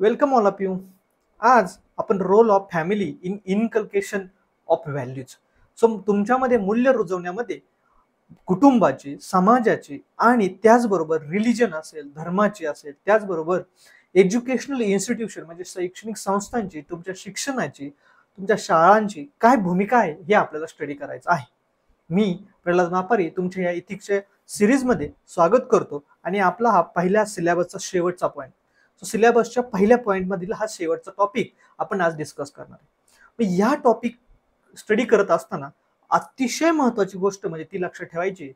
Welcome all of you. आज आपण role of family in inculcation of values. So तुमच्यामध्ये मूल्य रुजवण्यामध्ये कुटुंबाची, समाजाची आणि त्याचबरोबर रिलिजन असेल, धर्माची असेल, त्याचबरोबर एज्युकेशनल इन्स्टिट्यूशन म्हणजे शैक्षणिक संस्थांची, तुमच्या शिक्षणाची, तुमच्या शाळांची काय भूमिका आहे हे आपल्याला स्टडी करायचं आहे. मी प्रल्हाद मापारी तुमच्या या इथिक्सच्या सिरीजमध्ये स्वागत करतो आणि आपला हा पहिल्या सिलेबसचा शेवटचा पॉईंट. सो सिलेबसच्या पहिल्या पॉईंटमधील हा शेवटचा टॉपिक आपण आज डिस्कस करणार आहे. या टॉपिक स्टडी करत असताना अतिशय महत्वाची गोष्ट म्हणजे ती लक्षात ठेवायची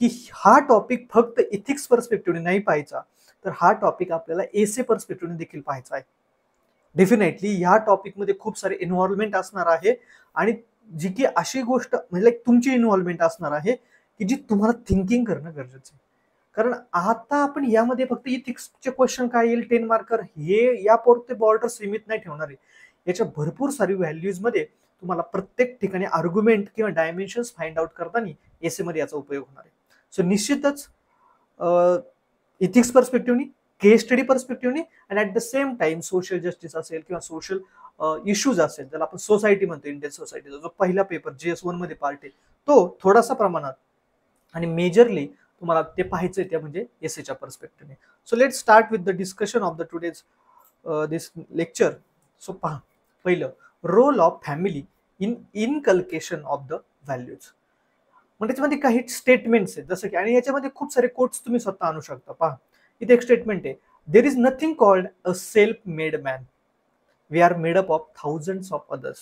की हा टॉपिक फक्त इथिक्स पर्स्पेक्टिव्हने नाही पाहायचा, तर हा टॉपिक आपल्याला एसे पर्स्पेक्टिव्हने देखील पाहायचा आहे. डेफिनेटली ह्या टॉपिकमध्ये खूप सारे इन्व्हॉल्वमेंट असणार आहे आणि जी की अशी गोष्ट म्हणजे तुमची इन्व्हॉल्वमेंट असणार आहे की जी तुम्हाला थिंकिंग करणं गरजेचं आहे. कारण आता आपण यामध्ये फक्त इथिक्सचे क्वेश्चन काय येईल 10 मार्कर हे यापुरते बॉर्डर सीमित नाही ठेवणार आहे. याच्या भरपूर सारी व्हॅल्यूज मध्ये तुम्हाला प्रत्येक ठिकाणी आर्ग्युमेंट किंवा डायमेन्शन्स फाइंड आउट करताना एसे मध्ये याचा उपयोग होणार आहे. सो निश्चितच इथिक्स पर्स्पेक्टिव्हनी, केस स्टडी पर्स्पेक्टिव्हनी आणि at the same time social justice असेल किंवा सोशल इश्यूज असेल, ज्याला आपण सोसायटी म्हणतो, इंडियन सोसायटीचा जो पहिला पेपर JS1 मध्ये पार्ट आहे तो थोडासा प्रमाणात आणि मेजरली तुम्हाला ते पाहायचंय त्या म्हणजे एसेच्या पर्स्पेक्टिव्हने. So let start with the discussion of the today's this lecture. So पहा, पहिलं role of family in inculcation of the values. म्हणजे त्याच्यामध्ये काही स्टेटमेंट्स आहेत जसं की, आणि याच्यामध्ये खूप सारे कोट्स तुम्ही स्वतः आणू शकता. पहा, इथे एक स्टेटमेंट आहे, there is nothing called a self made man, we are made up of thousands of others.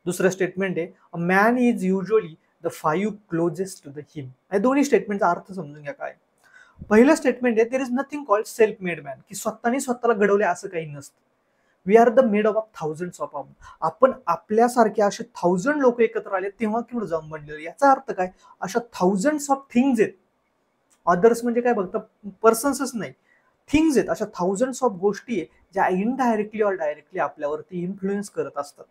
दुसरं स्टेटमेंट आहे, a man is usually the 5 closest to the him. या दोन्ही स्टेटमेंटचा अर्थ समजून घ्या काय. पहिलं स्टेटमेंट आहे, there is nothing called self made man, की स्वतःने स्वतःला घडवले असं काही नसतं. We are the made of thousands of. आपण आपल्यासारखे असे 1000 लोक एकत्र आले तेव्हा किंवा जाऊन बनलेले. याचा अर्थ काय, अशा थाउजंड्स ऑफ थिंग्स आहेत. अदर्स म्हणजे काय बघता, पर्सन्सच नाही, थिंग्स आहेत. अशा थाउजंड्स ऑफ गोष्टी आहे ज्या इनडायरेक्टली ऑर डायरेक्टली आपल्यावरती इन्फ्लुएन्स करत असतात.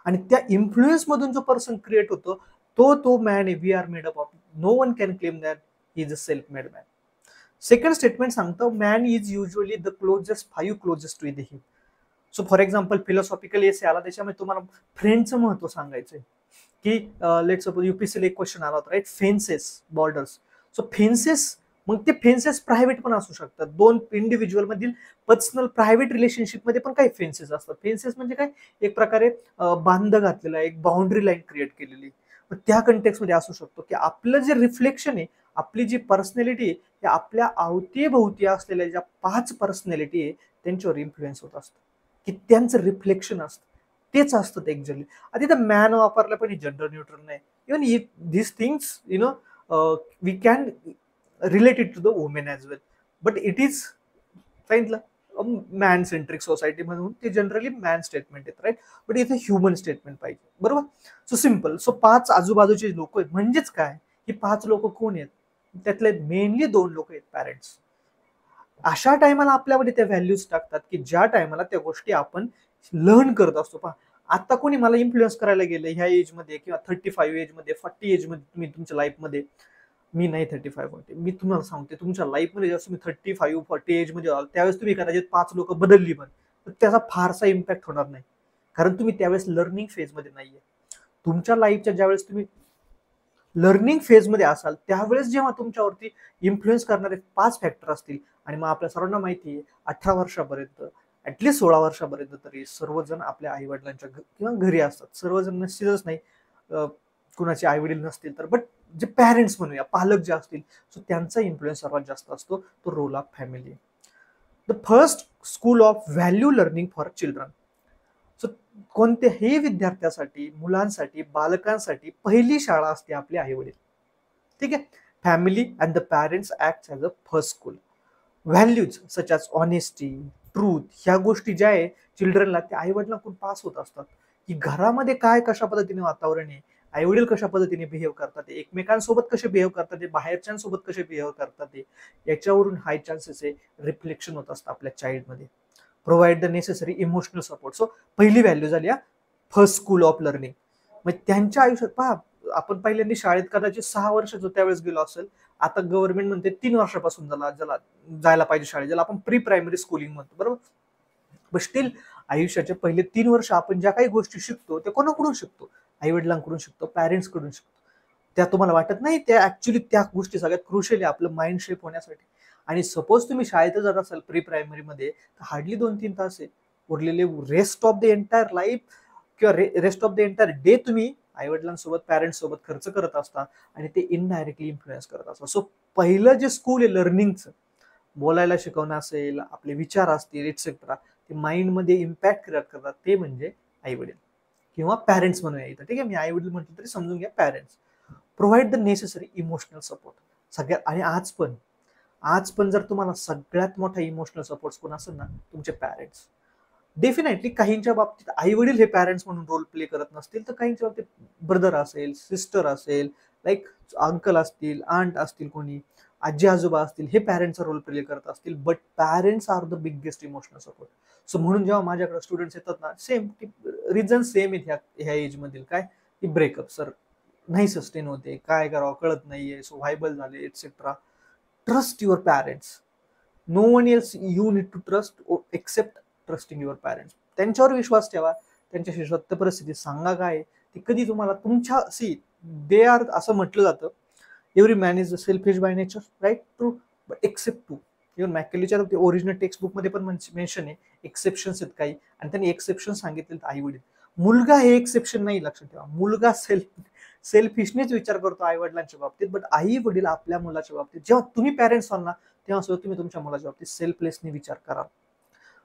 आणि त्या इन्फ्लुएन्स मधून जो पर्सन क्रिएट होतो तो मॅन आहे. We are made up of. No one can claim that he is a self made man. Second statement सांगतो, man is usually the closest 5 closest to the him. So for example philosophical essay आला, त्याच्यामध्ये तुम्हाला फ्रेंडचं महत्व सांगायचंय की let suppose युपीएससीला एक question आला होता, राईट, फेन्सेस, बॉर्डर्स. सो फेन्सेस, मग ते फेन्सेस प्रायव्हेट पण असू शकतात. दोन इंडिव्हिज्युअल मधील पर्सनल प्रायव्हेट रिलेशनशिप मध्ये पण काही फेन्सेस असतात. फेन्सेस म्हणजे काय, एक प्रकारे बांध घातलेला, एक बाउंड्री लाईन क्रिएट केलेली. मग त्या कंटेक्स्ट मध्ये असू शकतो की आपलं जे रिफ्लेक्शन आहे, आपली जी पर्सनॅलिटी आहे, ते आपल्या अवतीभोवती असलेल्या ज्या 5 पर्सनॅलिटी आहे त्यांच्यावर इन्फ्लुएन्स होत असतं, की त्यांचं रिफ्लेक्शन असतं. तेच असतं ते एक्झॅक्टली. आता इथं मॅन वापरलं पण जेंडर न्यूट्रल नाही. Even these things, we can relate it to the women as well, but it is सांगितलं मॅन सेंट्रिक सोसायटी म्हणून ते जनरली मॅन स्टेटमेंट आहेत, राईट. बट इथे ह्युमन स्टेटमेंट पाहिजे, बरोबर. So simple. सो 5 आजूबाजूचे लोक आहेत, म्हणजेच काय, ही 5 लोक कोण आहेत, त्यातले मेनली 2 लोक आहेत पॅरेंट्स. अशा टायमाला आपल्यामध्ये त्या व्हॅल्यूज टाकतात की ज्या टायमाला त्या गोष्टी आपण लर्न करत असतो. पहा, आता कोणी मला इन्फ्लुएन्स करायला गेलं ह्या एज मध्ये किंवा 35 एज मध्ये, 40 एज मध्ये, तुम्ही तुमच्या लाईफमध्ये, मी नाही 35-40, मी तुम्हाला सांगते तुमच्या लाईफमध्ये जेव्हा तुम्ही 35-40 एज मध्ये आल त्यावेळेस तुम्ही कदाचित 5 लोक बदलली पण त्याचा फारसा इम्पॅक्ट होणार नाही, कारण तुम्ही त्यावेळेस लर्निंग फेजमध्ये नाहीये. तुमच्या लाईफच्या ज्यावेळेस तुम्ही लर्निंग फेजमध्ये असाल त्यावेळेस जेव्हा तुमच्यावरती इन्फ्लुएन्स करणारे 5 फॅक्टर असतील, आणि मग आपल्या सर्वांना माहिती आहे 18 वर्षापर्यंत, ऍटलीस्ट 16 वर्षापर्यंत तरी सर्वजण आपल्या आई वडिलांच्या किंवा घरी असतात. सर्वजण नसतीलच नाही, कुणाचे आई वडील नसतील तर, बट जे पॅरेंट्स म्हणूया, पालक जे असतील, सो त्यांचा इन्फ्लुएन्स सर्वात जास्त असतो. तो role of family. The first school of value learning for children. So कोणत्याही विद्यार्थ्यासाठी, मुलांसाठी, बालकांसाठी पहिली शाळा असते आपले आई वडील. ठीक आहे. Family and the parents act as a first school. Values such as honesty, truth, ह्या गोष्टी ज्या आहे चिल्ड्रनला त्या आई वडिलांकडून पास होत असतात, की घरामध्ये काय कशा पद्धतीने वातावरण आहे, आई वडील कशा पद्धतीने बिहेव करतात, एकमेकांसोबत कसे बिहेव करतात, बाहेरच्यांसोबत कसे बिहेव करतात, याच्यावरून हाय चान्सेस आहे रिफ्लेक्शन होत असतं आपल्या चाइल्डमध्ये. Provide the necessary emotional support. So पहिली व्हॅल्यू झाली फर्स्ट स्कूल ऑफ लर्निंग. मग त्यांच्या आयुष्यात पहा, आपण पहिल्यांदा शाळेत कदाचित 6 वर्षाचं त्यावेळेस गेलो असेल, आता गव्हर्नमेंट म्हणते 3 वर्षापासून ज्याला जायला पाहिजे शाळेत, ज्याला आपण प्री प्रायमरी स्कूलिंग म्हणतो, बरोबर. बट स्टील आयुष्याचे पहिले 3 वर्ष आपण ज्या काही गोष्टी शिकतो त्या कोणाकडून शिकतो? आई वडिलांकडून शिकतो, पॅरेंट्स कडून शिकतो. त्या तुम्हाला वाटत नाही त्या ऍक्च्युली त्या गोष्टी सगळ्यात क्रुशियल आहे आपलं माइंड शेप होण्यासाठी. आणि सपोज तुम्ही शाळेत जात असाल प्री प्रायमरी मध्ये तर हार्डली 2-3 तास आहे. उरलेले rest of the entire life किंवा rest of the entire day तुम्ही आई वडिलांसोबत पॅरेंट्स सोबत खर्च करत असता आणि ते इनडायरेक्टली इन्फ्लुएन्स करत असता. सो पहिलं जे स्कूल आहे लर्निंगचं, बोलायला शिकवणं असेल, आपले विचार असतील एक्सेट्रा, ते माइंडमध्ये इम्पॅक्ट क्रिएट करतात ते म्हणजे आई वडील किंवा पॅरेंट्स म्हणूया इथं. ठीक आहे, मी आई वडील म्हटलं तरी समजून घ्या parents. Provide the necessary emotional support सगळ्यात. आणि आज पण जर तुम्हाला सगळ्यात मोठा इमोशनल सपोर्ट कोण असेल ना, तुमचे पॅरेंट्स. डेफिनेटली काहींच्या बाबतीत आई वडील हे पॅरेंट्स म्हणून रोल प्ले करत नसतील तर काहींच्या बाबतीत ब्रदर असेल, सिस्टर असेल, लाईक अंकल असतील, आंट असतील, कोणी आजी आजोबा असतील, हे पॅरेंट्सचा रोल प्ले करत असतील. But parents are the biggest emotional support. So म्हणून जेव्हा माझ्याकडे स्टुडंट्स येतात ना, सेम रिझन सेम आहेत ह्या एज मधील. काय की ब्रेकअप सर, नाही सस्टेन होते, काय करावं कळत नाहीये, सो व्हायबल झाले etcetera. Trust your parents. No one else you need to trust except trusting your parents. त्यांच्यावर विश्वास ठेवा, त्यांच्याशी सत्य परिस्थिती सांगा काय ती कधी तुम्हाला तुमच्या दे आर असं म्हटलं जातं, every man is selfish by nature, right, true, but except two. Even मॅकेलीच्या ओरिजिनल टेक्स्ट बुक मध्ये पण मेन्शन आहे एक्सेप्शन्स आहेत काही, आणि त्यांनी एक्सेप्शन सांगितले आई वडील. मुलगा हे एक्सेप्शन नाही, लक्षात ठेवा. मुलगा सेल्फिशनेच विचार करतो आई वडिलांच्या बाबतीत, बट आई वडील आपल्या मुलाच्या बाबतीत जेव्हा तुम्ही पॅरेंट्स व्हाल ना तेव्हा सुद्धा तुम्ही तुमच्या मुलाच्या बाबतीत सेल्फलेसने विचार कराल.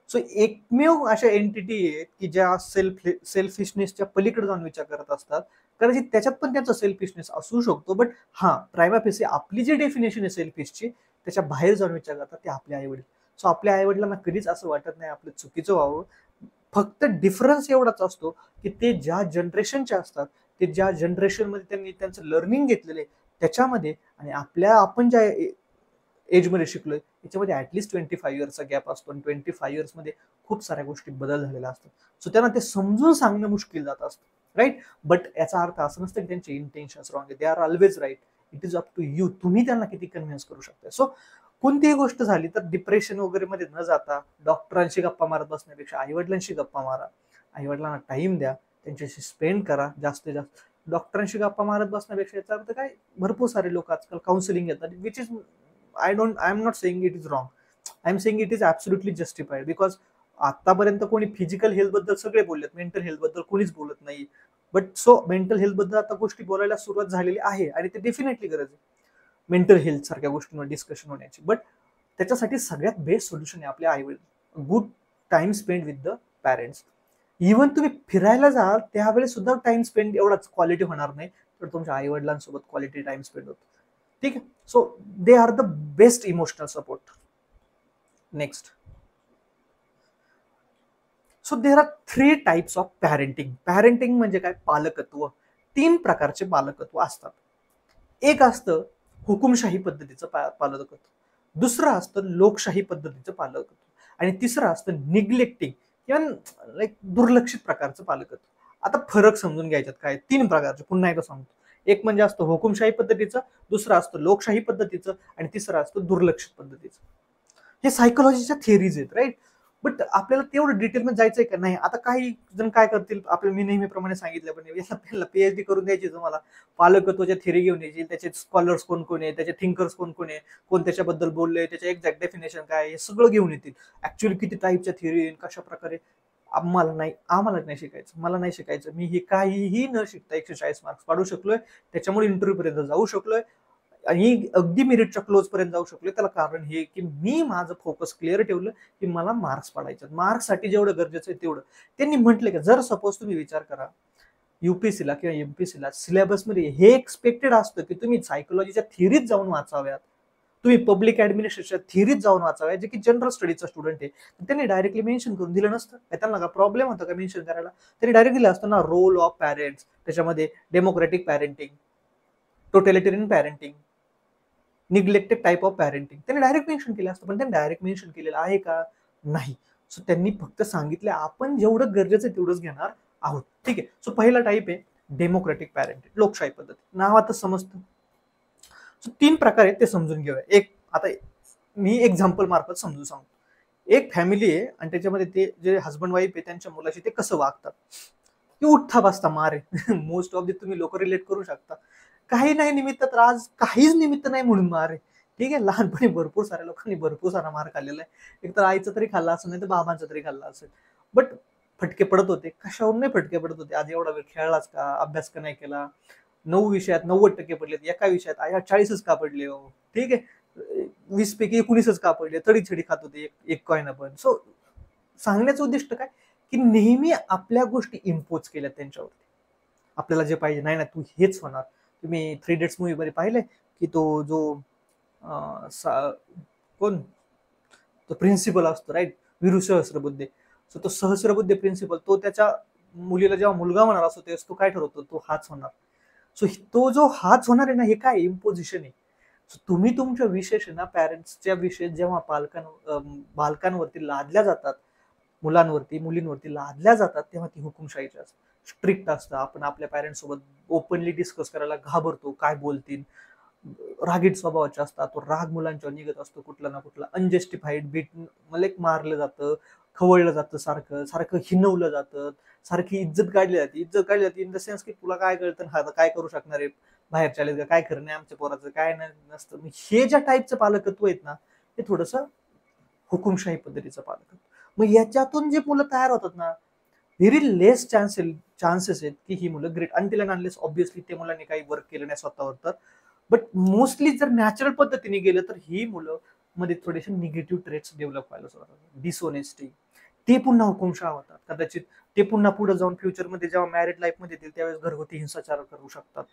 सो एकमेव अशा एंटिटी आहेत की ज्या सेल्फिशनेसच्या पलीकडे जाऊन विचार करत असतात. कदाचित त्याच्यात पण त्यांचा सेल्फिशनेस असू शकतो, बट हा प्रायमा फेसी आपली जी डेफिनेशन आहे सेल्फिशची त्याच्या बाहेर जाऊन विचार करतात ते आपले आई वडील. सो आपल्या आई वडिलांना कधीच असं वाटत नाही आपलं चुकीचं व्हावं. फक्त डिफरन्स एवढाच असतो की ते ज्या जनरेशनचे असतात, ते ज्या जनरेशनमध्ये त्यांनी त्यांचं लर्निंग घेतलेलं आहे त्याच्यामध्ये, आणि आपण ज्या एजमध्ये शिकलोय याच्यामध्ये ऍटलिस्ट 25 इयर्सचा गॅप असतो. आणि 25 इयर्समध्ये खूप साऱ्या गोष्टी बदल झालेल्या असतात. सो त्यांना ते समजून सांगणं मुश्किल जात असतं, राईट. बट याचा अर्थ असं नसतं की त्यांचे इंटेन्शन्स रॉंग आहे. They are always right. It is up to you, तुम्ही त्यांना किती कन्व्हिन्स करू शकता. सो कोणतीही गोष्ट झाली तर डिप्रेशन वगैरे मध्ये न जाता डॉक्टरांशी गप्पा मारत बसण्यापेक्षा आईवडिलांशी गप्पा मारा, आईवडिलांना टाइम द्या, त्यांच्याशी स्पेंड करा जास्तीत जास्त. डॉक्टरांशी गप्पा मारत बसण्यापेक्षा याचा अर्थ काय, भरपूर सारे लोक आजकाल काउन्सिलिंग घेतात, which is I am not saying it is wrong, I am saying it is absolutely justified. Because आतापर्यंत कोणी फिजिकल हेल्थ बद्दल सगळे बोललेत, मेंटल हेल्थ बद्दल कोणीच बोलत नाही. बट सो मेंटल हेल्थ बद्दल आता गोष्टी बोलायला सुरुवात झालेली आहे आणि ते डेफिनेटली गरज आहे मेंटल हेल्थ सारख्या गोष्टींवर डिस्कशन होण्याची. बट त्याच्यासाठी सगळ्यात बेस्ट सोल्युशन आहे आपल्या आईवडील. Good time spend with the parents. Even तुम्ही फिरायला जाल त्यावेळेस सुद्धा टाइम स्पेंड एवढाच क्वालिटी होणार नाही तर तुमच्या आई वडिलांसोबत क्वालिटी टाइम स्पेंड होतो. ठीक आहे. So they are the best emotional support. Next, so there are 3 types of parenting. Parenting म्हणजे काय, पालकत्व. 3 प्रकारचे पालकत्व असतात. एक असतं हुकुमशाही पद्धतीचं पालकत्व, दुसरं असतं लोकशाही पद्धतीचं पालकत्व, आणि तिसरं असतं निग्लेक्टिंग किंवा लाईक दुर्लक्षित प्रकारचं पालकत्व. आता फरक समजून घ्यायच्यात काय, 3 प्रकारचे पुन्हा एकदा सांगतो. एक म्हणजे असतं हुकुमशाही पद्धतीचं, दुसरं असतं लोकशाही पद्धतीचं, आणि तिसरं असतं दुर्लक्षित पद्धतीचं. हे सायकोलॉजीच्या थिअरीज आहेत, राईट. बट आपल्याला तेवढं डिटेलमध्ये जायचंय का नाही. आता काही जण काय करतील, आपल्याला मी नेहमीप्रमाणे सांगितलं पण याला पीएचडी करून द्यायची तुम्हाला, पालकत्वाच्या थिअरी घेऊन यायची, त्याचे स्कॉलर्स कोण कोण आहे, त्याचे थिंकर्स कोण कोण आहे, कोण त्याच्याबद्दल बोलले, त्याचे एक्झॅक्ट डेफिनेशन काय, हे सगळं घेऊन येतील. ऍक्च्युअली किती टाईपच्या थिअरी, कशा प्रकारे. आम्हाला नाही शिकायचं, मला नाही शिकायचं. मी हे काहीही न शिकता 140 मार्क्स पाडू शकलोय, त्याच्यामुळे इंटरव्ह्यू पर्यंत जाऊ शकलोय आणि अगदी मेरिटच्या क्लोज पर्यंत जाऊ शकलोय. त्याला कारण हे की मी माझं फोकस क्लिअर ठेवलं की मला मार्क्स पाडायचे. मार्क्ससाठी जेवढं गरजेचं आहे तेवढं. त्यांनी म्हटलं की जर सपोज तुम्ही विचार करा युपीएससीला किंवा एमपीएससीला सिलेबसमध्ये हे एक्सपेक्टेड असतं की तुम्ही सायकोलॉजीच्या थिअरीत जाऊन वाचाव्यात, तुम्ही पब्लिक ऍडमिनिस्ट्रेशन थिअरीत जाऊन वाचाव्या, जे की जनरल स्टडीजचा स्टुडंट आहे. त्यांनी डायरेक्टली मेन्शन करून दिलं नसतं. त्यांना का प्रॉब्लेम होता का मेन्शन करायला. त्यांनी डायरेक्ट दिलं असतं ना, रोल ऑफ पॅरेंट्स, त्याच्यामध्ये democratic parenting, totalitarian parenting, neglected type of parenting. त्यांनी डायरेक्ट मेन्शन केलं असतं, पण त्यांनी डायरेक्ट मेन्शन केलेलं आहे का, नाही. सो त्यांनी फक्त सांगितलं आपण जेवढं गरजेचं आहे तेवढंच घेणार आहोत. ठीक आहे. सो पहिला टाईप आहे डेमोक्रॅटिक पॅरेंटिंग, लोकशाही पद्धती. नावातच समजतं. सो 3 प्रकार आहेत ते समजून घेऊया. एक आता मी एक्झाम्पल मार्फत समजून सांगतो. एक फॅमिली आहे आणि त्याच्यामध्ये ते जे हस्बंड वाईफ आहे त्यांच्या मुलाशी ते कसं वागतात, की उठता बसता मार आहे. मोस्ट ऑफ दी तुम्ही लोक रिलेट करू शकता. काही नाही निमित्त तर आज काहीच निमित्त नाही म्हणून मार आहे. ठीक आहे, लहानपणी भरपूर साऱ्या लोकांनी भरपूर सारा मार खाल्लेला आहे. एक तर आईचा तरी खाल्ला असेल, नाही तर बाबांचा तरी खाल्ला असेल. बट फटके पडत होते. कशावरून नाही फटके पडत होते? आज एवढा वेळ खेळलाच का? अभ्यास का नाही केला? 9 विषयात 90% पडलेत. एका विषयात आया 40च का पडले हो? ठीक आहे. 20 पैकी 19च का पडले? तडी छडी खात होते एक कॉईन पण. सो सांगण्याचं उद्दिष्ट काय, की नेहमी आपल्या गोष्टी इम्पोज केल्या त्यांच्यावरती. आपल्याला जे पाहिजे, नाही ना तू हेच होणार. तुम्ही 3 इडियट्स मूव्ही मध्ये पाहिलंय, की तो जो कोण तो प्रिन्सिपल असतो राईट, वीरू सहस्रबुद्धे. सो तो सहस्रबुद्धे प्रिन्सिपल तो त्याच्या मुलीला जेव्हा मुलगा होणार असतो तेव्हा तो काय ठरवतो, तो हाच होणार. सो तो जो हाच होणार आहे ना, हे काय इम्पोजिशन आहे. So तुम्ही तुमच्या विशेष ना पॅरेंट्सच्या विशेष जेव्हा बालकांवरती लादल्या जातात, मुलांवरती मुलींवरती लादल्या जातात, तेव्हा ती हुकुमशाहीची असते, स्ट्रिक्ट असतं. आपण आपल्या पॅरेंट्स सोबत ओपनली डिस्कस करायला घाबरतो, काय बोलतील. रागीट स्वभावाचे असतात, तो राग मुलांच्यावर निघत असतो कुठला ना कुठला. अनजस्टिफाईड बीट मला एक मारलं जातं, खवळलं जातं, सारखं सारखं हिनवलं जातं, सारखी इज्जत काढली जाते. इज्जत काढली जाते इन द सेन्स की तुला काय कळतं, हा काय करू शकणार आहे, बाहेर चालेल का, काय करणे आमच्या पोराचं, काय नसतं. हे ज्या टाईपचं पालकत्व आहेत ना, हे थोडस हुकुमशाही पद्धतीचं पालकत्व. मग याच्यातून जे मुलं तयार होतात ना, व्हेरी लेस चान्सेस आहेत की ही मुलं great, until and unless obviously ते मुलांनी काही वर्क केलं नाही स्वतःवर. तर बट मोस्टली जर नॅचरल पद्धतीने गेलं तर ही मुलं मध्ये थोडेसे निगेटिव्ह ट्रेट्स डेव्हलप व्हायला सुरुवात होतात. डिसऑनेस्टी, ते पुन्हा हुकुमशाह होतात कदाचित. ते पुन्हा पुढे जाऊन फ्युचरमध्ये जेव्हा मॅरिड लाईफ मध्ये येतील त्यावेळेस घरगुती हिंसाचार करू शकतात.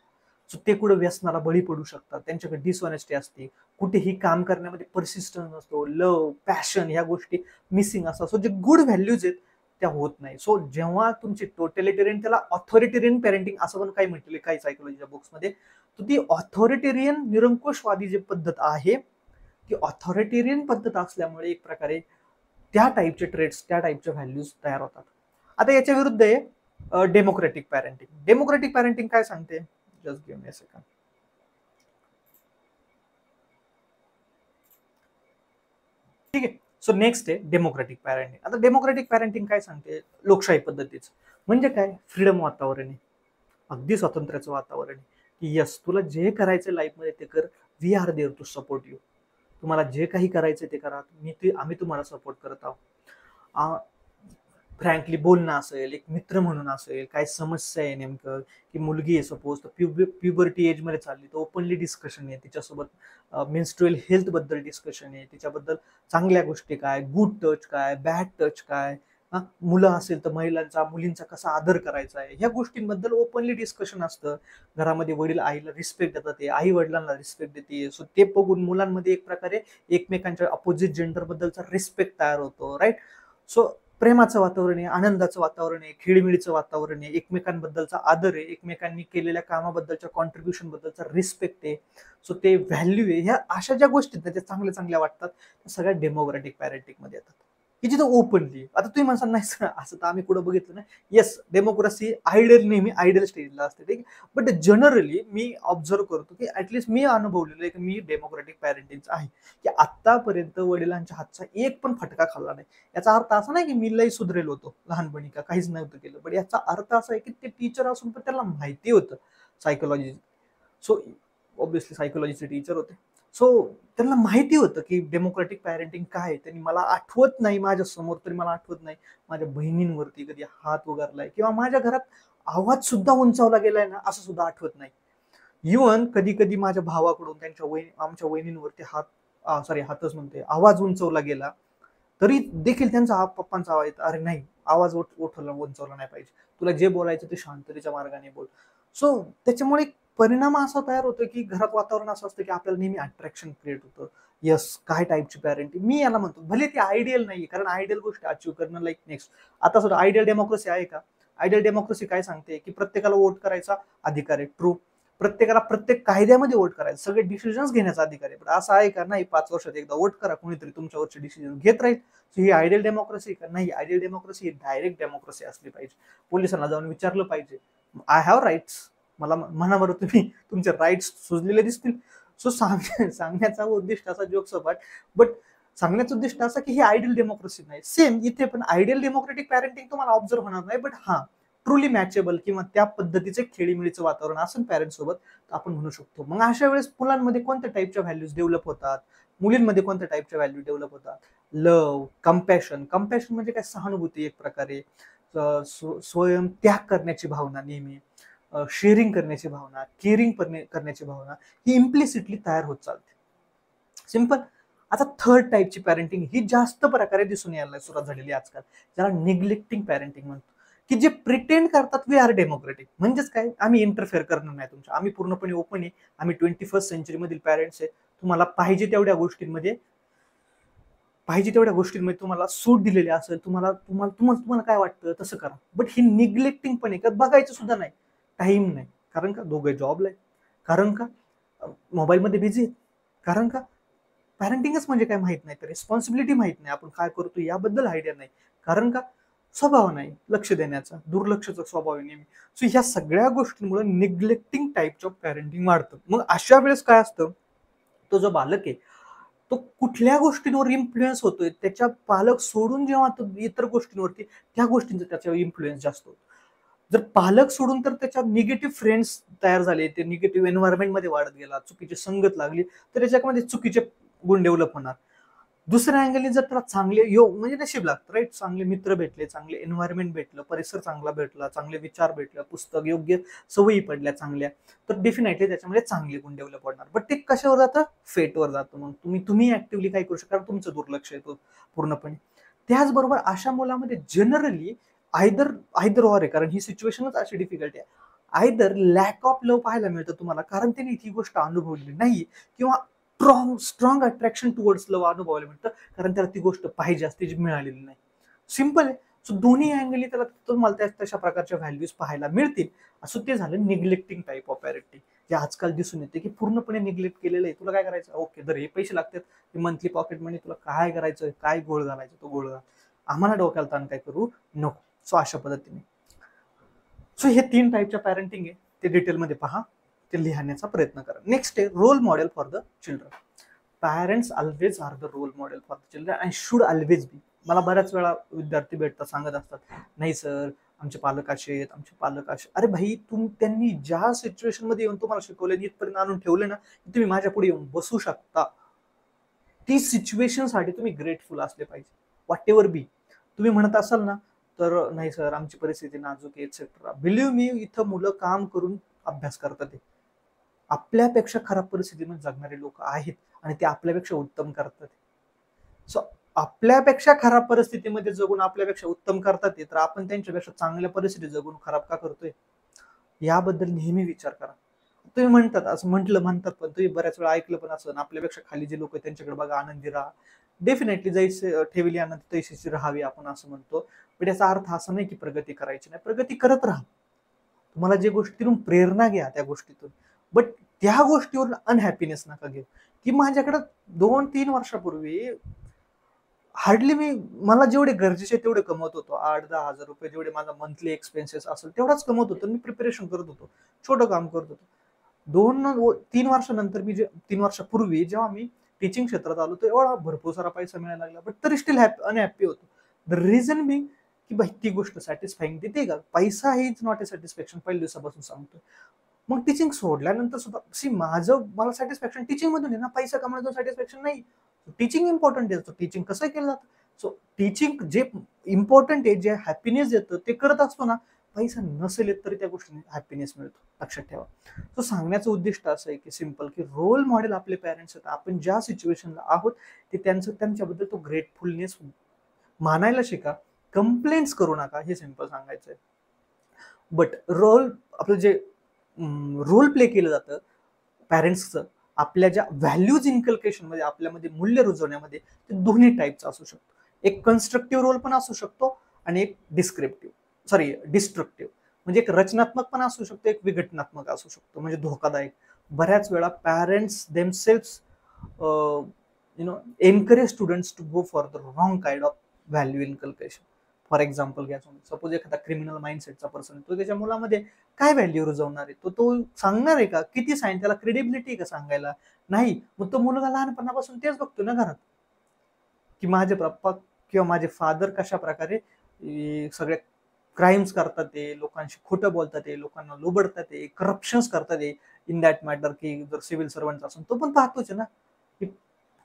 सो ते कुठे व्यसनाला बळी पडू शकतात. त्यांच्याकडे डिसऑनेस्टी असते, कुठेही काम करण्यामध्ये परसिस्टन्स नसतो, लव पॅशन ह्या गोष्टी मिसिंग असतात. सो जे गुड व्हॅल्यूज आहेत त्या होत नाही. सो जेव्हा तुमची टोटॅलिटेरियन, त्याला ऑथॉरिटेरियन पेरेंटिंग असं पण काही म्हटलेलं काही सायकोलॉजीच्या बुक्समध्ये, तर ती ऑथॉरिटेरियन निरंकुशवादी जी पद्धत आहे, ती ऑथॉरिटेरियन पद्धत असल्यामुळे एक प्रकारे त्या टाईपचे ट्रेड्स, त्या टाईपचे व्हॅल्यूज तयार होतात. आता याच्या विरुद्ध आहे डेमोक्रेटिक पॅरेंटिंग. डेमोक्रेटिक पॅरेंटिंग काय सांगते, just give me a second. ठीक आहे. सो नेक्स्ट आहे डेमोक्रेटिक पॅरेंटिंग. आता डेमोक्रेटिक पॅरेंटिंग काय सांगते, लोकशाही पद्धतीचं म्हणजे काय, फ्रीडम वातावरण आहे, अगदी स्वातंत्र्याचं वातावरण आहे, की यस तुला जे करायचं लाईफमध्ये ते कर, we are there to support you. तुम्हाला जे काही करायचं ते करा, आम्ही तुम्हाला सपोर्ट करत आहोत. फ्रँकली बोलणं असेल, एक मित्र म्हणून असेल, काय समस्या आहे नेमकं, की मुलगी आहे सपोज तर प्युबर्टी एज मध्ये चालली, तर ओपनली डिस्कशन आहे तिच्यासोबत. मेन्स्ट्रुअल हेल्थ बद्दल डिस्कशन आहे तिच्याबद्दल, चांगल्या गोष्टी काय, गुड टच काय, बॅड टच काय, मुलं असेल तर मुलींचा कसा आदर करायचा आहे, ह्या गोष्टींबद्दल ओपनली डिस्कशन असतं. घरामध्ये वडील आईला रिस्पेक्ट देतात, आई वडिलांना रिस्पेक्ट देते. सो ते बघून मुलांमध्ये एक प्रकारे एकमेकांच्या अपोजिट जेंडर बद्दलचा रिस्पेक्ट तयार होतो, राईट. सो प्रेमाचं वातावरण आहे, आनंदाचं वातावरण आहे, खेळीमेळीचं वातावरण आहे, एकमेकांबद्दलचा आदर आहे, एकमेकांनी केलेल्या कामाबद्दलच्या कॉन्ट्रीब्युशन बद्दलचा रिस्पेक्ट आहे. सो ते व्हॅल्यू आहे. ह्या अशा ज्या गोष्टी त्या चांगल्या चांगल्या वाटतात त्या सगळ्या डेमोक्रेटिक पॅरेंटिंग मध्ये येतात, की जिथं ओपनली. आता तुम्ही म्हणसाल नाही सर असं तर आम्ही कुठं बघितलं नाही. येस, डेमोक्रेसी आयडियल नेहमी आयडियल स्टेजला असते, ठीक आहे. बट जनरली मी ऑब्झर्व करतो की ऍटलीस्ट मी अनुभवलेलं आहे की मी डेमोक्रेटिक पॅरेंटिंग आहे, की आतापर्यंत वडिलांच्या हातचा एक पण फटका खाल्ला नाही. याचा अर्थ असा नाही की मी लई सुधरेल होतो लहानपणी का काहीच नव्हतं केलं, पण याचा अर्थ असा आहे की ते टीचर असून पण त्याला माहिती होतं सायकोलॉजी. सो ऑब्व्हियसली सायकोलॉजीचे टीचर होते. सो त्यांना माहिती होतं की डेमोक्रेटिक पॅरेंटिंग काय. त्यांनी, मला आठवत नाही माझ्या समोर तरी मला आठवत नाही माझ्या बहिणींवरती कधी हात उगारलाय किंवा माझ्या घरात आवाज सुद्धा उंचावला गेलाय ना, असं सुद्धा आठवत नाही. इव्हन कधी कधी माझ्या भावाकडून आमच्या वहिनींवरती हातच म्हणते आवाज उंचवला गेला तरी देखील त्यांचा पप्पांचा आवाज येतो, अरे नाही आवाज उंचवला नाही पाहिजे, तुला जे बोलायचं ते शांततेच्या मार्गाने बोल. सो त्याच्यामुळे परिणाम असा तयार होतो की घरात वातावरण असं असतं की आपल्याला नेहमी अट्रॅक्शन क्रिएट होतं. यस, काय टाईपची पॅरेंटिंग मी याला म्हणतो, भले ती आयडियल नाही, कारण आयडियल गोष्ट अचीव्ह करणं लाईक नेक्स्ट. आता सुद्धा आयडियल डेमोक्रेसी आहे का? आयडियल डेमोक्रेसी काय सांगते की प्रत्येकाला वोट करायचा अधिकार आहे, ट्रू. प्रत्येकाला प्रत्येक कायद्यामध्ये वोट करायचं, सगळे डिसिजन्स घेण्याचा अधिकार आहे. पण असं आहे का? नाही, 5 वर्षात एकदा वोट करा, कोणीतरी तुमच्यावरचे डिसिजन घेत राहील. सो ही आयडियल डेमोक्रेसी का? नाही, आयडियल डेमोक्रेसी ही डायरेक्ट डेमोक्रेसी असली पाहिजे. पोलिसांना जाऊन विचारलं पाहिजे, आय हॅव राईट्स, मला म्हणा बरं तुम्ही तुमचे राईट्स सुचलेले दिसतील. सो सांगण्याचा उद्दिष्ट असा जोक सपाट. बट सांगण्याचं उद्दिष्ट असं की ही आयडियल डेमोक्रेसी नाही. सेम इथे पण आयडियल डेमोक्रेटिक पॅरेंटिंग तुम्हाला ऑब्झर्व होणार नाही, बट हा ट्रुली मॅचेबल किंवा त्या पद्धतीचे खेळीमेळीचं वातावरण असेल पॅरेंट्स सोबत, आपण म्हणू शकतो. मग अशा वेळेस मुलांमध्ये कोणत्या टाईपच्या व्हॅल्यूज डेव्हलप होतात, मुलींमध्ये कोणत्या टाईपच्या व्हॅल्यू डेव्हलप होतात? लव, कंपॅशन. कंपॅशन म्हणजे काय? सहानुभूती एक प्रकारे, स्वयं त्याग करण्याची भावना, नेहमी शेअरिंग करण्याची भावना, केअरिंग करण्याची भावना, ही इम्प्लिसिटली तयार होत चालते. सिंपल. आता थर्ड टाईपची पॅरेंटिंग ही जास्त प्रकारे दिसून यायला सुरुवात झालेली आजकाल, ज्याला निग्लेक्टिंग पॅरेंटिंग म्हणतो, की जे प्रिटेंड करतात वी आर डेमोक्रेटिक. म्हणजेच काय? आम्ही इंटरफेअर करणार नाही तुमच्या, आम्ही पूर्णपणे ओपन आहे, आम्ही 21st सेंचुरी मधील पॅरेंट्स आहे, तुम्हाला पाहिजे तेवढ्या गोष्टींमध्ये तुम्हाला सूट दिलेली असेल, तुम्हाला तुम्हाला तुम्हाला तुम्हाला काय वाटतं तसं करा. बट ही निग्लेक्टिंग पण आहे का? बघायचं सुद्धा नाही, टाइम नाही. कारण का? दोघे जॉबला आहे. कारण का? मोबाईलमध्ये बिझी आहेत. कारण का? पॅरेंटिंगच म्हणजे काय माहित नाही, तर रिस्पॉन्सिबिलिटी माहित नाही, आपण काय करतो याबद्दल आयडिया नाही. कारण का? स्वभाव नाही लक्ष देण्याचा, दुर्लक्षचा स्वभाव आहे नेहमी. सो ह्या सगळ्या गोष्टींमुळे निग्लेक्टिंग टाईपचं ऑफ पॅरेंटिंग वाढतं. मग अशा वेळेस काय असतं, तो जो बालक आहे तो कुठल्या गोष्टींवर इन्फ्लुएन्स होतोय, त्याच्या पालक सोडून जेव्हा तो इतर गोष्टींवरती, त्या गोष्टींचा त्याच्यावर इन्फ्लुएन्स जास्त होतो. जर पालक सोडून तर त्याच्या निगेटिव्ह फ्रेंड्स तयार झाले, ते निगेटिव्ह एन्व्हायरमेंट मध्ये वाढत गेला, चुकीची संगत लागली, तर त्याच्यामध्ये चुकीचे गुण डेव्हलप होणार. दुसऱ्या अँगलने जर त्याला चांगले म्हणजे नशीब लागतं, राईट, चांगले मित्र भेटले, चांगले एन्व्हायरमेंट भेटलं, परिसर चांगला भेटला, चांगले विचार भेटले, पुस्तक योग्य सवयी पडल्या चांगल्या, तर डेफिनेटली त्याच्यामध्ये चांगले गुण डेव्हलप होणार. बट ते कशावर जातं? फेटवर जातं. मग तुम्ही ऍक्टिव्हली काय करू शकता? तुमचं दुर्लक्ष येतो पूर्णपणे. त्याचबरोबर अशा मुलामध्ये जनरली आयदर आयदर ऑर आहे, कारण ही सिच्युएशनच अशी डिफिकल्ट आहे. आयदर लॅक ऑफ लव्ह पाहायला मिळतं तुम्हाला, कारण त्यांनी ती गोष्ट अनुभवली नाही, किंवा स्ट्रॉंग अट्रॅक्शन टुवर्ड्स लव्ह अनुभवायला मिळतं, कारण त्याला ती गोष्ट पाहिजे असते जी मिळालेली नाही. सिंपल आहे. सो दोन्ही अँगली त्याला तुम्हाला तशा प्रकारच्या व्हॅल्यूज पाहायला मिळतील. असं ते झालं निग्लेक्टिंग टाईप ऑफ पॅरेंटिंग, जे आजकाल दिसून येते की पूर्णपणे निग्लेक्ट केलेलं आहे. तुला काय करायचं? ओके, जर हे पैसे लागतात मंथली पॉकेट मनी, तुला काय करायचं, काय गोळ घालायचं तो गोळ घाल, आम्हाला डोक्याला ताण काय करू नको. सो अशा पद्धतीने, सो हे 3 टाईपच्या पॅरेंटिंग आहे, ते डिटेलमध्ये पहा, ते लिहिण्याचा प्रयत्न करा. नेक्स्ट आहे role model for the children. Parents always are the role model for the children and should always be. मला बऱ्याच वेळा विद्यार्थी भेटतात, सांगत असतात, नाही सर आमचे पालक असे आहेत, आमचे पालक असे. अरे भाई, त्यांनी ज्या सिच्युएशन मध्ये येऊन तुम्हाला शिकवले, इथपर्यंत आणून ठेवले ना, तुम्ही माझ्या पुढे येऊन बसू शकता. ती सिच्युएशन साठी तुम्ही ग्रेटफुल असले पाहिजे, व्हॉट एव्हर बी. तुम्ही म्हणत असाल ना, तर नाही सर आमची परिस्थिती नाजूक आहे एक्सेट्रा, बिलीव्ह मी, इथं मुलं काम करून अभ्यास करतात, आपल्यापेक्षा खराब परिस्थितीमध्ये जगणारे लोक आहेत, आणि ते आपल्यापेक्षा उत्तम करतात. सो आपल्यापेक्षा खराब परिस्थितीमध्ये जगून आपल्यापेक्षा उत्तम करतात, तर आपण त्यांच्यापेक्षा चांगल्या परिस्थितीत जगून खराब का करतोय? याबद्दल नेहमी विचार करा. तुम्ही म्हणतात, असं म्हणतात, पण तुम्ही बऱ्याच वेळा ऐकलं पण असं, आपल्यापेक्षा खाली जे लोक आहेत त्यांच्याकडे बघा, आनंदी राहा. डेफिनेटली जैसे ठेवली आनंद तैशीची राहावी, आपण असं म्हणतो. पण याचा अर्थ असा नाही की प्रगती करायची नाही, प्रगती करत राहा. तुम्हाला जे गोष्टीतून प्रेरणा घ्या त्या गोष्टीतून, बट त्या गोष्टीवर अनहॅपीनेस नका घेऊ. की माझ्याकडे 2-3 वर्षापूर्वी हार्डली मला जेवढे गरजेचे तेवढे कमवत होतो, 8-10 हजार रुपये जेवढे माझा मंथली एक्सपेन्सेस असेल तेवढाच कमवत होतो. मी प्रिपरेशन करत होतो, छोटं काम करत होतो. 2-3 वर्षानंतर 3 वर्षापूर्वी जेव्हा मी टीचिंग क्षेत्रात आलो, तर एवढा भरपूर सारा पैसा मिळायला लागला, बट तरी स्टील अनहॅपी होतो. द रिझन बिंग की बाई ती गोष्ट सॅटिस्फाईंग देते का? पैसा he is not a satisfaction, पहिल्या दिवसापासून सांगतो. मग टीचिंग सोडल्यानंतर सुद्धा मला सॅटिस्फॅक्शन टीचिंग मधून आहे ना, पैसा कमवण्याचं सॅटिस्फॅक्शन नाही. टीचिंग इम्पॉर्टंट आहे. टीचिंग कसं केलं जातं? सो टीचिंग जे इम्पॉर्टंट आहे, जे हॅपीनेस देतं ते करत असतो ना, पैसा नसेल तरी त्या गोष्टीने हॅपीनेस मिळतो, लक्षात ठेवा. तो सांगण्याचं उद्दिष्ट असं आहे की सिम्पल, की रोल मॉडेल आपले पॅरेंट्स आहेत. आपण ज्या सिच्युएशनला आहोत ते त्यांच्याबद्दल तो ग्रेटफुलनेस मानायला शिका, कंप्लेंट्स करू नका, हे सिम्पल सांगायचं आहे. बट आपलं जे रोल प्ले केलं जातं पॅरेंट्सचं, आपल्या ज्या व्हॅल्यूज इन्कल्केशन मध्ये, आपल्यामध्ये मूल्य रुजवण्यामध्ये, ते दोन्ही टाईपचा असू शकतो. एक कन्स्ट्रक्टिव्ह रोल पण असू शकतो, आणि एक डिस्ट्रक्टिव्ह, म्हणजे एक रचनात्मक पण असू शकतो, एक विघटनात्मक असू शकतो, म्हणजे धोकादायक. बऱ्याच वेळा parents themselves encourage students to go for the wrong kind of value inculcation. For example घ्या, सपोज एखादा क्रिमिनल माइंडसेटचा पर्सन, तो त्याच्या मुलामध्ये काय व्हॅल्यू रुजवणार आहे? तो सांगणार आहे का? किती त्याला क्रेडिबिलिटी का सांगायला? नाही. मग तो मुलगा लहानपणापासून तेच बघतो ना घरात. की माझे पप्पा किंवा माझे फादर कशा प्रकारे सगळे क्राईम्स करतात, ते लोकांशी खोटं बोलतात, ते लोकांना लुबडतात, ते करप्शन्स करतात इन दॅट मॅटर, की जर सिव्हिल सर्वंट असेल तो पण पाहतोच आहे ना,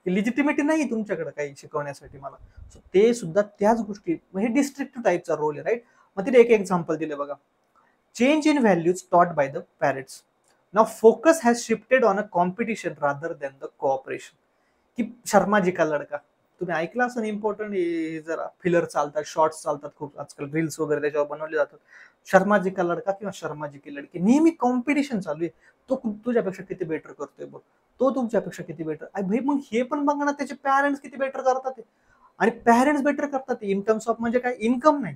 लिजिटिमिटी नाही तुमच्याकडे काही शिकवण्यासाठी मला. सो ते सुद्धा त्याच गोष्टी म्हणजे डिस्ट्रिक्टिव्ह टाईपचा रोल आहे, राईट. मग तिथे एक एक्झाम्पल दिले बघा. Change in values taught by the parents. Now focus has shifted on a competition rather than the cooperation. की शर्माजी का लडका, तुम्ही ऐकलं असं इम्पॉर्टंट, जरा फिलर चालतात, शॉर्ट्स चालतात खूप आजकाल, रील्स वगैरे त्याच्यावर बनवले जातात. शर्माजी का लडका किंवा शर्माजी की लडकी, नेहमी कॉम्पिटिशन चालू आहे. तो तुझ्यापेक्षा किती बेटर करतोय बघ, तो तुमच्यापेक्षा किती बेटर. भाई मग हे पण बघा ना, त्याचे पॅरेंट्स किती बेटर करतात ते. आणि पॅरेंट्स बेटर करतात इन टर्म्स ऑफ म्हणजे काय, इन्कम नाही.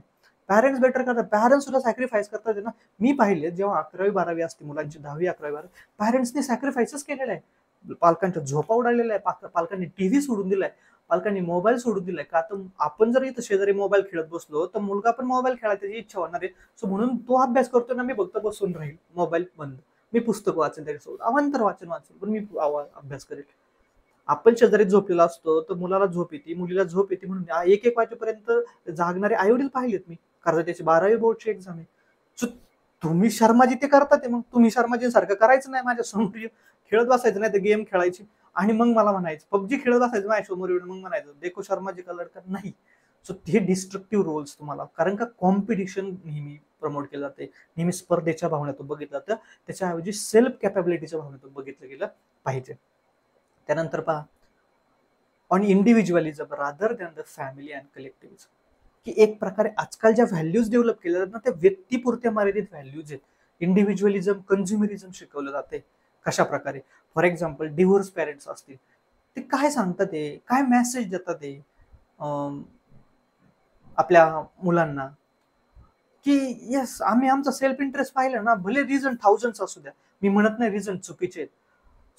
पॅरेंट्स बेटर करतात, पॅरेंट्स सुद्धा सॅक्रिफाईस करतात ना. मी पाहिले जेव्हा 11वी-12वी असते मुलांची, 10वी-11वी-12वी, पॅरेंट्सने सॅक्रिफाईसच केलेलं आहे. पालकांच्या झोपा उडालेल्या आहे, पालकांनी टीव्ही सोडून दिलाय, पालकांनी मोबाईल सोडून दिलाय. का तर आपण जर इथं शेजारी मोबाईल खेळत बसलो तर मुलगा पण मोबाईल खेळायची त्याची इच्छा होणार आहे. सो म्हणून तो अभ्यास करतो ना, मी फक्त बसून राहील, मोबाईल बंद, मी पुस्तक वाचेन त्याच्यासोबत, अवांतर वाचेन पण मी अभ्यास करेल. आपण शेजारी झोपलेला असतो तर मुलाला झोप येते, मुलीला झोप येते, म्हणून 1-1 वाजेपर्यंत जागणारे आई वडील पाहिलेत मी, कारण त्याची 12वी बोर्डची एक्झाम आहे. सो तुम्ही शर्माजी ते करतात, मग तुम्ही शर्माजीसारखं करायचं नाही, माझ्या समोर खेळत बसायचं, नाही तर गेम खेळायची. आणि मग मला म्हणायचं पबजी खेळत असायचं माझ्या समोर येऊन, मग म्हणायचं देखो शर्माजी का लडका नाही. सो हे डिस्ट्रक्टिव्ह रोल्स तुम्हाला, कारण का कॉम्पिटिशन नेहमी प्रमोट केलं जाते, नेहमी स्पर्धेच्या भावनेतून बघितलं जातं, त्याच्याऐवजी सेल्फ कॅपॅबिलिटीच्या भावनेतून बघितलं गेलं पाहिजे. त्यानंतर पहा, on individualism rather than the family and collectivism. की एक प्रकारे आजकाल ज्या व्हॅल्यूज डेव्हलप केल्या जातात ना, त्या व्यक्तीपुरत्या मर्यादित व्हॅल्यूज आहेत. इंडिव्हिज्युअलिझम, कन्झ्युमरिझम शिकवलं जाते. कशा प्रकारे, फॉर एक्झाम्पल डिव्होर्स पेरेंट्स असतील, ते काय सांगतात, ते काय मेसेज देतात ते आपल्या मुलांना, की येस आम्ही आमचा सेल्फ इंटरेस्ट पाहिला ना, भले रिझन थाउजंड असू द्या, मी म्हणत नाही रिझन चुकीचे आहेत.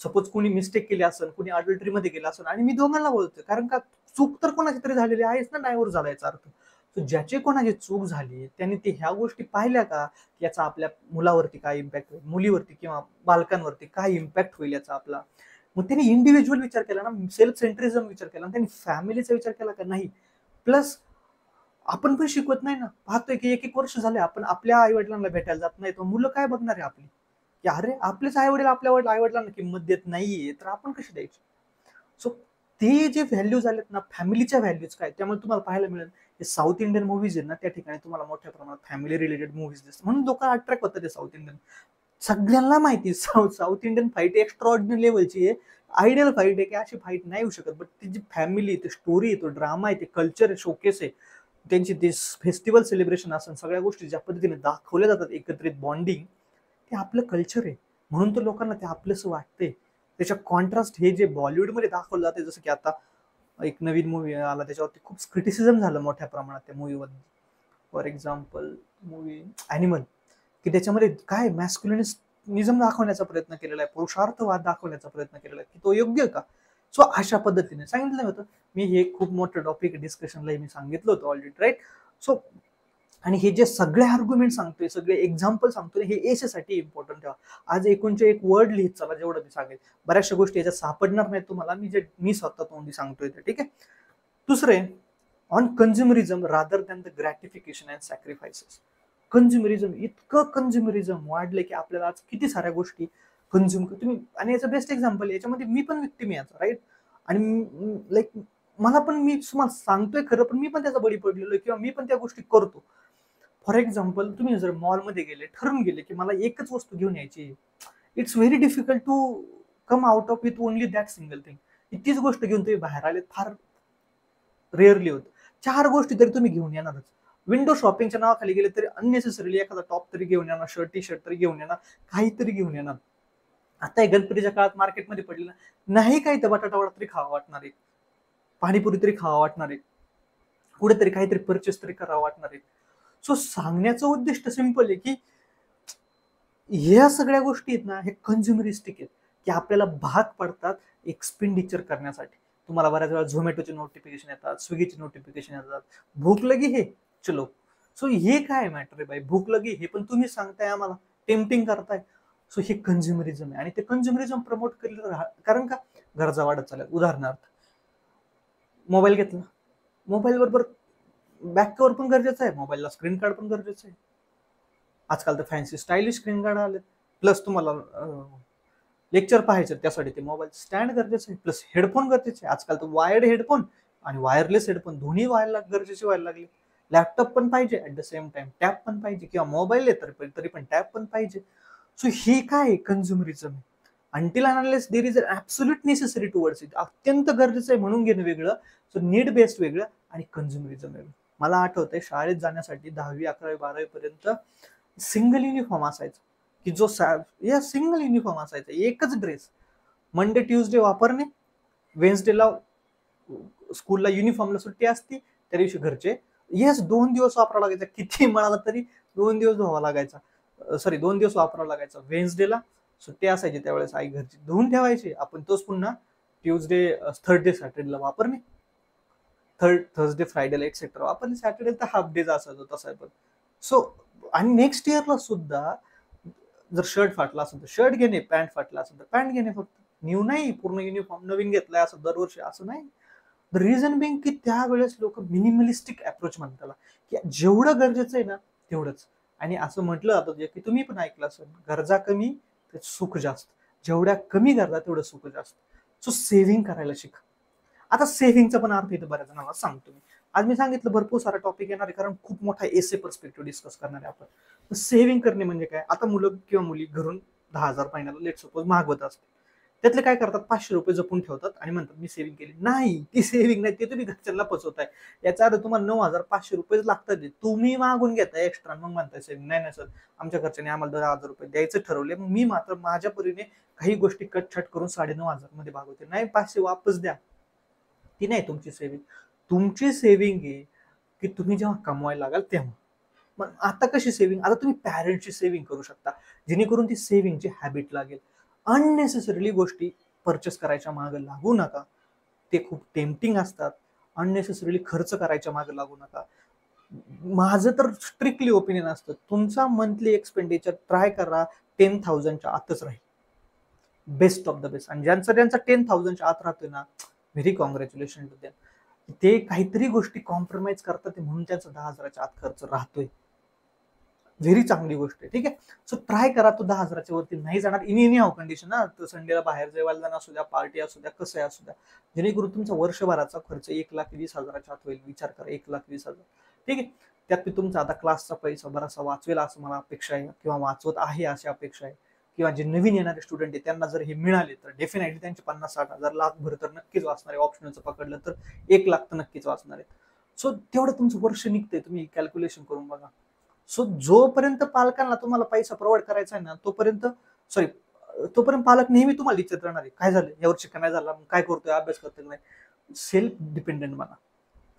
सपोज कोणी मिस्टेक केली असेल, कोणी अडल्टरी मध्ये गेला असेल, आणि मी दोघांना बोलतोय, कारण का चूक तर कोणाची तरी झालेली आहेच ना, डायव्होर्स झाला याचा अर्थ. So ज्याची कोणाची चूक झाली त्यांनी ते ह्या गोष्टी पाहिल्या का, याचा आपल्या मुलावरती काय इम्पॅक्ट होईल, मुलीवरती किंवा बालकांवरती काय इम्पॅक्ट होईल याचा आपला. मग त्यांनी इंडिव्हिज्युअल विचार केला ना, सेल्फ सेंट्रिझम विचार केला, त्यांनी फॅमिलीचा विचार केला का नाही. प्लस आपण पण शिकवत नाही ना, पाहतोय की 1-1 वर्ष झाले आपण आपल्या आई वडिलांना भेटायला जात नाही, तर मुलं काय बघणार आहे आपली, की अरे आपलेच आई वडील आपल्या आई वडिलांना किंमत देत नाहीये, तर आपण कशी द्यायची. सो ते जे व्हॅल्यूज आलेत ना, फॅमिलीच्या व्हॅल्यूज काय, त्यामुळे तुम्हाला पाहायला मिळेल हे साऊथ इंडियन मूव्हीज आहेत ना, त्या ठिकाणी तुम्हाला मोठ्या प्रमाणात फॅमिली रिलेटेड मूव्हीज दिसतात, म्हणून लोक अट्रॅक्ट होतात ते साऊथ इंडियन. सगळ्यांना माहिती south Indian fight extraordinary लेवलची आहे, आयडियल फाईट आहे, की अशी फाईट नाही होऊ शकत. बट ती जी फॅमिली, ते स्टोरी आहे, तो ड्रामा आहे, ते कल्चर शोकेस आहे, त्यांची ते फेस्टिवल सेलिब्रेशन असतात, सगळ्या गोष्टी ज्या पद्धतीने दाखवल्या जातात, एकत्रित बॉन्डिंग, ते आपलं कल्चर आहे. म्हणून तर लोकांना ते आपलंसं वाटतंय. त्याच्या कॉन्ट्रास्ट हे जे बॉलिवूडमध्ये दाखवलं जाते, जसं की आता एक नवीन मूवी आला, त्याच्यावरती खूप क्रिटिसिझम झालं मोठ्या प्रमाणात त्या मूवीवर. फॉर एक्झाम्पल मूवी ॲनिमल, की त्याच्यामध्ये काय मॅस्क्युलिनिझम दाखवण्याचा प्रयत्न केलेला आहे, पुरुषार्थवाद दाखवण्याचा प्रयत्न केलेला आहे, की तो योग्य का. सो अशा पद्धतीने सांगितलं होतं मी, हे खूप मोठं टॉपिक डिस्कशनला मी सांगितलं होतं ऑलरेडी, राईट. सो आणि हे जे सगळे आर्ग्युमेंट सांगतोय, सगळे एक्झाम्पल सांगतोय, हे याच्यासाठी इम्पॉर्टंट ठेवा. आज एकोणचे एक वर्ड लिहित चला, जेवढं मी सांगेल. बऱ्याचशा गोष्टी याच्यात सापडणार नाहीत तुम्हाला, मी स्वतः तोंडी सांगतोय ते, ठीक आहे. दुसरे, on consumerism rather than the gratification and sacrifices. Consumerism, इतकं कन्झ्युमरिझम वाढलंय की आपल्याला आज किती साऱ्या गोष्टी कन्झ्युम तुम्ही, आणि याचं बेस्ट एक्झाम्पल, याच्यामध्ये मी पण विक्टिम याचा, राईट. आणि लाईक मला पण, मी तुम्हाला सांगतोय खरं, पण मी पण त्याचा बळी पडलेलो आहे, किंवा मी पण त्या गोष्टी करतो. फॉर एक्झाम्पल, तुम्ही जर मॉलमध्ये गेले, ठरून गेले की मला एकच वस्तू घेऊन यायची, it's very difficult to come out of with only that single thing. तीच गोष्ट घेऊन तुम्ही बाहेर आले, फार रेअरली होत. 4 गोष्टी तरी तुम्ही घेऊन येणारच. विंडो शॉपिंगच्या नावाखाली गेले तरी अननेसेसरीली एखादा टॉप तरी घेऊन येणार, टी शर्ट तरी घेऊन येणार, काहीतरी घेऊन येणार. आता गणपतीच्या काळात मार्केटमध्ये पडलेला नाही, काही तर बटाटा वडा तरी खावा वाटणार आहे, पाणीपुरी तरी खावा वाटणार आहे, कुठेतरी काहीतरी परचेस तरी करावं वाटणार आहे. सो सांगण्याचं उद्दिष्ट सिंपल आहे, की ह्या सगळ्या गोष्टी आहेत ना, हे कन्झ्युमरिस्टिक आहेत, की आपल्याला भाग पडतात एक्सपेंडिचर करण्यासाठी. तुम्हाला बऱ्याच वेळा झोमॅटोचे नोटिफिकेशन येतात, स्विगीचे नोटिफिकेशन येतात, भूक लगी हे चलो. सो हे काय मॅटर आहे बाई, भूक लगी हे पण तुम्ही सांगताय आम्हाला, टेम्पटिंग करताय. सो हे कन्झ्युमरिझम आहे, आणि ते कन्झ्युमरिझम प्रमोट केलं कारण का गरजा वाढत चालल्या. उदाहरणार्थ, मोबाईल घेतला, मोबाईल बरोबर बॅक कव्हर पण गरजेचं आहे, मोबाईलला स्क्रीन गार्ड पण गरजेचं आहे. आजकाल तर फॅन्सी स्टायलिश स्क्रीन गार्ड आले, प्लस तुम्हाला लेक्चर पाहायचं त्यासाठी ते मोबाईल स्टँड गरजेचं आहे, प्लस हेडफोन गरजेचे आहे. आजकाल तर वायर्ड हेडफोन आणि वायरलेस हेडफोन दोन्ही व्हायला गरजेचे व्हायला लागले. लॅपटॉप पण पाहिजे at the same time, tab पण पाहिजे, किंवा मोबाईल आहे तरी पण टॅब पण पाहिजे. सो ही काय कन्झ्युमरिझम आहे. Until unless there is an absolute necessary towards it, अत्यंत गरजेचं आहे म्हणून घेणं वेगळं, सो नीड बेस्ड वेगळं आणि कन्झ्युमरिझम वेगळं. मला आठवतंय शाळेत जाण्यासाठी 10वी 11वी 12वी पर्यंत सिंगल युनिफॉर्म असायचा, की जो या सिंगल युनिफॉर्म असायचा, एकच ड्रेस. मंडे ट्युजडे वापरणे, वेन्सडेला स्कूलला युनिफॉर्मला सुट्टी असती, त्या दिवशी घरचे येस 2 दिवस वापरावा लागायचा, किती मिळाला तरी 2 दिवस धुवा लागायचा, सॉरी 2 दिवस वापरावा लागायचा. वेन्सडेला सुट्टी असायची, त्यावेळेस आई घरची धुवून ठेवायची, आपण तोच पुन्हा ट्युजडे थर्सडे सॅटर्डेला वापरणे, थर्सडे फ्रायडेला एक्सेट्रा वापरणे, सॅटर्डे तर हाफ डेचा असायचो तसा पण. सो आणि नेक्स्ट इयरला सुद्धा जर शर्ट फाटला असेल तर शर्ट घेणे, पॅन्ट फाटला असेल तर पॅन्ट घेणे, फक्त न्यू नाही पूर्ण युनिफॉर्म नवीन घेतलाय असं दरवर्षी असं नाही. द रिझन बिंग की त्यावेळेस लोक मिनिमलिस्टिक अप्रोच म्हणतात त्याला, की जेवढं गरजेचं आहे ना तेवढंच. आणि असं म्हटलं जातं की तुम्ही पण ऐकलं असेल, गरजा कमी तर सुख जास्त, जेवढ्या कमी गरजा तेवढं सुख जास्त. सो सेव्हिंग करायला शिका. आता सेव्हिंगचा पण अर्थ इथं बऱ्याच जणांना सांगतो मी. आज मी सांगितलं भरपूर सारा टॉपिक येणार आहे, कारण खूप मोठा एसे पर्स्पेक्टिव्ह डिस्कस करणार आहे आपण. सेव्हिंग करणे म्हणजे काय, आता मुलं किंवा मुली घरून 10,000 महिन्याला लेट सपोज मागवत असते, त्यातले काय करतात, 500 रुपये जपून ठेवतात आणि म्हणतात मी सेव्हिंग केली. नाही, ती सेव्हिंग नाही, ते तुम्ही घरच्यांना फसवताय. याचा अर्थ तुम्हाला 9,500 रुपये लागतात, तुम्ही मागून घेताय एक्स्ट्रा, मग म्हणताय सेव्हिंग. नाही सर, आमच्या घरच्यांनी आम्हाला 10,000 रुपये द्यायचं ठरवले, मग मी मात्र माझ्या परीने काही गोष्टी कटछट करून 9,500 मध्ये भागवते. नाही, 500 वापस द्या. ती नाही तुमची सेव्हिंग. तुमची सेव्हिंग आहे की तुम्ही जेव्हा कमवायला लागाल तेव्हा. मग आता कशी सेव्हिंग, आता तुम्ही पॅरेंटची सेव्हिंग करू शकता, जेणेकरून ती सेव्हिंगची हॅबिट लागेल. अननेसेसरीली गोष्टी परचेस करायच्या मागे लागू नका, ते खूप टेम्पटिंग असतात. अननेसेसरीली खर्च करायच्या मागे लागू नका. माझं तर स्ट्रिक्टली ओपिनियन असतं, तुमचा मंथली एक्सपेंडिचर ट्राय करा 10,000च्या आतच राहील, बेस्ट ऑफ द बेस्ट. आणि ज्यांचा 10,000च्या आत राहतोय ना, व्हेरी कॉंग्रॅच्युलेशन टू देम. ते काहीतरी गोष्टी कॉम्प्रोमाइज करतात म्हणून त्यांचा 10,000च्या आत खर्च राहतोय, व्हेरी चांगली गोष्ट आहे. ठीक आहे, सो ट्राय करा, तो 10,000च्या वरती नाही जाणार इन एनी हाव कंडिशन. ना तर संडेला बाहेर जेवायला जाणं असू द्या, पार्टी असू द्या, कसं असू द्या, जेणेकरून तुमचा वर्षभराचा खर्च 1,20,000च्या आत होईल. विचार करा, 1,20,000. ठीक आहे, त्यात मी तुमचा आता क्लासचा पैसा बराचसा वाचवेल असं मला अपेक्षा आहे, किंवा वाचवत आहे अशी अपेक्षा आहे. किंवा जे नवीन येणारे स्टुडंट आहे त्यांना जर हे मिळाले तर डेफिनेटली त्यांचे 50-60,000 लाखभर तर नक्कीच वाचणार आहे. ऑप्शनचं पकडलं तर 1,00,000 तर नक्कीच वाचणार आहे. सो तेवढं तुमचं वर्ष निघतंय, तुम्ही कॅल्क्युलेशन करून बघा. सो जोपर्यंत पालकांना तुम्हाला पैसा प्रोव्हाइड करायचा आहे ना, तोपर्यंत पालक नेहमी तुम्हाला विचारत राहणार आहे, काय झालं यावर्षी, का नाही झाला, काय करतोय, अभ्यास करतोय नाही. सेल्फ डिपेंडेंट बना.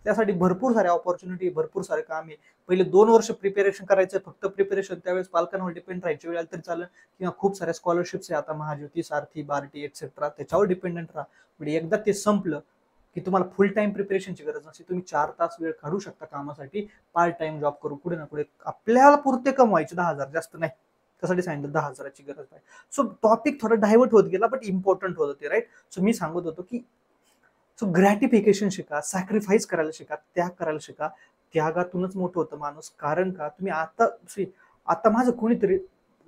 त्यासाठी भरपूर सारे ऑपॉर्च्युनिटी, भरपूर सारे काम आहे. पहिले 2 वर्ष प्रिपेरेशन करायचं, फक्त प्रिपेरेशन, त्यावेळेस पालकांवर डिपेंड राहायची वेळ आली तरी चालेल, किंवा खूप साऱ्या स्कॉलरशिप्स आहे आता, महाज्योती, सारथी, बार्टी एक्सेट्रा, त्याच्यावर डिपेंडंट राहा. म्हणजे एकदा ते संपलं की तुम्हाला फुल टाइम प्रिपरेशनची गरज नसते, तुम्ही 4 तास वेळ काढू शकता कामासाठी, पार्ट टाइम जॉब करू, पुढे ना पुढे आपल्याला पुरते कमवायचे 10,000, जास्त नाही. त्यासाठी सांगितलं 10,000ची गरज नाही. सो टॉपिक थोडा डायव्हर्ट होत गेला, बट इम्पॉर्टंट होतं ते, राईट. सो मी सांगत होतो की सो ग्रॅटिफिकेशन शिका, सॅक्रिफाईस करायला शिका, त्याग करायला शिका. त्यागातूनच मोठं होतं माणूस. कारण का, तुम्ही आता माझं कोणीतरी,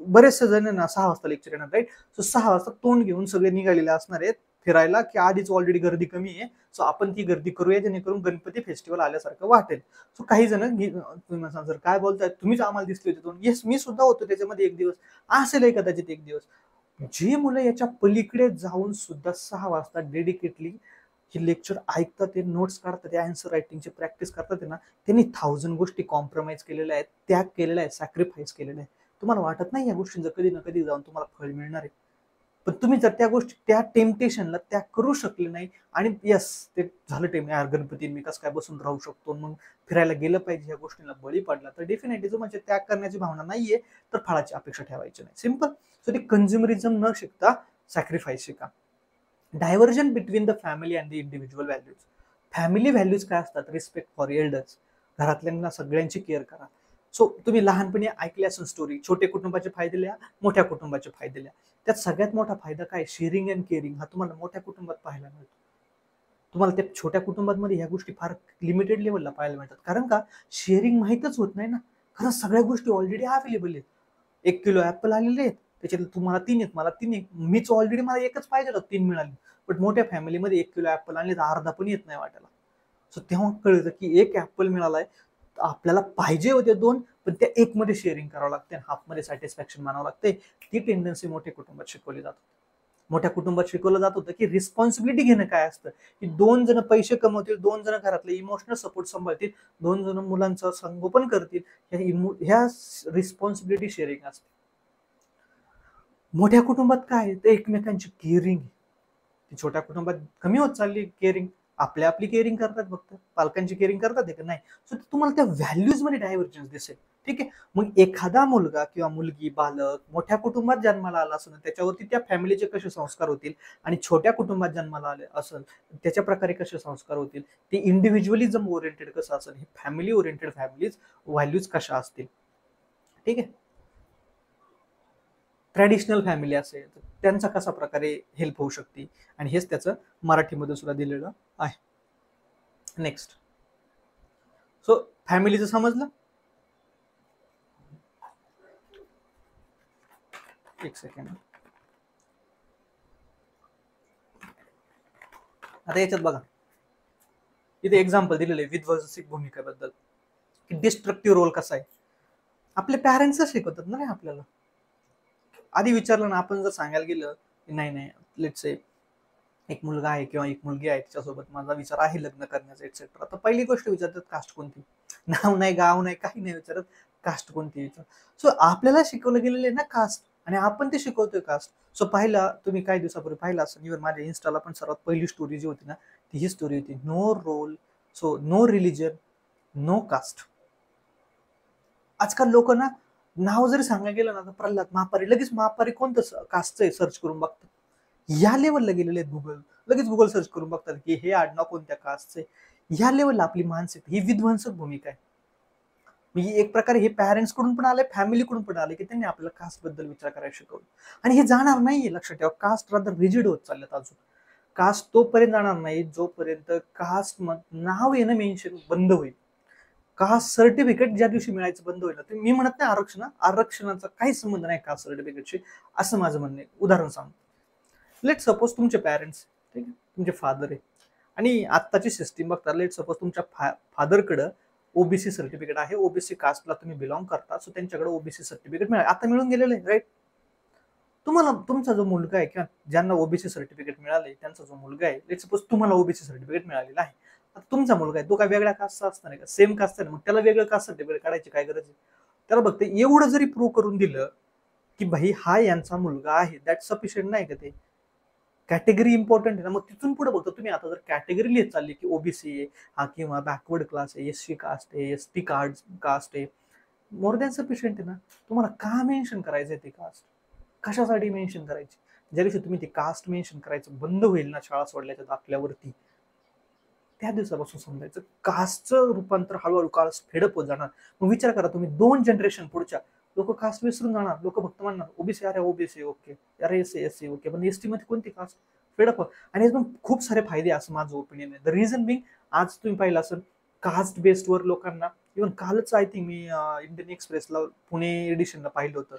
बरेचसे जण ना 6 वाजता लेक्चर येणार, राईट. सो 6 वाजता तोंड घेऊन सगळे निघालेले असणार आहेत फिरायला, की आधीच ऑलरेडी गर्दी कमी आहे, सो आपण ती गर्दी करूया जेणेकरून गणपती फेस्टिवल आल्यासारखं वाटेल. सो काही जण तुम्ही सर काय बोलताय, तुम्हीच आम्हाला दिसले होते, येस मी सुद्धा होतो त्याच्यामध्ये एक दिवस, असेल कदाचित एक दिवस. जी मुलं याच्या पलीकडे जाऊन सुद्धा 6 वाजता डेडिकेटली हे लेक्चर ऐकतात, ते नोट्स काढतात, आन्सर रायटिंगची प्रॅक्टिस करतात ना, त्यांनी 1,000 गोष्टी कॉम्प्रोमाइज केलेल्या आहेत, त्याग केलेला आहे, सॅक्रिफाईस केलेला आहे. तुम्हाला वाटत नाही या गोष्टींचं कधी ना कधी जाऊन तुम्हाला फळ मिळणार आहे, पण तुम्ही जर त्या गोष्टी, त्या टेम्पटेशनला त्याग करू शकले नाही, आणि यस ते झालं यार गणपती मी कसं काय बसून राहू शकतो, मग फिरायला गेलं पाहिजे, या गोष्टीला बळी पडला, तर डेफिनेटली म्हणजे त्याग करण्याची भावना नाहीये, तर फळाची अपेक्षा ठेवायची नाही. सिम्पल. सो ते कंझ्युमरिझम न शिकता सॅक्रिफाईस शिका. Diversion between the family and the individual values. Family values काय असतात, रिस्पेक्ट फॉर एल्डर्स, घरातल्यांना सगळ्यांची केअर करा. सो तुम्ही लहानपणी ऐकल्या असेल स्टोरी, छोटे कुटुंबाचे फायदे लिहा, मोठ्या कुटुंबाचे फायदे लिहा. त्यात सगळ्यात मोठा फायदा काय, शेअरिंग अँड केअरिंग, हा तुम्हाला मोठ्या कुटुंबात पाहायला मिळतो. तुम्हाला त्या छोट्या कुटुंबांमध्ये ह्या गोष्टी फार लिमिटेड लेवलला पाहायला मिळतात. कारण का शेअरिंग माहीतच होत नाही ना. कारण सगळ्या गोष्टी ऑलरेडी अवेलेबल आहेत. 1 किलो ॲपल आलेले आहेत. त्याच्यातले तुम्हाला 3 आहेत, मला 3 आहेत. मीच ऑलरेडी मला एकच पाहिजे होतं, 3 मिळाले. बट मोठ्या फॅमिलीमध्ये 1 किलो ॲपल आणले तर अर्धा पण येत नाही वाटायला. सो तेव्हा कळतं की 1 ॲपल मिळालाय. आपल्याला पाहिजे होते 2, पण त्या 1 मध्ये शेअरिंग करावं लागते. हाफमध्ये सॅटिस्फॅक्शन मानावं लागते. ती टेंडन्सी मोठ्या कुटुंबात शिकवली जाते. मोठ्या कुटुंबात शिकवलं जात होतं की रिस्पॉन्सिबिलिटी घेणं काय असतं, की 2 जण पैसे कमवतील, 2 जण घरातले इमोशनल सपोर्ट सांभाळतील, 2 जण मुलांचं संगोपन करतील. ह्या रिस्पॉन्सिबिलिटी शेअरिंग असते. मोठ्या कुटुंबात काय आहे, तर एकमेकांची केअरिंग. छोट्या कुटुंबात कमी होत चालली केअरिंग. आपली केअरिंग करतात फक्त, पालकांची केअरिंग करतात का नाही. सो तुम्हाला त्या व्हॅल्यूज मध्ये डायव्हर्जन्स दिसेल. ठीक आहे. मग एखादा मुलगा किंवा मुलगी, बालक मोठ्या कुटुंबात जन्माला आला असेल, त्याच्यावरती त्या फॅमिलीचे कसे संस्कार होतील, आणि छोट्या कुटुंबात जन्माला आले असेल त्याच्या प्रकारे कसे संस्कार होतील, ते इंडिव्हिज्युअलिझम ओरिएंटेड कसं असेल, हे फॅमिली ओरिएंटेड फॅमिलीज व्हॅल्यूज कशा असतील. ठीक आहे. ट्रॅडिशनल फॅमिली असेल तर त्यांचा कसा प्रकारे हेल्प होऊ शकते, आणि हेच त्याचं मराठीमध्ये सुद्धा दिलेलं आहे. नेक्स्ट. सो फॅमिलीचं समजलं. एक सेकंड. आता याच्यात बघा, इथे एक्झाम्पल दिलेलं आहे विध्वंसक भूमिकेबद्दल, की डिस्ट्रक्टिव्ह रोल कसा आहे. आपले पॅरेंट्सच शिकवतात ना रे आपल्याला. आधी विचारलं ना, आपण जर सांगायला गेलं की नाही नाही, लेट्स से एक मुलगा आहे किंवा एक मुलगी आहे, तिच्यासोबत माझा विचार आहे लग्न करण्याचा एक्सेट्रा, तर पहिली गोष्ट विचारतात कास्ट कोणती. नाव नाही, गाव नाही, काही नाही विचारत, कास्ट कोणती विचार. सो आपल्याला शिकवलं गेलेलं आहे ना कास्ट, आणि आपण ते शिकवतोय कास्ट. सो पाहिला तुम्ही काही दिवसापूर्वी पाहिला असं, इव्हन माझ्या इन्स्टाला पण सर्वात पहिली स्टोरी जी होती ना, ती ही स्टोरी होती, no role, so no religion, no caste. आजकाल लोक ना, नाव जरी सांगायला गेलं ना, तर प्रल्हाद महापारी, लगेच महापारी कोणतं कास्टचं आहे सर्च करून बघतात. या लेवलला गेलेले आहेत गुगल. लगेच गुगल सर्च करून बघतात की हे आडनाव कोणत्या कास्टचे. या लेवलला आपली मानसिकता ही विध्वंसक भूमिका आहे. म्हणजे एक प्रकारे हे पॅरेंट्स कडून पण आले, फॅमिलीकडून पण आले, की त्यांनी आपल्याला कास्ट बद्दल विचार करायला शिकवलं. आणि हे जाणार नाहीये, लक्षात ठेवा. कास्ट रादर रिजिड होत चालल्यात अजून. कास्ट तोपर्यंत जाणार नाही जोपर्यंत कास्ट नाव येणं मेन्शन बंद होईल. कास्ट सर्टिफिकेट ज्या दिवशी मिळायचं बंद होईल, तर मी म्हणत नाही आरक्षणाचा काही संबंध नाही कास्ट सर्टिफिकेटशी, असं माझं म्हणणं आहे. उदाहरण सांगतो. लेट सपोज तुमचे पॅरेंट्स, ठीक आहे, तुमचे फादर आहे, आणि आत्ताची सिस्टीम बघता, लेट सपोज तुमच्या फादरकडं ओबीसी सर्टिफिकेट आहे, ओबीसी कास्टला तुम्ही बिलॉंग करता, सो त्यांच्याकडे ओबीसी सर्टिफिकेट मिळालं, आता मिळून गेलेलं आहे, राईट. तुम्हाला तुमचा जो मुलगा आहे किंवा ज्यांना ओबीसी सर्टिफिकेट मिळाले त्यांचा जो मुलगा आहे, लेट सपोज तुम्हाला ओबीसी सर्टिफिकेट मिळालेलं आहे. आता तुमचा मुलगा आहे, तो काय वेगळ्या कास्टचा असणार आहे का? सेम कास्ट आहे, मग त्याला वेगळं कास्ट सर्टिफिकेट काढायची काय गरज आहे? त्याला बघते एवढं जरी प्रूव्ह करून दिलं की भाई हा यांचा मुलगा आहे, दॅट सफिशियंट नाही का? ते कॅटेगरी इम्पॉर्टंट आहे ना. मग तिथून पुढे बघतो तुम्ही, आता जर कॅटेगरी लिहित चालली की ओबीसी आहे हा, किंवा बॅकवर्ड क्लास आहे, एससी कास्ट आहे, एसटी कास्ट आहे, मोर दॅन सफिशियंट आहे ना. तुम्हाला का मेन्शन करायचंय ते कास्ट? कशासाठी मेन्शन करायची? ज्या दिवशी तुम्ही ते कास्ट मेन्शन करायचं बंद होईल ना शाळा सोडल्याच्या दाखल्यावरती, त्या दिवसापासून समजायचं कास्टचं रूपांतर हळूहळू कास्ट फेडअप होत जाणार. मग विचार करा तुम्ही, 2 जनरेशन पुढच्या लोक कास्ट विसरून जाणार. लोक फक्त म्हणणार ओबीसी, अरे ओबीसी ओके, अरे एससी ओके, पण एसटी मध्ये कोणती कास्ट? फेडअप. आणि यातून खूप सारे फायदे असं माझं ओपिनियन आहे. द रिझन बिंग, आज तुम्ही पाहिलं असेल कास्ट बेस्ड वर लोकांना, इव्हन कालच आय थिंक मी इंडियन एक्सप्रेसला पुणे एडिशनला पाहिलं होतं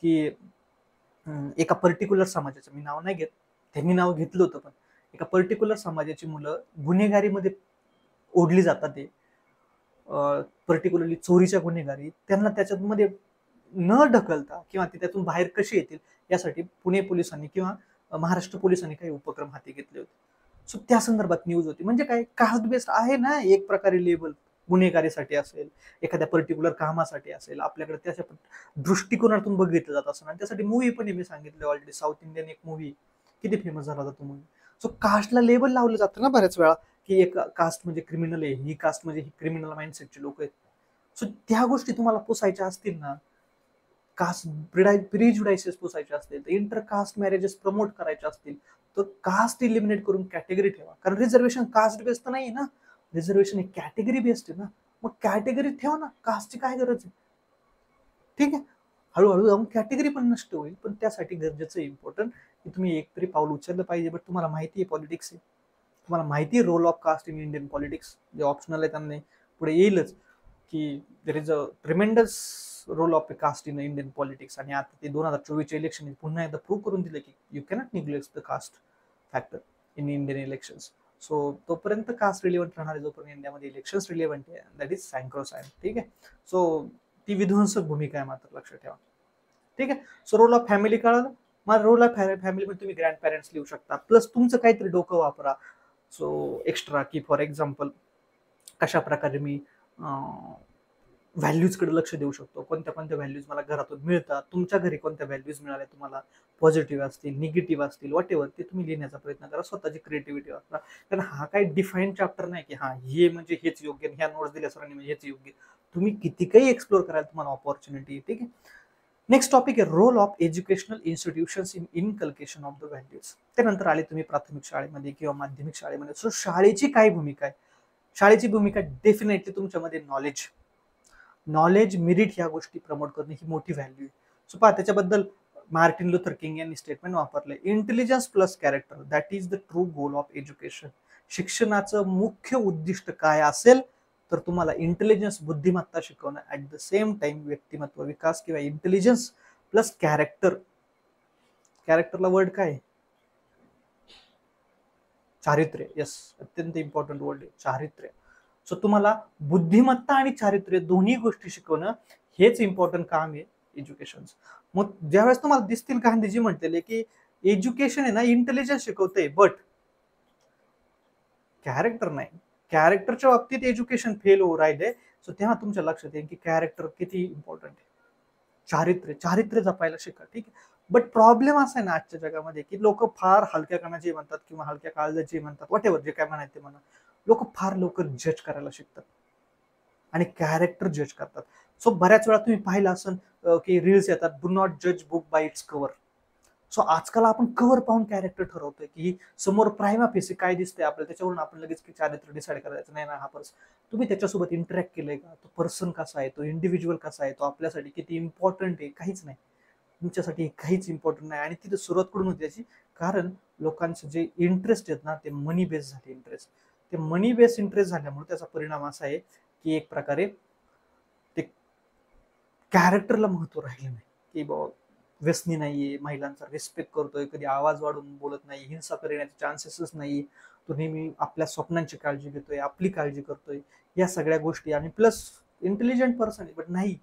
की एका पर्टिक्युलर समाजाचं मी नाव नाही घेत, त्यांनी नाव घेतलं होतं, पण एका पर्टिक्युलर समाजाची मुलं गुन्हेगारीमध्ये ओढली जातात. ते पर्टिक्युलरली चोरीच्या गुन्हेगारी, त्यांना त्याच्यामध्ये न ढकलता किंवा ते त्यातून बाहेर कसे येतील यासाठी पुणे पोलिसांनी किंवा महाराष्ट्र पोलिसांनी काही उपक्रम हाती घेतले होते. सो त्या संदर्भात न्यूज होती. म्हणजे काय, कास्ट बेस्ड आहे ना एक प्रकारे लेबल. गुन्हेगारीसाठी असेल, एखाद्या पर्टिक्युलर कामासाठी असेल, आपल्याकडे त्याच्या दृष्टिकोनातून बघितलं जात असं. आणि त्यासाठी मूवी पण मी सांगितलं ऑलरेडी, साऊथ इंडियन एक मूवी किती फेमस झाला होता तो मूवी. सो कास्टला लेबल लावलं जातं ना बऱ्याच वेळा, की एक कास्ट म्हणजे क्रिमिनल आहे, ही कास्ट म्हणजे ही क्रिमिनल माइंडसेटची लोक आहेत. सो त्या गोष्टी तुम्हाला पोसायच्या असतील ना, कास्ट प्रिज्युडायसेस पोसायचे असतील, तर इंटर कास्ट मॅरेजेस प्रमोट करायचे असतील, तर कास्ट इलिमिनेट करून कॅटेगरी ठेवा. कारण रिझर्वेशन कास्ट बेस्ड तर नाही ना, रिझर्वेशन हे कॅटेगरी बेस्ड आहे ना. मग कॅटेगरी ठेवा ना, कास्टची काय गरज आहे? ठीक आहे. हळूहळू जाऊन कॅटेगरी पण नष्ट होईल, पण त्यासाठी गरजेचं इम्पॉर्टंट की तुम्ही एकतरी पाऊल उचललं पाहिजे. बट तुम्हाला माहिती आहे पॉलिटिक्स आहे, तुम्हाला माहिती role of caste in Indian politics, जे ऑप्शनल आहे त्यांना पुढे येईलच, की there is a tremendous role of caste in Indian politics. आणि आता ते 2024 इलेक्शन पुन्हा एकदा प्रूव्ह करून दिलं की you cannot neglect the caste factor in Indian elections. So तोपर्यंत कास्ट रिलेव्हंट राहणार आहे जोपर्यंत इंडियामध्ये इलेक्शन्स रिलेव्हंट आहे, दॅट इज सॅन्क्रोसाइन. ठीक आहे. सो ती विध्वंसक भूमिका आहे मात्र लक्षात ठेवा. ठीक आहे. सो रोल ऑफ फॅमिली कळलं. मग रोल ऑफ फॅमिलीमध्ये तुम्ही ग्रँड पॅरेंट्स लिहू शकता, प्लस तुमचं काहीतरी डोकं वापरा. सो एक्स्ट्रा की फॉर एक्झाम्पल कशा प्रकारे मी व्हॅल्यूजकडे लक्ष देऊ शकतो, कोणत्या कोणत्या व्हॅल्यूज मला घरातून मिळतात, तुमच्या घरी कोणत्या व्हॅल्यूज मिळाल्या तुम्हाला, पॉझिटिव्ह असतील निगेटिव्ह असतील वॉटेवर, ते तुम्ही लिहिण्याचा प्रयत्न करा, स्वतःची क्रिएटिव्हिटी वापरा. कारण हा काही डिफाईन चॅप्टर नाही की हा हे म्हणजे हेच योग्य, ह्या नोट्स दिल्या सरांनी म्हणजे हेच योग्य. तुम्ही किती काही एक्सप्लोर करायला तुम्हाला ऑपॉर्च्युनिटी. ठीक आहे. नेक्स्ट टॉपिक आहे role of educational institutions in inculcation of the values. त्यानंतर आले तुम्ही प्राथमिक शाळेमध्ये किंवा माध्यमिक शाळेमध्ये. सो शाळेची काय भूमिका आहे? शाळेची भूमिका डेफिनेटली तुमच्यामध्ये नॉलेज मेरिट ह्या गोष्टी प्रमोट करणे ही मोठी व्हॅल्यू आहे. सो पहा त्याच्याबद्दल मार्टिन लुथर किंग यांनी स्टेटमेंट वापरले, intelligence plus character that is the true goal of education. शिक्षणाचं मुख्य उद्दिष्ट काय असेल तर तुम्हाला इंटेलिजन्स बुद्धिमत्ता शिकवणं, ऍट द सेम टाइम व्यक्तिमत्व विकास किंवा इंटेलिजन्स प्लस कॅरेक्टर. कॅरेक्टरला वर्ड काय? चारित्र्य. येस, अत्यंत इम्पॉर्टंट वर्ड आहे चारित्र्य. सो तुम्हाला बुद्धिमत्ता आणि चारित्र्य दोन्ही गोष्टी शिकवणं हेच इम्पॉर्टंट काम आहे एज्युकेशनचं. मग ज्यावेळेस तुम्हाला दिसतील गांधीजी म्हटलेले की एज्युकेशन आहे ना इंटेलिजन्स शिकवते बट कॅरेक्टर नाही, कॅरेक्टरच्या बाबतीत एज्युकेशन फेल होऊ राहिले. सो तेव्हा तुमच्या लक्षात येईल की कॅरेक्टर किती इम्पॉर्टंट आहे. चारित्र्य जपायला शिका. ठीक आहे. बट प्रॉब्लेम असा आहे ना आजच्या जगामध्ये की लोक फार हलक्या कानाचे म्हणतात किंवा हलक्या काळजाचे म्हणतात, वॉटेवर जे काय म्हणायचे म्हणा, लोक फार लवकर जज करायला शिकतात आणि कॅरेक्टर जज करतात. सो बऱ्याच वेळा तुम्ही पाहिलं असेल की रील्स येतात, डू नॉट जज book by it's cover. So आजकाल आपण कव्हर पाहून कॅरेक्टर ठरवतोय की समोर प्रायमा फेसी काय दिसतंय आपल्याला, त्याच्यावरून आपण लगेच की चारित्र्य डिसाईड करायचं नाही ना हा पर्सन. तुम्ही त्याच्यासोबत इंटरॅक्ट केलंय का, तो पर्सन कसा आहे, तो इंडिव्हिज्युअल कसा आहे, तो आपल्यासाठी किती इम्पॉर्टंट आहे? काहीच नाही, तुमच्यासाठी काहीच इम्पॉर्टंट नाही. आणि तिथे सुरुवात करून होती त्याची, कारण लोकांचे जे इंटरेस्ट आहेत ना ते मनी बेस्ड झाले इंटरेस्ट. ते मनी बेस्ड इंटरेस्ट झाल्यामुळे त्याचा परिणाम असा आहे की एक प्रकारे ते कॅरेक्टरला महत्व राहिलं नाही, की बाबा व्यसनी नाहीये, महिलांचा रिस्पेक्ट करतोय, कधी आवाज वाढून बोलत नाही, हिंसा करण्याचे चान्सेसच नाही, तो नेहमी आपल्या स्वप्नांची काळजी घेतोय, आपली काळजी करतोय, या सगळ्या गोष्टी. आणि प्लस इंटेलिजंट पर्सन आहे बट नाही,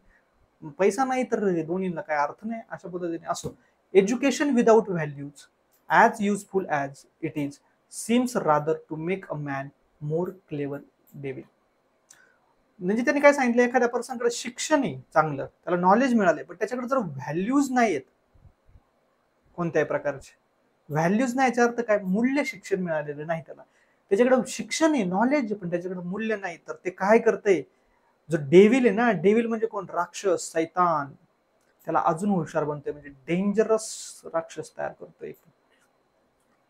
पैसा नाही तर दोन्हीला काय अर्थ नाही अशा पद्धतीने. असो, education without values as useful as it is seems rather to make a man more clever devil. म्हणजे त्यांनी काय सांगितलं, एखाद्या पर्सनकडे शिक्षण आहे चांगलं, त्याला नॉलेज मिळाले, पण त्याच्याकडे जर व्हॅल्यूज नाहीयेत कोणत्याही प्रकारचे, व्हॅल्यूज नाही याचा अर्थ काय, मूल्य शिक्षण मिळालेलं नाही त्याला, त्याच्याकडे शिक्षण आहे नॉलेज पण त्याच्याकडे मूल्य नाही, तर ते काय करतंय, जो डेव्हिल आहे ना, डेव्हिल म्हणजे कोण, राक्षस सैतान, त्याला अजून हुशार बनतोय, म्हणजे डेंजरस राक्षस तयार करतोय.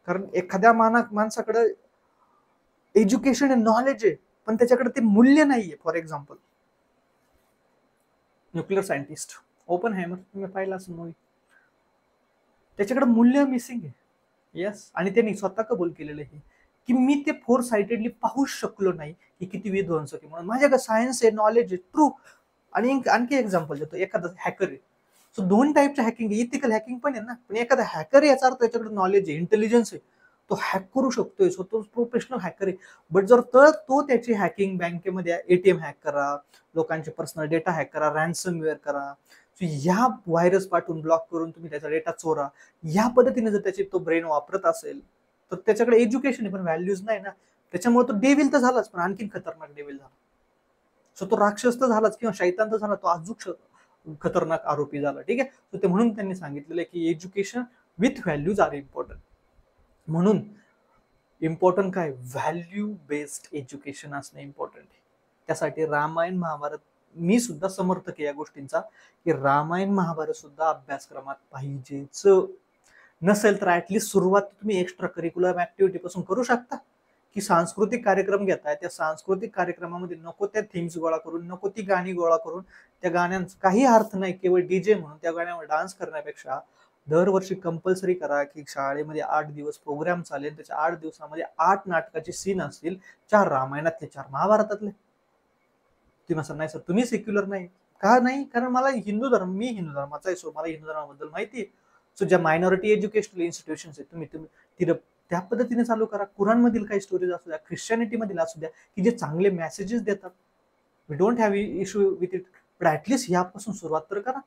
कारण एखाद्या माणसाकडे एज्युकेशन आहे, नॉलेज आहे, पण त्याच्याकडे ते मूल्य नाहीये. For example nuclear scientist Oppenheimer, तुम्ही पाहिला असेल मूवी, त्याच्याकडे मूल्य मिसिंग आहे. येस, आणि त्यांनी स्वतः कबूल केलेलं आहे की मी ते फोर साइटेडली पाहूच शकलो नाही की किती विध्वंसक आहे, म्हणून माझ्याकडे सायन्स आहे, नॉलेज आहे, ट्रू. आणि आणखी एक्झाम्पल देतो, एखादा हॅकर आहे. सो दोन टाईपच्या हॅकिंग आहे, इथिकल हॅकिंग पण आहे ना, पण एखादा हॅकर याचा अर्थ त्याच्याकडे नॉलेज आहे, इंटेलिजन्स आहे, तो हॅक करू शकतोय, सो तो प्रोफेशनल हॅकर आहे. बट जर तो त्याची हॅकिंग, बँकेमध्ये एटीएम हॅक करा, लोकांचे पर्सनल डेटा हॅक करा, रॅन्समवेअर करा, सो ह्या व्हायरस पाठवून ब्लॉक करून तुम्ही त्याचा डेटा चोरा, ह्या पद्धतीने जर त्याची तो ब्रेन वापरत असेल तर त्याच्याकडे एज्युकेशन आहे पण व्हॅल्यूज नाही ना, त्याच्यामुळे तो डेव्हिल तर झालाच, पण आणखीन खतरनाक डेव्हिल झाला. सो तो राक्षस तर झालाच किंवा शैतान तर झाला, तो अजून खतरनाक आरोपी झाला. ठीक आहे. सो ते म्हणून त्यांनी सांगितलेलं आहे की education with values are important. म्हणून इम्पॉर्टंट काय, व्हॅल्यू बेस्ड एज्युकेशन असणं इम्पॉर्टंट आहे. त्यासाठी रामायण महाभारत, मी सुद्धा समर्थक आहे या गोष्टींचा, की रामायण महाभारत सुद्धा अभ्यासक्रमात पाहिजेच. नसेल तर ऍटलीस्ट सुरुवात तुम्ही एक्स्ट्रा करिक्युलर ऍक्टिव्हिटी पासून करू शकता, की सांस्कृतिक कार्यक्रम घेताय, त्या सांस्कृतिक कार्यक्रमामध्ये नको त्या थीम्स गोळा करून, नको ती गाणी गोळा करून, त्या गाण्यांचा काही अर्थ नाही, केवळ डीजे म्हणून त्या गाण्यावर डान्स करण्यापेक्षा दरवर्षी कंपल्सरी करा की शाळेमध्ये 8 दिवस प्रोग्राम चालेल, त्याच्या 8 दिवसामध्ये 8 नाटकाचे सीन असतील, 4 रामायणातले, 4 महाभारतातले. तुम्ही असं नाही सर तुम्ही सेक्युलर नाही. का नाही? कारण मला मी हिंदू धर्माचा आहे, सो मला हिंदू धर्माबद्दल माहिती आहे. सो ज्या मायनॉरिटी एज्युकेशनल इन्स्टिट्यूशन्स आहेत तुम्ही तुम्ही तिथं त्या पद्धतीने चालू करा. कुराणमधील काही स्टोरीज असू द्या, ख्रिश्चॅनिटी मधील असू द्या, की जे चांगले मेसेजेस देतात. We don't have issue with it, but at least यापासून सुरुवात तर करा.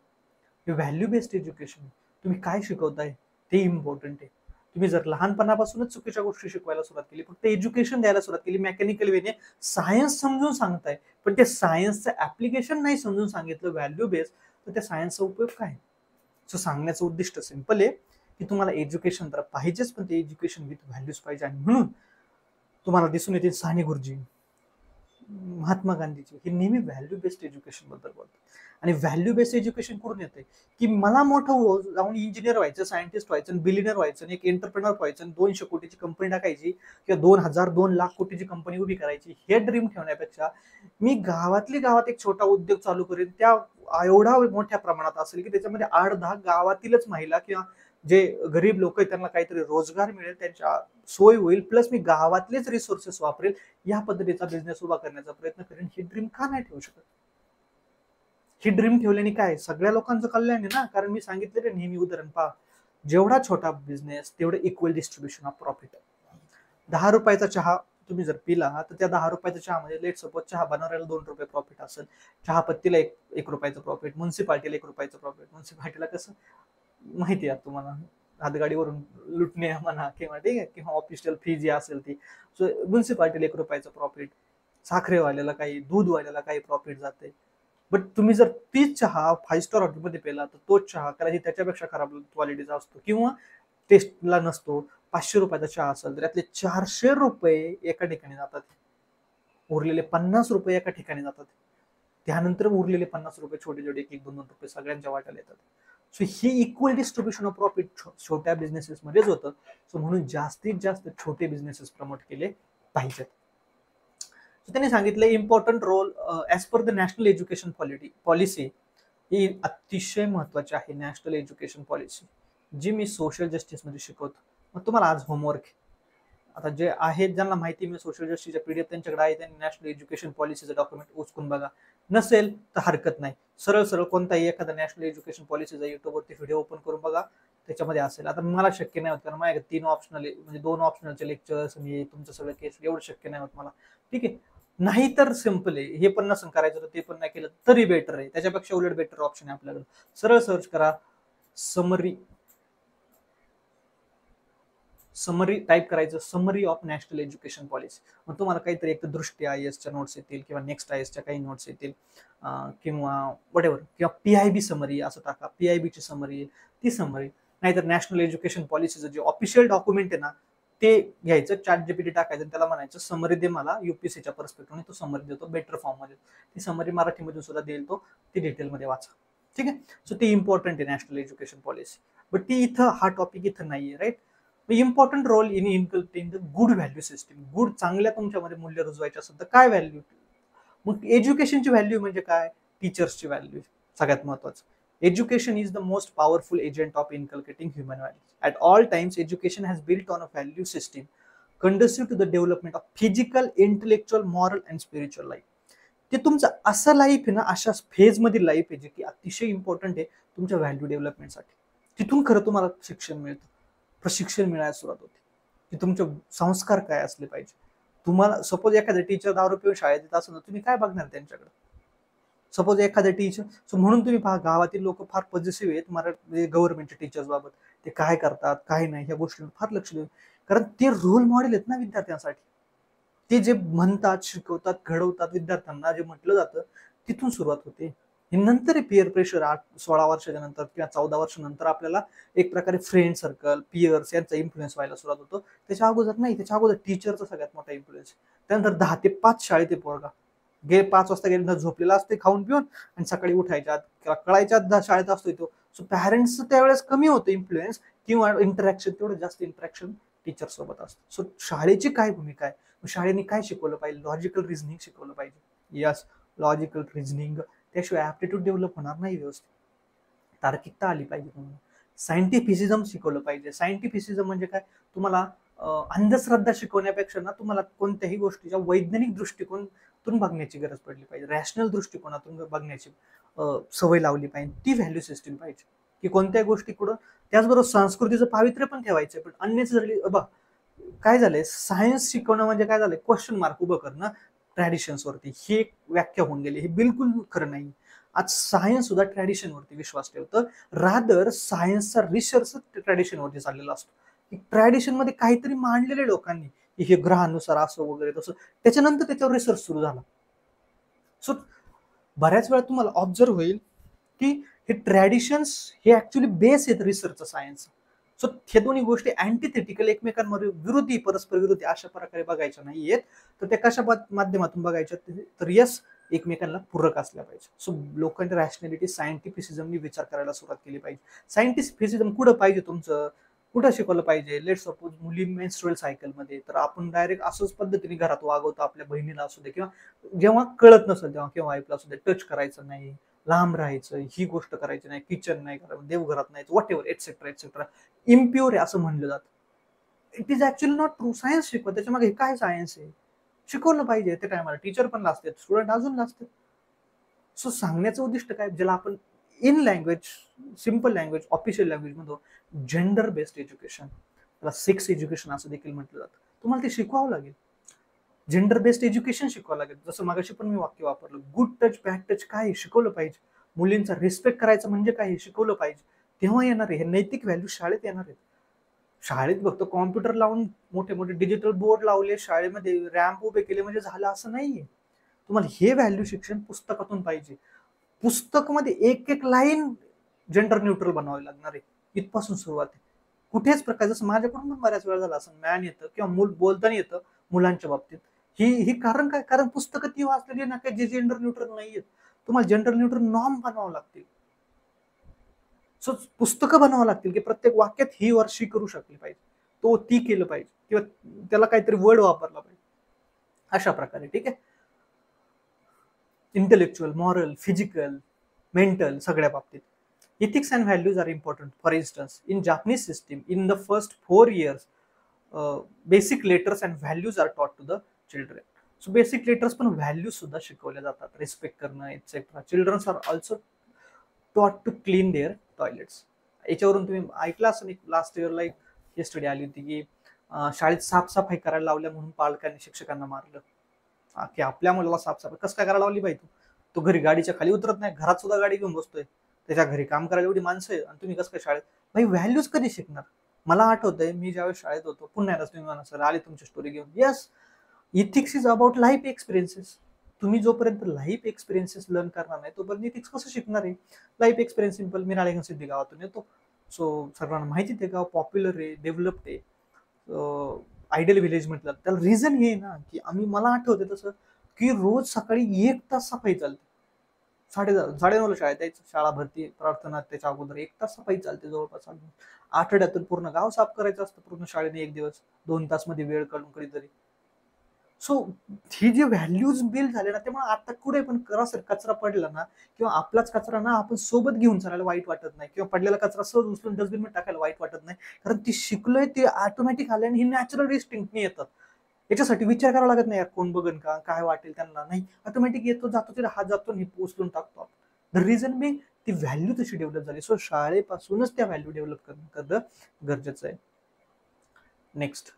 व्हॅल्यू बेस्ड एज्युकेशन, तुम्ही काय शिकवताय ते इम्पॉर्टंट आहे. तुम्ही जर लहानपणापासूनच चुकीच्या गोष्टी शिकवायला सुरुवात केली, फक्त एज्युकेशन द्यायला सुरुवात केली मेकॅनिकल वेने, सायन्स समजून सांगताय पण ते सायन्सचं ऍप्लिकेशन नाही समजून सांगितलं व्हॅल्यू बेस्ड, तर त्या सायन्सचा उपयोग काय? सो सांगण्याचं उद्दिष्ट सिंपल आहे की तुम्हाला एज्युकेशन तर पाहिजेच, पण ते एज्युकेशन विथ व्हॅल्यूज पाहिजे. आणि म्हणून तुम्हाला दिसून येतील साने गुरुजी, महात्मा गांधीजी हे नेहमी व्हॅल्यू बेस्ड एज्युकेशन बद्दल बोलतात. आणि व्हॅल्यू बेस्ड एज्युकेशन करून येते की मला मोठं जाऊन इंजिनियर व्हायचं, सायंटिस्ट व्हायचं, बिलिनियर व्हायचं, एक एंटरप्रेनर व्हायचं, 200 कोटीची कंपनी टाकायची किंवा 2,000-2 लाख कोटीची कंपनी उभी करायची, हे ड्रीम ठेवण्यापेक्षा मी गावात एक छोटा उद्योग चालू करेन, त्या एवढा मोठ्या प्रमाणात असेल की त्याच्यामध्ये 8-10 गावातीलच महिला किंवा जे गरीब लोक आहेत त्यांना काहीतरी रोजगार मिळेल, त्यांच्या सोय होईल, प्लस मी गावातलेच रिसोर्सेस वापरेल, या पद्धतीचा बिझनेस उभा करण्याचा प्रयत्न करेन. ही ड्रीम का नाही ठेवू शकत? ही ड्रीम ठेवल्याने काय सगळ्या लोकांचं कल्याण आहे ना. कारण मी सांगितलेलं नेहमी उदाहरण पहा, जेवढा छोटा बिझनेस तेवढं इक्वल डिस्ट्रीब्युशन ऑफ प्रॉफिट. 10 रुपयाचा चहा तुम्ही जर पिला तर त्या 10 रुपयाच्या चहामध्ये लेट सपोज चहा बनवण्याला 2 रुपये प्रॉफिट असेल, चहा पत्तीला एक रुपयाचं प्रॉफिट, म्युन्सिपाल्टीला 1 रुपयाचं प्रॉफिट. म्युन्सिपाल्टीला कसं माहिती आहे तुम्हाला, हातगाडीवरून लुटणे म्हणा किंवा ठीक आहे, किंवा ऑफिशियल फी जी असेल ती. सो म्युन्सिपाल्टीला 1 रुपयाचं प्रॉफिट, साखरेवाल्याला काही, दूधवाल्याला काही प्रॉफिट जाते. बट तुम्ही जर तीच चहा 5 स्टार हॉटेलमध्ये पेला तर तोच चहा कदाचित त्याच्यापेक्षा खराब क्वालिटीचा असतो किंवा टेस्टला नसतो. 500 रुपयाचा चहा असेल तर त्यातले 400 रुपये एका ठिकाणी जातात, उरलेले 50 रुपये एका ठिकाणी जातात. त्यानंतर उरलेले 50 रुपये छोटे छोटे 1-2 रुपये सगळ्यांच्या वाट्याला येतात. So he equal distribution of profit छोट्या बिझनेसेस मध्येच होतं. सो म्हणून जास्तीत जास्त छोटे बिझनेसेस प्रमोट केले पाहिजेत. त्यांनी सांगितलं important role as per the national education policy, ही अतिशय महत्वाची आहे नॅशनल एज्युकेशन पॉलिसी, जी मी सोशल जस्टिस मध्ये शिकवतो. मग तुम्हाला आज होमवर्क, आता जे आहेत ज्यांना माहिती मी सोशल जस्टिसच्या पीडीएफ त्यांच्याकडे आहे, त्यांनी नॅशनल एज्युकेशन पॉलिसीचं डॉक्युमेंट उचकून बघा. नसेल तर हरकत नाही, सरळ सरळ कोणताही एखादा नॅशनल एज्युकेशन पॉलिसीचा युट्यूबवरती व्हिडिओ ओपन करून बघा, त्याच्यामध्ये असेल. आता मला शक्य नाही होत कारण माझ्याकडे 3 ऑप्शनल म्हणजे 2 ऑप्शनलचे लेक्चर्स, मी तुमचं सगळं केस, एवढं शक्य नाही होत मला. ठीक आहे, नाही तर सिम्पल आहे, हे पण नसेल करायचं तर ते पण नाही केलं तरी बेटर आहे. त्याच्यापेक्षा उलट बेटर ऑप्शन आहे आपल्याकडे. सरळ सर्च करा समरी टाईप करायचं, summary of national education policy. मग तुम्हाला काहीतरी एक तर दृष्टी IASच्या नोट्स येतील किंवा नेक्स्ट IASच्या काही नोट्स येतील, किंवा वटेवर, किंवा PIB समरी असं टाका, PIB ची समरी ती समरी. नाहीतर नॅशनल एज्युकेशन पॉलिसीचं जे ऑफिशियल डॉक्युमेंट आहे ना ते घ्यायचं, ChatGPT टाकायचं, त्याला म्हणायचं समरी दे मला UPSCच्या पर्स्पेक्टिव्हने, तो समरी देतो बेटर फॉर्म मध्ये. ती समरी मराठीमधून सुद्धा देईल तो, ती डिटेलमध्ये वाचा. ठीक आहे, सो ती इम्पॉर्टंट आहे नॅशनल एज्युकेशन पॉलिसी. बट ती इथं हा टॉपिक इथं नाहीये, right. Important role in inculcating the good value system. Good चांगल्या तुमच्यामध्ये मूल्य रुजवायचे असेल तर काय व्हॅल्यू? मग एज्युकेशनची व्हॅल्यू म्हणजे काय? टीचर्सची व्हॅल्यू सगळ्यात महत्वाचं. Education is the most powerful agent of inculcating human values. At all times education has built on a value system conducive to the development of physical, intellectual, moral and spiritual life. ते तुमचं असं life आहे ना, अशा phase मधील life आहे जे की अतिशय इम्पॉर्टंट आहे तुमच्या व्हॅल्यू डेव्हलपमेंटसाठी. तिथून खरं तुम्हाला शिक्षण मिळतं, प्रशिक्षण मिळायला सुरुवात होते की तुमचे संस्कार काय असले पाहिजे. तुम्हाला सपोज एखादा टीचर 10 रुपये शाळेत येत असेल तर तुम्ही काय बघणार त्यांच्याकडे? सपोज एखाद्या टीचर, सो म्हणून तुम्ही पहा गावातील लोक फार पॉझिटिव्ह आहेत मराठी गव्हर्नमेंटच्या टीचर्स बाबत. ते काय करतात काय नाही ह्या गोष्टींवर फार लक्ष देऊ, कारण ते रोल मॉडेल आहेत ना विद्यार्थ्यांसाठी. ते जे म्हणतात, शिकवतात, घडवतात विद्यार्थ्यांना, जे म्हटलं जातं तिथून सुरुवात होते. नंतर पेअर प्रेशर 16 वर्षाच्या नंतर किंवा 14 वर्षानंतर आपल्याला एक प्रकारे फ्रेंड सर्कल, पियर्स यांचा इन्फ्लुएन्स व्हायला सुरुवात होतो. त्याच्या अगोदर नाही, त्याच्या अगोदर टीचरचा सगळ्यात मोठा इन्फ्लुएन्स. त्यानंतर 10 ते 5 शाळेत पोरगा 5 वाजता गेले झोपलेला असते खाऊन पिऊन, आणि सकाळी उठायच्या कळायच्या शाळेत असतोय तो. सो पॅरेंट्स त्यावेळेस कमी होतं इन्फ्लुएन्स, किंवा इंटरॅक्शन तेवढं जास्त इंटरॅक्शन टीचर सोबत असतं. सो शाळेची काय भूमिका आहे? शाळेने काय शिकवलं पाहिजे? लॉजिकल रिझनिंग शिकवलं पाहिजे. Yes, logical reasoning. त्याशिवाय ऍप्टिट्यूड डेव्हलप होणार नाही व्यवस्थित. तार्किकता आली पाहिजे तुम्हाला. सायंटिफिसिझम शिकवलं पाहिजे. सायंटिफिसिझम म्हणजे काय, तुम्हाला अंधश्रद्धा शिकवण्यापेक्षा ना तुम्हाला कोणत्याही गोष्टीच्या वैज्ञानिक दृष्टिकोनातून बघण्याची गरज पडली पाहिजे, रॅशनल दृष्टिकोनातून बघण्याची सवय लावली पाहिजे. ती व्हॅल्यू सिस्टीम पाहिजे की कोणत्याही गोष्टी कुठं. त्याचबरोबर संस्कृतीचं पावित्र्य पण ठेवायचं, पण अननेसेसरली काय झालंय, सायन्स शिकवणं म्हणजे काय झालंय, क्वेश्चन मार्क उभं करणं ट्रॅडिशन्स वरती, ही एक व्याख्या होऊन गेली. हे बिलकुल खरं नाही. आज सायन्स सुद्धा ट्रॅडिशन वरती विश्वास ठेवतं. रादर सायन्सचा रिसर्च ट्रॅडिशन वरती चाललेला असतो. ट्रॅडिशन मध्ये काहीतरी मांडलेले लोकांनी की हे ग्रहानुसार असं वगैरे तसं, त्याच्यानंतर त्याच्यावर रिसर्च सुरू झाला. सो बऱ्याच वेळा तुम्हाला ऑब्झर्व होईल की हे ट्रॅडिशन्स हे ऍक्च्युली बेस आहेत रिसर्च सायन्स. सो हे दोन्ही गोष्टी अँटीथेटिकल, एकमेकांमध्ये विरोधी, परस्पर विरोधी अशा प्रकारे बघायच्या नाहीयेत. तर त्या कशा माध्यमातून बघायच्या, तर यस, एकमेकांना पूरक असल्या पाहिजे. सो लोकांची रॅशनॅलिटी सायंटिफिसिझमनी विचार करायला सुरुवात केली पाहिजे. सायंटिफिसिझम कुठं पाहिजे तुमचं, कुठं शिकवलं पाहिजे. लेट सपोज मुली मेन्स्ट्रुअल सायकलमध्ये, तर आपण डायरेक्ट असंच पद्धतीने घरात वागवतो आपल्या बहिणीला असू दे, किंवा जेव्हा कळत नसेल तेव्हा किंवा वाईफला असू दे, टच करायचं नाही, लांब राहायचं, ही गोष्ट करायची नाही, किचन नाही करायचं, देवघरात नाही, what ever etcetera etcetera, impure आहे असं म्हणलं जातं. It is actually not true. Science शिकवा, त्याच्या मागे काय सायन्स आहे शिकवलं पाहिजे. त्या टायमाला टीचर पण लाजतात, स्टुडंट अजून लाजतात. सो सांगण्याचं उद्दिष्ट काय, ज्याला आपण in language, simple language, official language म्हणतो, जेंडर बेस्ड एज्युकेशन, त्याला सेक्स एज्युकेशन असं देखील म्हटलं जातं. तुम्हाला ते शिकवावं लागेल. जेंडर बेस्ड एज्युकेशन शिकवावं लागेल. जसं मागाशी पण मी वाक्य वापरलं, गुड टच बॅड टच काय शिकवलं पाहिजे. मुलींचा रिस्पेक्ट करायचं म्हणजे काय हे शिकवलं पाहिजे. तेव्हा येणार आहे हे नैतिक व्हॅल्यू, शाळेत येणार आहेत. शाळेत फक्त कॉम्प्युटर लावून मोठे मोठे डिजिटल बोर्ड लावले, शाळेमध्ये रॅम्प उभे केले म्हणजे झालं असं नाहीये. तुम्हाला हे व्हॅल्यू शिक्षण पुस्तकातून पाहिजे. पुस्तकमध्ये एक एक लाईन जेंडर न्यूट्रल बनवावी लागणार आहे. इथपासून सुरुवात आहे. कुठेच प्रकार, जसं माझ्याकडून पण बऱ्याच वेळा झाला असं, मॅन येतं किंवा मूल बोलताना येतं मुलांच्या बाबतीत. ही कारण काय, कारण पुस्तकं ती वाचलेली ना काय जे जेंडर न्यूट्रल नाहीयेत. तुम्हाला जेंडर न्यूट्रल नॉर्म बनवावं लागतील. सो पुस्तकं बनवावं लागतील की प्रत्येक वाक्यात ही वर शी करू शकली पाहिजे, तो ती केलं पाहिजे, किंवा त्याला काहीतरी वर्ड वापरला पाहिजे, अशा प्रकारे. ठीक आहे. इंटेलेक्च्युअल, मॉरल, फिजिकल, मेंटल, सगळ्या बाबतीत ethics and values are important. For instance, in Japanese system, in the first 4 years, basic letters and values are taught to the children. So basic letters पण values सुद्धा शिकवल्या जातात, respect करणं etcetera. Childrens are also taught to clean their toilets. याच्यावरून तुम्ही ऐकलं असं, last इयरला एक स्टडी आली होती की शाळेत साफसफाई करायला लावल्या म्हणून पालकांनी शिक्षकांना मारलं. की आपल्या मुलाला साफसफाई कसं काय करायला लावली पाहिजे, तो घरी गाडीच्या खाली उतरत नाही, घरात सुद्धा गाडी घेऊन बसतोय, त्याच्या घरी काम करायला एवढी माणसं आहे, आणि तुम्ही कसं काय शाळेत. भाई व्हॅल्यूज कधी शिकणार. मला आठवतंय मी ज्यावेळेस शाळेत होतो, पुन्हा एकदा तुम्ही म्हणा सर आले तुमची स्टोरी घेऊन, yes, ethics is about life experiences. तुम्ही जोपर्यंत लाईफ एक्सपिरियन्सेस लर्न करणार नाही तोपर्यंत इथिक्स कसं शिकणार आहे. लाईफ एक्सपिरियन्स सिंपल, मी राळेगण सिद्धी गावातून येतो. सो सर्वांना माहिती ते गाव पॉप्युलर आहे, डेव्हलप्ड आहे, आयडियल विलेज म्हटलं. त्याला रिझन हे ना की मला आठवते तसं की रोज सकाळी 1 तास सफाई चालते. 9:30 शाळेत यायचं, शाळा भरती प्रार्थना त्याच्या अगोदर 1 तास सफाई चालते जवळपास. आठवड्यातून पूर्ण गाव साफ करायचं असतं पूर्ण शाळेने, 1 दिवस 2 तास मध्ये वेळ काढून कधीतरी. सो ही जे व्हॅल्यूज बिल्ड झाले ना, त्यामुळे आता कुठे पण कचरा पडला ना, किंवा आपलाच कचरा ना आपण सोबत घेऊन चालायला वाईट वाटत नाही, किंवा पडलेला कचरा सहज उचलून डस्टबिन मध्ये टाकायला वाईट वाटत नाही. कारण ती शिकलोय, ते ऑटोमॅटिक आले आणि ही नॅचरल इन्स्टिंक्टनी येतात. याच्यासाठी विचार करावा लागत नाही, यार कोण बघन का, काय वाटेल त्यांना, नाही, ऑटोमॅटिक येतो, जातो, तिला हात जातो, हे उचलून टाकतो आपण. द रिझन बिंग ती व्हॅल्यू तशी डेव्हलप झाली. सो शाळेपासूनच त्या व्हॅल्यू डेव्हलप करणं गरजेचं आहे. Next,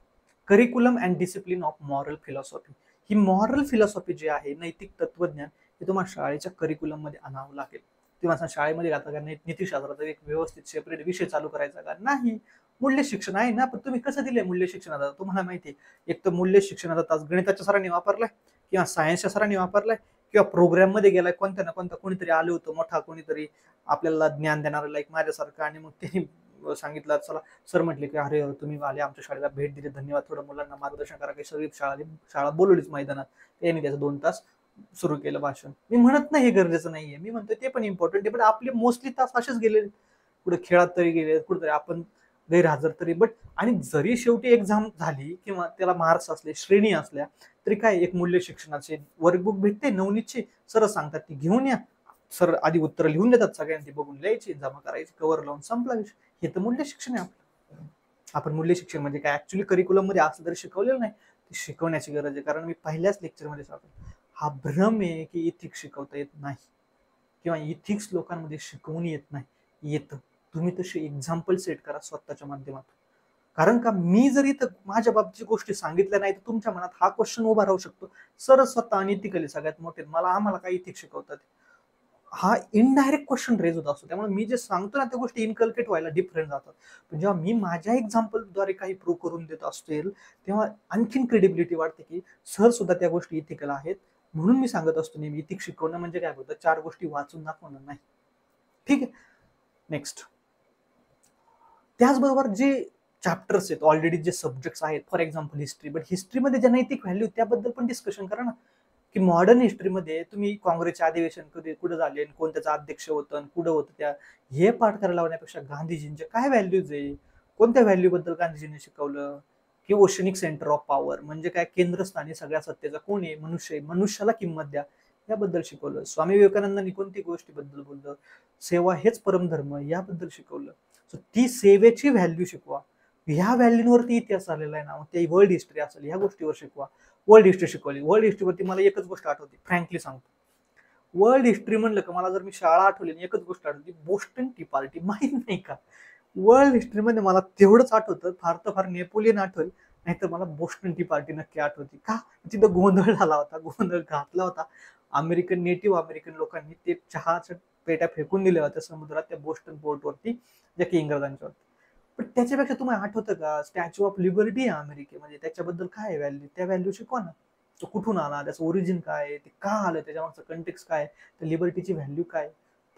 curriculum and discipline of moral philosophy. ही मॉरल फिलॉसॉफी जी आहे, नैतिक तत्वज्ञान, हे तुम्हाला शाळेच्या करिक्युलम मध्ये आणावं लागेल. तुम्हाला शाळेमध्ये आता का नीतिशास्त्राचा एक व्यवस्थित सेपरेट विषय चालू करायचा का, नाही. मूल्य शिक्षण आहे ना, पण तुम्ही कसं दिलंय मूल्य शिक्षणाचा तुम्हाला माहिती आहे. एक तर मूल्य शिक्षणाचा तास गणिताच्या सरांनी वापरलाय, किंवा सायन्सच्या सरांनी वापरलाय, किंवा प्रोग्राम मध्ये गेलाय कोणत्या ना कोणता, कोणीतरी आलं होतं मोठा, कोणीतरी आपल्याला ज्ञान देणार लाईक माझ्यासारखं, आणि मग त्यांनी सांगितलं, चला सर म्हटले की अरे तुम्ही आले आमच्या शाळेला, भेट दिली, धन्यवाद, थोडं मुलांना मार्गदर्शन करा, काही सगळी शाळा बोलवलीच मैदानात. त्यांनी त्याचं 2 तास सुरू केलं भाषण. मी म्हणत नाही हे गरजेचं नाहीये, मी म्हणतो ते पण इम्पॉर्टंट आहे, पण आपले मोस्टली तास असेच गेले, कुठे खेळात तरी गेले, कुठेतरी आपण गैरहजर तरी. बट आणि जरी शेवटी एक्झाम झाली किंवा त्याला मार्क्स असले, श्रेणी असल्या, तरी काय, एक मूल्य शिक्षणाचे वर्कबुक भेटते नवनीतची, सर सांगतात ती घेऊन या, सर आधी उत्तर लिहून देतात, सगळ्यांनी बघून लिहायची, जमा करायची, कव्हर लावून संपला विषय. हे तर मूल्य शिक्षण आहे आपलं. आपण मूल्य शिक्षण म्हणजे काय ऍक्च्युली करिक्युलम मध्ये असं तरी शिकवलेलं नाही, ते शिकवण्याची गरज आहे. कारण मी पहिल्याच लेक्चरमध्ये सांगतो, हा भ्रम आहे की इथिक्स शिकवता येत नाही किंवा इथिक्स लोकांमध्ये शिकवून येत नाही. येतं. तुम्ही तशी एक्झाम्पल सेट करा स्वतःच्या माध्यमातून. कारण का मी जर इथं माझ्या बाबतीच्या गोष्टी सांगितल्या नाही तर तुमच्या मनात हा क्वेश्चन उभा राहू शकतो, सर स्वतः अनइथिकली सगळ्यात मोठे आम्हाला काय इथिक्स शिकवतात, हा इनडायरेक्ट क्वेश्चन रेज होत असतो. त्यामुळे मी जे सांगतो ना त्या गोष्टी इनकल्केट व्हायला डिफरंट जातात. पण जेव्हा मी माझ्या एक्झाम्पलद्वारे काही प्रूव्ह करून देत असेल तेव्हा आणखीन क्रेडिबिलिटी वाढते की सर सुद्धा त्या गोष्टी इथिकल आहेत. म्हणून मी सांगत असतो नेहमी इथिक्स शिकवणं म्हणजे काय होतं, 4 गोष्टी वाचून दाखवणं नाही. ठीक आहे. नेक्स्ट, त्याचबरोबर जे चॅप्टर्स आहेत ऑलरेडी, जे सब्जेक्ट्स आहेत, फॉर एक्झाम्पल हिस्ट्री, बट हिस्ट्रीमध्ये ज्या नैतिक व्हॅल्यू त्याबद्दल पण डिस्कशन करा ना. की मॉडर्न हिस्ट्रीमध्ये तुम्ही काँग्रेसचे अधिवेशन कधी कुठं झाले, कोण त्याचा अध्यक्ष होतं आणि कुठं होतं, त्या हे पाठ करायला लावण्यापेक्षा गांधीजींचे काय व्हॅल्यूज आहे, कोणत्या व्हॅल्यू बद्दल गांधीजींनी शिकवलं, की ओशनिक सेंटर ऑफ पॉवर म्हणजे काय, केंद्रस्थानी सगळ्या सत्तेचा कोण आहे, मनुष्य, मनुष्याला किंमत द्या, याबद्दल शिकवलं. स्वामी विवेकानंदांनी कोणती गोष्टीबद्दल बोललं, सेवा हेच परमधर्म, याबद्दल शिकवलं. सो ती सेवेची व्हॅल्यू शिकवा. ह्या व्हॅल्यूवरती इतिहास आलेला आहे ना, ते वर्ल्ड हिस्ट्री असेल, ह्या गोष्टीवर शिकवा. वर्ल्ड हिस्ट्री शिकवली. वर्ल्ड हिस्ट्रीवरती मला एकच गोष्ट आठवते, फ्रँकली सांगतो. वर्ल्ड हिस्ट्री म्हणलं का मला जर मी शाळा आठवली एकच गोष्ट आठवते, बोस्टन टी पार्टी. माहित नाही का, वर्ल्ड हिस्ट्रीमध्ये मला तेवढंच आठवतं, फार तर फार नेपोलियन आठवेल, नाहीतर मला बोस्टन टी पार्टी नक्की आठवते. का, तिथं गोंधळ झाला होता, गोंधळ घातला होता. नेटिव्ह अमेरिकन लोकांनी ते चहाच्या पेट्या फेकून दिल्या होत्या समुद्रात त्या बोस्टन पोर्टवरती, ज्या की इंग्रजांच्यावरती. पण त्याच्यापेक्षा तुम्हाला आठवतं का, स्टॅच्यू ऑफ लिबर्टी आहे अमेरिकेमध्ये, त्याच्याबद्दल काय व्हॅल्यू, त्या व्हॅल्यू शिकवा ना. तो कुठून आला, त्याचं ओरिजिन काय, ते का आलं, त्याच्यामागचं कंटेक्स काय, त्या लिबर्टीची व्हॅल्यू काय,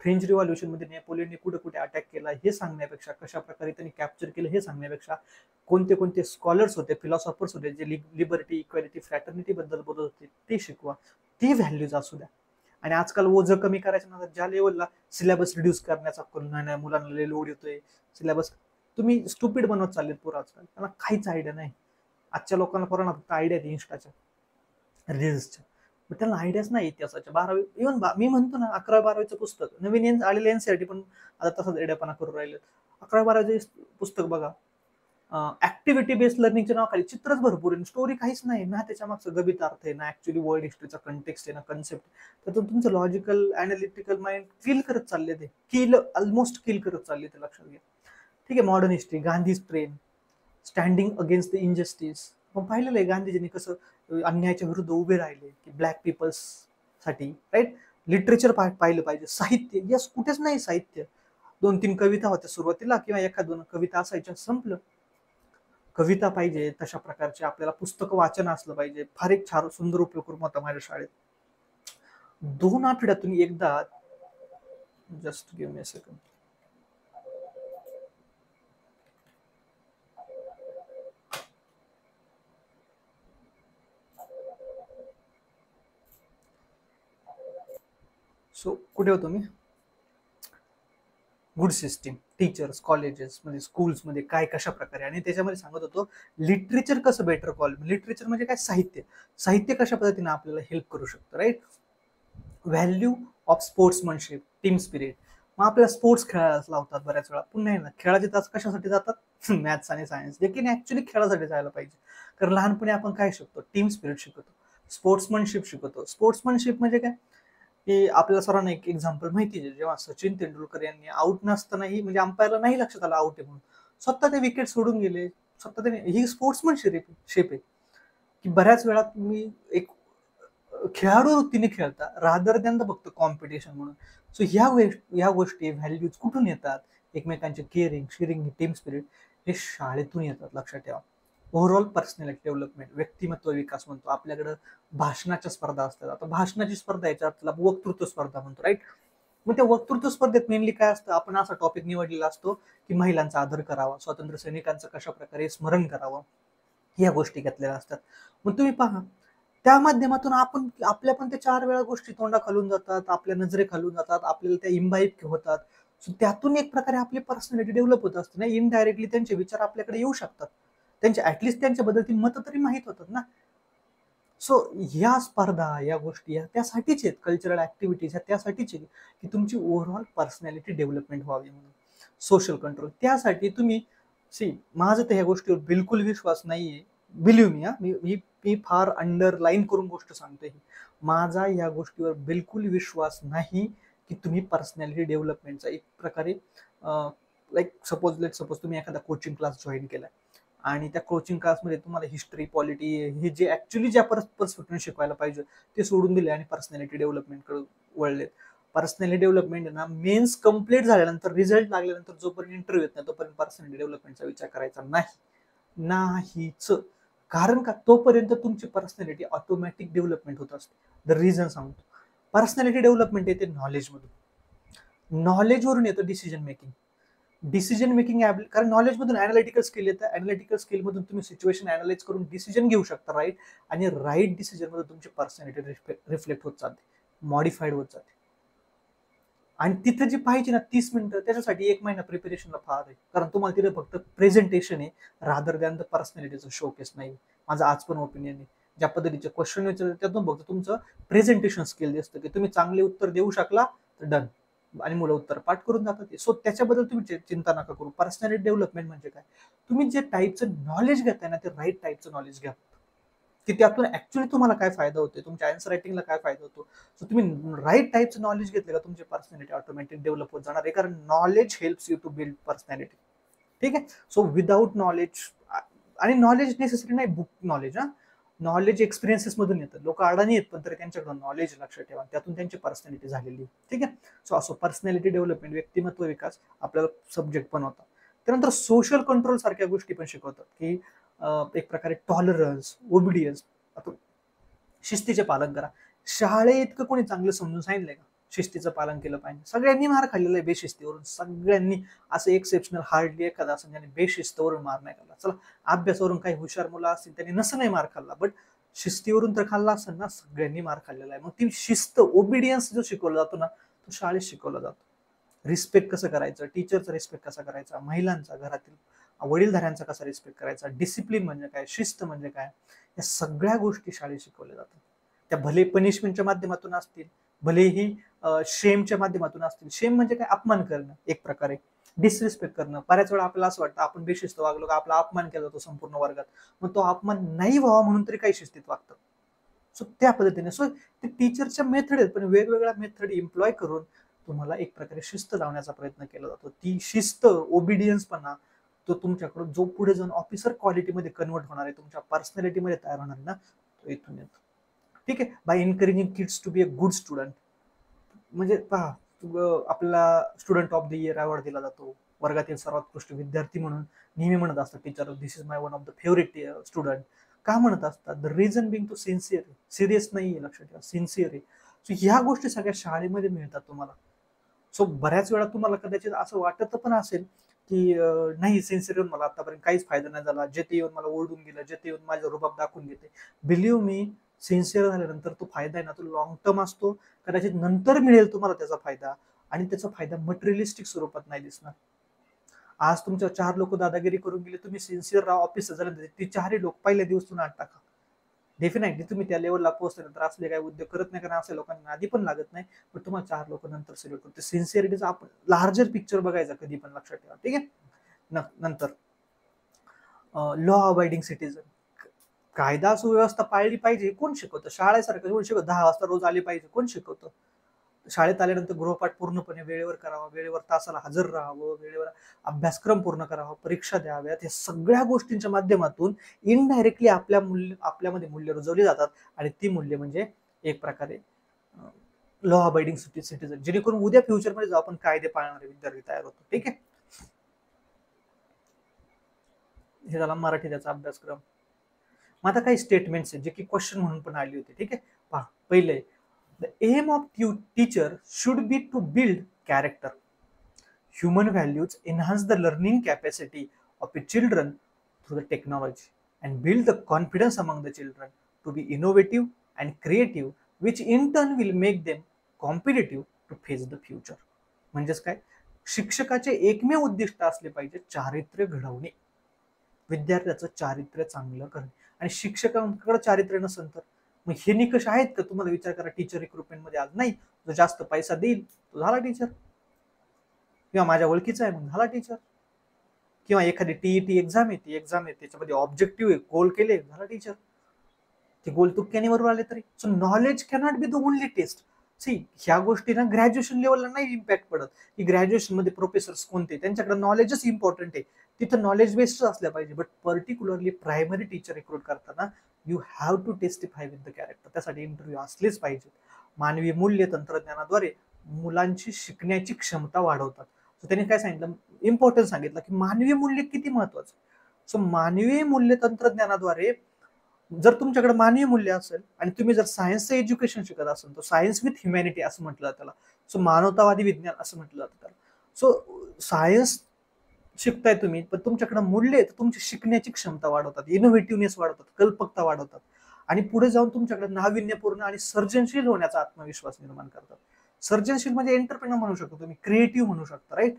फ्रेंच रिव्हॉल्युशन मध्ये नेपोलियनने कुठे कुठे अटॅक केला हे सांगण्यापेक्षा, कशा प्रकारे त्यांनी कॅप्चर केलं हे सांगण्यापेक्षा, कोणते कोणते स्कॉलर्स होते, फिलॉसॉफर्स होते जे लिबर्टी, इक्वॅलिटी, फ्रॅटर्निटी बद्दल बोलत होते, ते शिकवा. ती व्हॅल्यूज असू द्या. आणि आजकाल ओझं कमी करायचं ना, ज्या लेवलला सिलेबस रिड्यूस करण्याचा नाही, मुलांना लोड येतोय, सिलेबस तुम्ही स्टुपिड बनवत चाललेत पोरं आजकाल, त्यांना काहीच आयडिया नाही. आजच्या लोकांना पोरांना फक्त आयडिया आहे इन्स्टाच्या, रील्सच्या, पण त्यांना आयडियाच नाही इतिहासाच्या. 12वी इव्हन मी म्हणतो ना, 11-12वीचं पुस्तक नवीन आलेलं एनसीईआरटी पण आता तसंच एड्यापणा करून राहिलं. 11-12वीचं पुस्तक बघा, ऍक्टिव्हिटी बेस्ड लर्निंगच्या नावाखाली चित्रच भरपूर आहे, स्टोरी काहीच नाही ना, त्याच्या मागचं गभित अर्थ आहे ना, ऍक्च्युली वर्ल्ड हिस्ट्रीचा कंटेक्स्ट आहे ना, कन्सेप्ट. त्यातून तुमचं लॉजिकल अनालिटिकल माइंड किल करत चालले, ते ऑलमोस्ट किल करत चालले, ते लक्षात घ्या. ठीक आहे. Modern history, Gandhi's train, standing against the injustice. मग पाहिलेलं आहे गांधीजींनी कसं अन्यायाच्या विरुद्ध उभे राहिले, की ब्लॅक पीपल्स साठी, राईट. लिटरेचर पाहिलं पाहिजे. साहित्य, यस, कुठेच नाही साहित्य. 2-3 कविता होत्या सुरुवातीला, किंवा 1-2 कविता असायच्या, संपलं. कविता पाहिजे तशा प्रकारचे, आपल्याला पुस्तक वाचन असलं पाहिजे. फार एक छान सुंदर उपक्रम होता माझ्या शाळेत. 2 आठवड्यातून एकदा, just give me a second. So कुठे होतो मी, गुड सिस्टीम, टीचर्स, कॉलेजेस मध्ये, स्कूल्स मध्ये काय कशा प्रकारे, आणि त्याच्यामध्ये सांगत होतो लिटरेचर कसं बेटर कॉल. लिटरेचर म्हणजे काय, साहित्य. साहित्य कशा पद्धतीने आपल्याला हेल्प करू शकतं, right. Value of sportsmanship, team spirit. मग आपल्याला स्पोर्ट्स खेळायला लावतात बऱ्याच वेळा, पण नाही ना, खेळाचे तास कशासाठी जातात, मॅथ्स आणि सायन्स, देखील ऍक्च्युली खेळासाठी जायला पाहिजे. कारण लहानपणी आपण काय शिकतो, टीम स्पिरिट शिकवतो, स्पोर्ट्समनशिप शिकवतो. स्पोर्ट्समनशिप म्हणजे काय, की आपल्याला सरांना एक एक्झाम्पल माहिती आहे, जेव्हा सचिन तेंडुलकर यांनी आउट नसतानाही, म्हणजे अंपायरला नाही लक्षात आलं आउट आहे म्हणून, स्वतः ते विकेट सोडून गेले, स्वतः त्याने, ही स्पोर्ट्समनशिप आहे. की बऱ्याच वेळा तुम्ही एक खेळाडू वृत्तीने खेळता, रादर दॅन द फक्त कॉम्पिटिशन म्हणून. सो ह्या गोष्टी व्हॅल्यूज कुठून येतात, एकमेकांचे केअरिंग, शेअरिंग, टीम स्पिरिट, हे शाळेतून येतात, लक्षात ठेवा. ओव्हरऑल पर्सनॅलिटी डेव्हलपमेंट, व्यक्तिमत्व विकास म्हणतो. आपल्याकडे भाषणाच्या स्पर्धा असतात. आता भाषणाची स्पर्धा याच्या त्याला वक्तृत्व स्पर्धा म्हणतो, राईट. मग त्या वक्तृत्व स्पर्धेत मेनली काय असतं, आपण असा टॉपिक निवडलेला असतो की महिलांचा आदर करावा, स्वातंत्र्य सैनिकांचं कशा प्रकारे स्मरण करावं, या गोष्टी घेतलेल्या असतात. मग तुम्ही पहा, त्या माध्यमातून आपल्या पण त्या 4 वेळा गोष्टी तोंडा खालून जातात, आपल्या नजरे खालून जातात, आपल्याला त्या इम्बाईब होतात. सो त्यातून एक प्रकारे आपली पर्सनॅलिटी डेव्हलप होत असते ना, इनडायरेक्टली त्यांचे विचार आपल्याकडे येऊ शकतात, त्यांच्या ऍटलिस्ट त्यांच्याबद्दल ती मतं तरी माहीत होतात ना. सो ह्या स्पर्धा, या गोष्टी या त्यासाठीच आहेत, कल्चरल ऍक्टिव्हिटीज ह्या त्यासाठीच आहेत की तुमची ओव्हरऑल पर्सनॅलिटी डेव्हलपमेंट व्हावी म्हणून. सोशल कंट्रोल त्यासाठी तुम्ही माझं तर ह्या गोष्टीवर बिलकुल विश्वास नाहीये. बिलीव्ह मी, मी मी मी फार अंडरलाईन करून गोष्ट सांगतोय ही. माझा या गोष्टीवर बिलकुल विश्वास नाही की तुम्ही पर्सनॅलिटी डेव्हलपमेंटचा एक प्रकारे सपोज तुम्ही एखादा कोचिंग क्लास जॉईन केलाय आणि त्या कोचिंग क्लासमध्ये तुम्हाला हिस्ट्री, पॉलिटी हे जे ऍक्च्युली ज्या पर्स्पेक्टिव्ह शिकवायला पाहिजे ते सोडून दिले आणि पर्सनॅलिटी डेव्हलपमेंटकडे वळलेत. पर्सनॅलिटी डेव्हलपमेंट ना मेन्स कम्प्लीट झाल्यानंतर, रिझल्ट लागल्यानंतर जोपर्यंत इंटरव्ह्यू येत नाही तोपर्यंत पर्सनॅलिटी डेव्हलपमेंटचा विचार करायचा नाहीच. कारण का, तोपर्यंत तुमची पर्सनॅलिटी ऑटोमॅटिक डेव्हलपमेंट होत असते. द रिझन सांगतो. पर्सनॅलिटी डेव्हलपमेंट येते नॉलेजमधून. नॉलेजवरून येतं डिसिजन मेकिंग. डिसिजन मेकिंग कारण नॉलेज मधून अनालिटिकल स्किल येतं. अनालिटिकल स्किल मधून तुम्ही सिच्युएशन अनालाइज करून डिसिजन घेऊ शकता, राईट. आणि राईट डिसिजन मध्ये तुमची पर्सनॅलिटी रिफ्लेक्ट होत जाते, मॉडिफाईड होत जाते. आणि तिथे जी पाहिजे ना 30 मिनिटं, त्याच्यासाठी 1 महिना प्रिपरेशनला फार आहे. कारण तुम्हाला तिथे फक्त प्रेझेंटेशन आहे, रादर दॅन द पर्सनॅलिटीचं शोकेस नाही. माझं आज पण ओपिनियन आहे. ज्या पद्धतीचे क्वेश्चन विचारले त्यातून फक्त तुमचं प्रेझेंटेशन स्किल दिसतं की तुम्ही चांगले उत्तर देऊ शकला तर डन, आणि मुलं उत्तर पाठ करून जातात. सो त्याच्याबद्दल तुम्ही चिंता नका करू. पर्सनॅलिटी डेव्हलपमेंट म्हणजे काय, तुम्ही जे टाईपचं नॉलेज घेताय ना ते राईट टाईपचं नॉलेज घ्या, की त्यातून ऍक्च्युअली तुम्हाला काय फायदा होतो, तुमच्या आन्सर रायटिंगला काय फायदा होतो. सो तुम्ही राईट टाईपचं नॉलेज घेतलं का तुमची पर्सनॅलिटी ऑटोमॅटिक डेव्हलप होत जाणार आहे. कारण knowledge helps you to build personality. ठीक आहे. सो विदाऊट नॉलेज, आणि नॉलेज नेसेसरी नाही बुक नॉलेज, नॉलेज एक्सपिरियन्सेस मधून येतं. लोक अडाणी आहेत पण तरी त्यांच्याकडून नॉलेज, लक्षात ठेवा, त्यातून त्यांची पर्सनॅलिटी झालेली. ठीक आहे. सो असो पर्सनॅलिटी डेव्हलपमेंट, व्यक्तिमत्व विकास आपल्याला सब्जेक्ट पण होता. त्यानंतर सोशल कंट्रोल सारख्या गोष्टी पण शिकवतात की एक प्रकारे टॉलरन्स, ओबिडियन्स, शिस्तीचे पालन करा. शाळेत इतकं कोणी चांगलं समजून सांगितलंय का शिस्तीचं पालन केलं पाहिजे? सगळ्यांनी मार खाल्लेला आहे बेशिस्तीवरून, सगळ्यांनी. असं एक्सेप्शनल हार्डली एखादा असं ज्याने बेशिस्तवरून मार नाही खाल्ला. चला, अभ्यासावरून काही हुशार मुलं असतील त्यांनी नसं नाही मार खाल्ला, बट शिस्तीवरून तर खाल्ला असेल ना. सगळ्यांनी मार खाल्लेला आहे. मग ती शिस्त, ओबिडियन्स जो शिकवला जातो ना तो शाळेत शिकवला जातो. रिस्पेक्ट कसं करायचं, टीचरचा रिस्पेक्ट कसा करायचा, महिलांचा, घरातील वडीलधाऱ्यांचा कसा रिस्पेक्ट करायचा, डिसिप्लिन म्हणजे काय, शिस्त म्हणजे काय, या सगळ्या गोष्टी शाळेत शिकवल्या जातात. त्या भले पनिशमेंटच्या माध्यमातून असतील, भलेही शेमच्या माध्यमातून असतील. शेम म्हणजे काय, अपमान करणं, एक प्रकारे डिसरिस्पेक्ट करणं. बऱ्याच वेळा आपल्याला असं वाटतं आपण बेशिस्त वागलो का आपला अपमान केला जातो संपूर्ण वर्गात, मग तो अपमान नाही व्हावा म्हणून तरी काही शिस्तीत वागतं. सो त्या पद्धतीने, सो ते टीचरच्या मेथड आहेत, पण वेगवेगळ्या मेथड एम्प्लॉय करून तुम्हाला एक प्रकारे शिस्त लावण्याचा प्रयत्न केला जातो. ती शिस्त, ओबिडियन्स पणा, तो तुमच्याकडून जो पुढे जाऊन ऑफिसर क्वालिटीमध्ये कन्वर्ट होणार आहे, तुमच्या पर्सनॅलिटीमध्ये तयार होणार आहे ना, तो इथून येतो. ठीक आहे. By encouraging kids to be a good student. म्हणजे पहा, आपल्याला student of the year award दिला जातो. वर्गातील सर्वोत्कृष्ट विद्यार्थी म्हणून नेहमी म्हणत असतात teacher, this is my one of the favourite student. का म्हणत असतात? The reason being too sincere, सिरियस नाहीये, लक्षात ठेवा, सिन्सिअर आहे. सो ह्या गोष्टी सगळ्या शाळेमध्ये मिळतात तुम्हाला. सो बऱ्याच वेळा तुम्हाला कदाचित असं वाटत पण असेल की नाही, सिन्सिअर येऊन मला आतापर्यंत काहीच फायदा नाही झाला, जे ते येऊन मला ओरडून गेलं, जे ते येऊन माझा रुबाब दाखवून घेते. बिलीव्ह मी, सिन्सिअर झाल्यानंतर तो फायदा आहे ना तो लॉंग टर्म असतो. कदाचित नंतर मिळेल तुम्हाला त्याचा फायदा, आणि त्याचा फायदा मटेरियलिस्टिक स्वरूपात नाही दिसणार. आज तुमच्या 4 लोक दादागिरी करून गेले, तुम्ही सिन्सिअर राहा, ऑफिस झाल्यानंतर ती 4 लोक पहिल्या दिवस तुम्ही आत टाका. डेफिनेटली तुम्ही त्या लेवलला पोहोचल्यानंतर असले काही उद्योग करत नाही, कारण असे लोकांना आधी पण लागत नाही. पण तुम्हाला 4 लोक नंतर सिलेक्ट करतो. सिन्सिअरिटीचा आपण लार्जर पिक्चर बघायचा कधी पण, लक्षात ठेवा. ठीक आहे. नंतर लॉ अबाइडिंग सिटीजन, कायदा सुव्यवस्था पाळली पाहिजे, कोण शिकवतं? शाळेसारखं कोण शिकवतं? 10 वाजता रोज आले पाहिजे, कोण शिकवतं? शाळेत आल्यानंतर गृहपाठ पूर्णपणे वेळेवर करावा, वेळेवर तासाला हजर राहावं, वेळेवर अभ्यासक्रम पूर्ण करावा, परीक्षा द्याव्यात. या सगळ्या गोष्टींच्या माध्यमातून इनडायरेक्टली आपल्यामध्ये मूल्य रुजवली जातात. आणि ती मूल्य म्हणजे एक प्रकारे लॉ अबाइडिंग सिटीजन, जेणेकरून उद्या फ्युचरमध्ये जाऊ आपण कायदे पाळणारे विद्यार्थी तयार होतो. ठीक आहे. हे झाला मराठी त्याचा अभ्यासक्रम. मग आता काही स्टेटमेंट्स आहेत जे की क्वेश्चन म्हणून पण आली होती. ठीक आहे. पहा, पहिले, the aim of teacher should be to build character, human values, enhance the learning capacity of the children through the technology, and build the confidence among the children to be innovative and creative, which in turn will make them competitive to face the future. म्हणजेच काय, शिक्षकाचे एकमेव उद्दिष्ट असले पाहिजे चारित्र्य घडवणे, विद्यार्थ्याचं चारित्र्य चांगलं करणे. आणि शिक्षकांकडे चारित्र्य नसेल तर मग हे निकष आहेत का? तुम्हाला विचार करा, टीचर रिक्रुटमेंट मध्ये आज नाही, जो जास्त पैसा देईल तो झाला टीचर, किंवा माझ्या ओळखीचा आहे मग झाला टीचर, किंवा एखादी टीईटी एक्झाम आहे, ती एक्झाम आहे त्याच्यामध्ये ऑब्जेक्टिव्ह आहे, गोल केले झाला टीचर. ते गोल तुक्क्याने बरोबर आले तरी. So knowledge cannot be the only test. See, ह्या गोष्टी ना ग्रॅज्युएशन लेवलला नाही इम्पॅक्ट पडत, की ग्रॅज्युएशन मध्ये प्रोफेसर्स कोणते, त्यांच्याकडे नॉलेजच इम्पॉर्टंट आहे, तिथं नॉलेज बेस्ड असल्या पाहिजे. But particularly primary teacher recruit करताना you have to testify with the character. त्यासाठी इंटरव्ह्यू असलेच पाहिजे. मानवी मूल्य तंत्रज्ञानाद्वारे मुलांची शिकण्याची क्षमता वाढवतात. सो त्यांनी काय सांगितलं, इम्पॉर्टन्स सांगितलं की मानवी मूल्य किती महत्वाचं. सो मानवी मूल्य तंत्रज्ञानाद्वारे, जर तुमच्याकडे मानवी मूल्य असेल आणि तुम्ही जर सायन्सचं एज्युकेशन शिकत असाल तर सायन्स विथ ह्युमॅनिटी असं म्हटलं जातं त्याला. सो मानवतावादी विज्ञान असं म्हटलं जातं त्याला. सो सायन्स शिकताय तुम्ही, पण तुमच्याकडे मूल्य आहे तर तुमची शिकण्याची क्षमता वाढवतात, इनोव्हेटिव्हनेस वाढवतात, कल्पकता वाढवतात, आणि पुढे जाऊन तुमच्याकडे नाविन्यपूर्ण आणि सर्जनशील होण्याचा आत्मविश्वास निर्माण करतात. सर्जनशील म्हणजे एंटरप्रेनर म्हणू शकतो तुम्ही, क्रिएटिव्ह म्हणू शकता, राईट.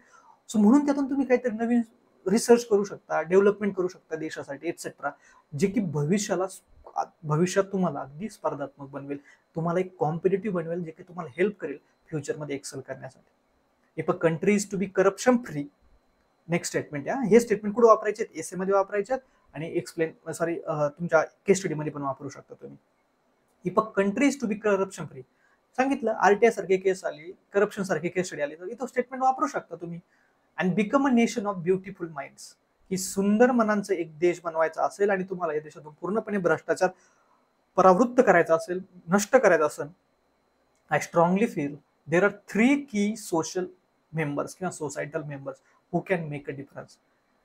सो म्हणून त्यातून तुम्ही काहीतरी नवीन रिसर्च करू शकता, डेव्हलपमेंट करू शकता देशासाठी एक्सेट्रा, जे की भविष्यात तुम्हाला अगदी स्पर्धात्मक बनवेल, तुम्हाला एक कॉम्पिटेटिव्ह बनवेल, जे की तुम्हाला हेल्प करेल फ्युचरमध्ये एक्सेल करण्यासाठी. If a country is to be corruption free, next statement या, हे स्टेटमेंट कुठे वापरायचे, एसे मध्ये वापरायचे आणि तुमच्या केस स्टडी मध्ये पण वापरू शकता तुम्ही. If a country is to be corruption free सांगितलं, आरटीआय सारखे केस आली, करप्शन सारखे केस स्टडी आली, तर इथं स्टेटमेंट वापरू शकता तुम्ही. And become a nation of beautiful minds, ही सुंदर मनांचं एक देश बनवायचा असेल आणि तुम्हाला या देशातून पूर्णपणे भ्रष्टाचार परावृत्त करायचा असेल, नष्ट करायचा असेल, I strongly feel there are 3 की सोशल मेंबर्स किंवा societal members who can make a difference.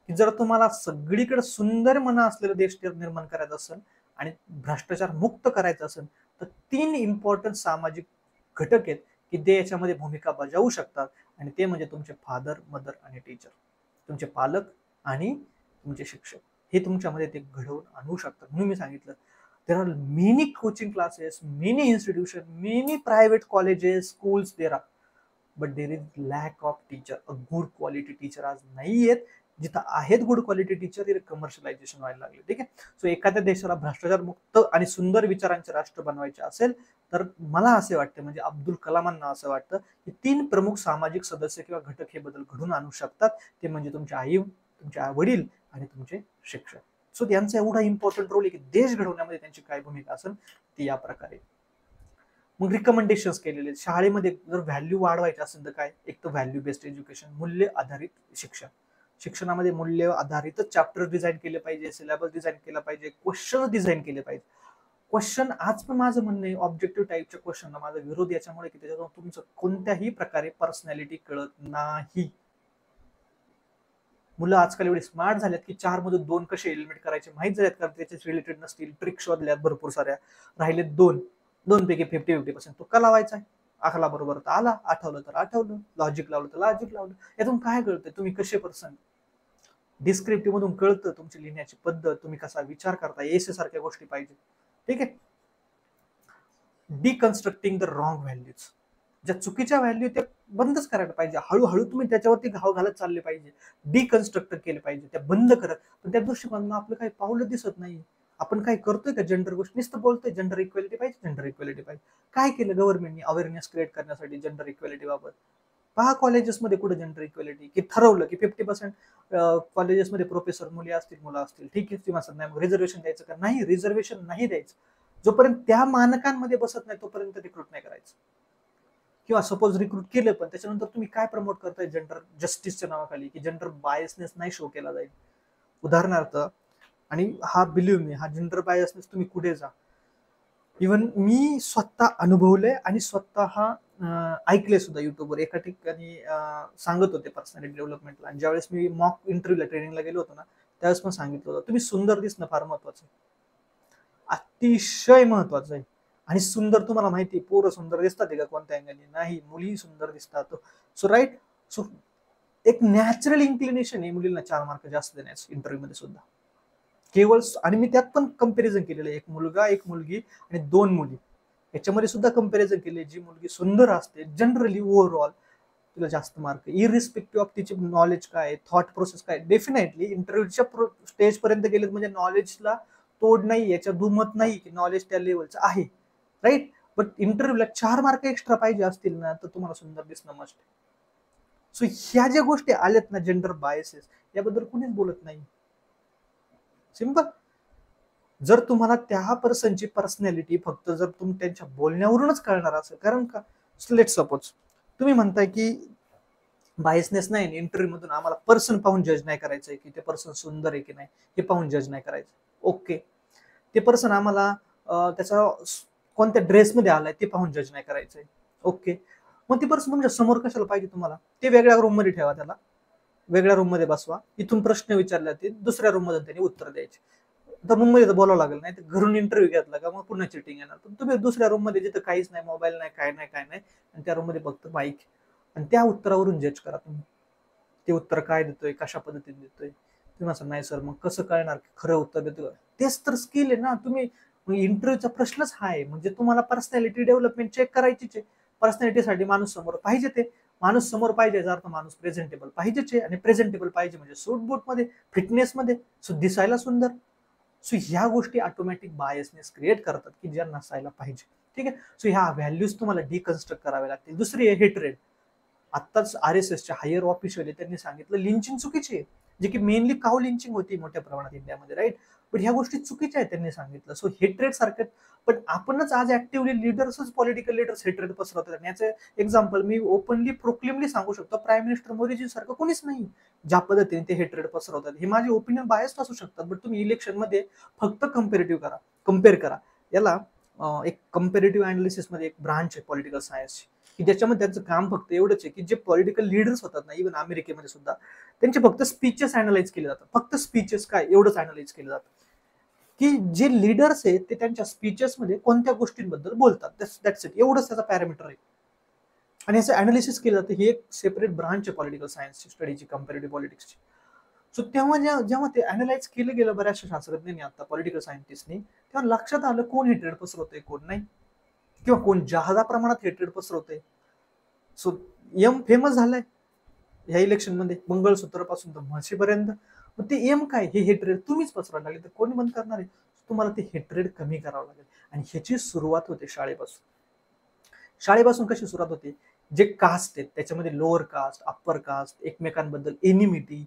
की जर तुम्हाला सगळीकडे सुंदर मन असलेला देश निर्माण करायचा असेल आणि भ्रष्टाचार मुक्त करायचं असेल, तर 3 इम्पॉर्टंट सामाजिक घटक आहेत की ते याच्यामध्ये भूमिका बजावू शकतात, आणि ते म्हणजे तुमचे फादर, मदर आणि टीचर, तुमचे पालक आणि तुमचे शिक्षक. हे तुमच्यामध्ये ते घडवून आणू शकतात. म्हणून मी सांगितलं, there are many coaching classes, many institutions, many private colleges, schools there are, but there is lack of teacher, a good quality teacher आज नाही आहेत. जिथं आहेत गुड क्वालिटी टीचर, तिथे कमर्शियलायझेशन व्हायला लागले. ठीक आहे. सो एखाद्या देशाला भ्रष्टाचार मुक्त आणि सुंदर विचारांचे राष्ट्र बनवायचे असेल तर मला असे वाटते, म्हणजे अब्दुल कलामांना असं वाटतं की 3 प्रमुख सामाजिक सदस्य किंवा घटक हे बदल घडून आणू शकतात. ते म्हणजे तुमचे आई, तुमचे वडील आणि तुमचे शिक्षक. सो त्यांचा एवढा इम्पॉर्टंट रोल आहे की देश घडवण्यामध्ये त्यांची काय भूमिका असेल ती या प्रकारे. मग रिकमेंडेशन केलेले, शाळेमध्ये जर व्हॅल्यू वाढवायचे असेल तर काय, एक तर व्हॅल्यू बेस्ड एज्युकेशन, मूल्य आधारित शिक्षण. शिक्षणामध्ये मूल्य आधारितच चॅप्टर डिझाईन केले पाहिजे, सिलेबस डिझाईन केला पाहिजे, क्वेश्चन डिझाईन केले पाहिजे. क्वेश्चन, आज पण माझं म्हणणं आहे, ऑब्जेक्टिव्ह टाईपच्या क्वेश्चनला माझा विरोध याच्यामुळे की त्याच्यातून तुमचं कोणत्याही प्रकारे पर्सनॅलिटी कळत नाही. मुलं आजकाल एवढे स्मार्ट झालेत की 4 मधून 2 कसे एलिमिनेट करायचे माहित झालेत, कारण त्याचे रिलेटेड नसतील, ट्रिक शोधल्यात भरपूर साऱ्या. राहिले 2 पैकी 50-50%. तो का लावायचा? आखला बरोबर तर आला, आठवलं तर आठवलं, लॉजिक लावलं तर लॉजिक लावलं. यातून काय कळतंय, तुम्ही कसे पर्सन. डिस्क्रिप्टिव्ह मधून कळतं तुमची लिहिण्याची पद्धत, तुम्ही कसा विचार करता, एसे सारख्या गोष्टी पाहिजे. ठीक आहे. डिकन्स्ट्रक्टिंग द रॉंग व्हॅल्यूज, ज्या चुकीच्या व्हॅल्यू त्या बंदच करायला पाहिजे. हळूहळू तुम्ही त्याच्यावरती घाव घालत चालले पाहिजे, डिकन्स्ट्रक्ट केले पाहिजे, त्या बंद करत. पण त्या दृष्टिकोनातून आपलं काही पावलं दिसत नाही. आपण काय करतोय का? जेंडर गोष्टी नुसतं बोलतोय, जेंडर इक्वेलिटी पाहिजे, जेंडर इक्वेलिटी पाहिजे. काय केलं गव्हर्नमेंटने अवेअरनेस क्रिएट करण्यासाठी जेंडर इक्वेलिटी बाबत? पहा कॉलेजेसमध्ये कुठे जेंडर इक्वेलिटी, की ठरवलं की 50% कॉलेजेसमध्ये प्रोफेसर मुली असतील, मुलं असतील, ठीक आहे, किंवा नाही, मग रिझर्वेशन द्यायचं का? नाही, रिझर्वेशन नाही द्यायचं. जोपर्यंत त्या मानकांमध्ये बसत नाही तोपर्यंत रिक्रूट नाही करायचं. किंवा सपोज रिक्रूट केलं, पण त्याच्यानंतर तुम्ही काय प्रमोट करताय जेंडर जस्टिसच्या नावाखाली, की जेंडर बायसनेस नाही शो केला जाईल. उदाहरणार्थ, आणि हा बिलीव्ह मी, हा जेंडर बायसनेस तुम्ही कुठे जा, इव्हन मी स्वतः अनुभवलंय आणि स्वतः ऐकले सुद्धा युट्यूबवर. एका ठिकाणी सांगत होते पर्सनॅलिटी डेव्हलपमेंटला, आणि ज्यावेळेस मी मॉक इंटरव्ह्यूला ट्रेनिंगला गेलो होतो ना, त्यावेळेस पण सांगितलं होतं, तुम्ही सुंदर दिसणं फार महत्वाचं आहे, अतिशय महत्वाचं आहे. आणि सुंदर, तुम्हाला माहिती, पोरं सुंदर दिसतात का कोणत्या अँगलने? नाही, मुली सुंदर दिसतात. सो राईट, सो एक नॅचरल इन्क्लिनेशन आहे मुलींना 4 मार्क जास्त देण्याचं इंटरव्ह्यू मध्ये सुद्धा, केवळ. आणि मी त्यात पण कम्पॅरिझन केलेलं, एक मुलगा, एक मुलगी आणि 2 मुली, याच्यामध्ये सुद्धा कम्पॅरिझन केले. जी मुलगी सुंदर असते जनरली ओव्हरऑल तिला जास्त मार्क, इरिस्पेक्टिव्ह ऑफ तिचे नॉलेज काय, थॉट प्रोसेस काय. डेफिनेटली इंटरव्ह्यूच्या स्टेज पर्यंत गेलेत म्हणजे नॉलेजला तोड नाही, याच्या दुमत नाही की नॉलेज त्या लेवलचं आहे, राईट. बट इंटरव्ह्यूला 4 मार्क एक्स्ट्रा पाहिजे असतील ना तर तुम्हाला सुंदर दिसणं मस्ट. सो ह्या ज्या गोष्टी आल्यात ना, जेंडर बायसेस, याबद्दल कुणीच बोलत नाही. सिंपल. जर तुम्हाला त्या पर्सनची पर्सनॅलिटी फक्त जर तुम्ही त्यांच्या बोलण्यावरूनच कळणार असेल, कारण का लेट सपोज तुम्ही म्हणताय की बायसनेस नाही, इंटरव्ह्यू मधून आम्हाला पर्सन पाहून जज नाही करायचंय की ते पर्सन सुंदर आहे की नाही हे पाहून जज नाही करायचं. ओके. ते पर्सन आम्हाला त्याचा कोणत्या ड्रेसमध्ये आलाय ते पाहून जज नाही करायचंय. ओके. मग ती पर्सन तुमच्या समोर कशाला पाहिजे तुम्हाला? ते वेगळ्या रूम मध्ये ठेवा, त्याला वेगळ्या रूम मध्ये बसवा, इथून प्रश्न विचारले जातील, दुसऱ्या रूम मध्ये त्यांनी उत्तर द्यायचे. तर रूम मध्ये तर बोलावं लागेल, नाही तर घरून इंटरव्ह्यू घेतला का मग पुन्हा चिटिंग येणार. पण तुम्ही दुसऱ्या रूम मध्ये जिथं काहीच नाही, मोबाईल नाही, काय नाही, काय नाही, आणि त्या रूम मध्ये फक्त माईक, आणि त्या उत्तरावरून जज करा तुम्ही ते उत्तर काय देतोय, कशा पद्धतीने देतोय. तुम्ही असं नाही सर, मग कसं कळणार खरं उत्तर देतोय? तेच तर स्किल आहे ना. तुम्ही इंटरव्ह्यूचा प्रश्नच हा आहे, म्हणजे तुम्हाला पर्सनॅलिटी डेव्हलपमेंट चेक करायचीच आहे. पर्सनॅलिटीसाठी माणूस समोर पाहिजे, ते माणूस समोर पाहिजे याचा अर्थ माणूस प्रेझेंटेबल पाहिजेच आहे, आणि प्रेझेंटेबल पाहिजे म्हणजे सूट बूट मध्ये, फिटनेस मध्ये, दिसायला सुंदर. सो ह्या गोष्टी ऑटोमॅटिक बायसनेस क्रिएट करतात की ज्या नसायला पाहिजे. ठीक आहे. सो ह्या व्हॅल्यूज तुम्हाला डिकन्स्ट्रक्ट कराव्या लागतील. दुसरी आहे हेट्रेड. आत्ताच RSSच्या हायर ऑफिशियल त्यांनी सांगितलं लिंचिंग चुकीची आहे, जे की मेनली काऊ लिंचिंग होती मोठ्या प्रमाणात इंडियामध्ये, राईट. पण ह्या गोष्टी चुकीच्या आहेत त्यांनी सांगितलं. सो हेट्रेड सारखे, पण आपणच आज ऍक्टिव्हली लिडर्सच, पॉलिटिकल लिडर्स हेट्रेड पसरवतात. याचं एक्झाम्पल मी ओपनली प्रोक्लेमली सांगू शकतो, प्राईम मिनिस्टर मोदीजी सारखं कोणीच नाही ज्या पद्धतीने ते हेट्रेड पसरवतात. हे माझे ओपिनियन बायस्ड असू शकतात, बट तुम्ही इलेक्शन मध्ये फक्त कम्पेअर करा. याला एक कम्पेरेटिव्ह अनालिसिस मध्ये एक ब्रांच आहे पॉलिटिकल सायन्सची, की ज्याच्यामध्ये त्यांचं काम फक्त एवढंच आहे की जे पॉलिटिकल लीडर्स होतात ना, इव्हन अमेरिकेमध्ये सुद्धा, त्यांचे फक्त स्पीचेस अनालाइज केले जातात. फक्त स्पीचेस काय एवढंच अनालाइज केलं जातं, की जे लीडर्स आहेत ते त्यांच्या स्पीचेसमध्ये कोणत्या गोष्टींबद्दल बोलतात, दॅट्स इट. एवढंच त्याचा पॅरामीटर आहे, आणि याचं अनालिसिस केलं जातं. ही एक सेपरेट ब्रांच आहे पॉलिटिकल सायन्सची स्टडीची, कम्पेरेटिव्ह पॉलिटिक्सची. सो तेव्हा जेव्हा ते अनालाइज केलं गेलं बऱ्याचशा शास्त्रज्ञांनी, आता पॉलिटिकल सायंटिस्टनी, तेव्हा लक्षात आलं कोण हेट्रेड पसरवतंय, कोण नाही, किंवा कोण जादा प्रमाणात हेट्रेड पसरवतंय. सो एम फेमस झालंय ह्या इलेक्शन मध्ये, मंगळसूत्र पासून तर म्हशीपर्यंत. मग ते एम काय, हे हेट्रेड तुम्हीच पसरायला लागले, तर कोणी बंद करणार आहे? तुम्हाला ते हेट्रेड कमी करावं लागेल, आणि ह्याची सुरुवात होते शाळेपासून. शाळेपासून कशी सुरुवात होते? जे कास्ट आहेत त्याच्यामध्ये लोअर कास्ट, अप्पर कास्ट, एकमेकांबद्दल एनिमिटी,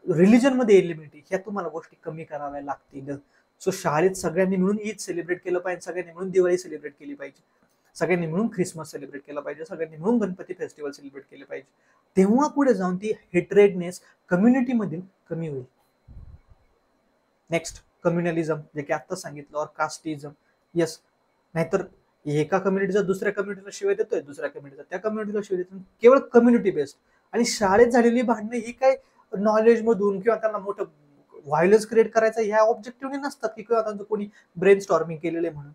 रिलीजन मध्ये एलिमिटी, ह्या तुम्हाला गोष्टी कमी कराव्या लागतील. सो शाळेत सगळ्यांनी मिळून ईद सेलिब्रेट केलं पाहिजे, सगळ्यांनी मिळून दिवाळी सेलिब्रेट केली पाहिजे, सगळ्यांनी मिळून ख्रिसमस सेलिब्रेट केला पाहिजे, सगळ्यांनी मिळून गणपती फेस्टिवल सेलिब्रेट केले पाहिजे. तेव्हा पुढे जाऊन ती हेट्रेडनेस कम्युनिटी मधील कमी होईल. नेक्स्ट, कम्युनलिझम, जे की आता सांगितलं, और कास्टिझम. येस. नाहीतर एका कम्युनिटीचा दुसऱ्या कम्युनिटीला शिवाय देतोय, दुसऱ्या कम्युनिटीचा त्या कम्युनिटीला शिवाय देतोय, केवळ कम्युनिटी बेस्ड. आणि शाळेत झालेली भांडणं ही काय नॉलेज मधून किंवा त्यांना मोठं व्हायलन्स क्रिएट करायचा ह्या ऑब्जेक्टिव्हने नसतात, की किंवा त्यांचं कोणी ब्रेन स्टॉर्मिंग केलेलं आहे म्हणून.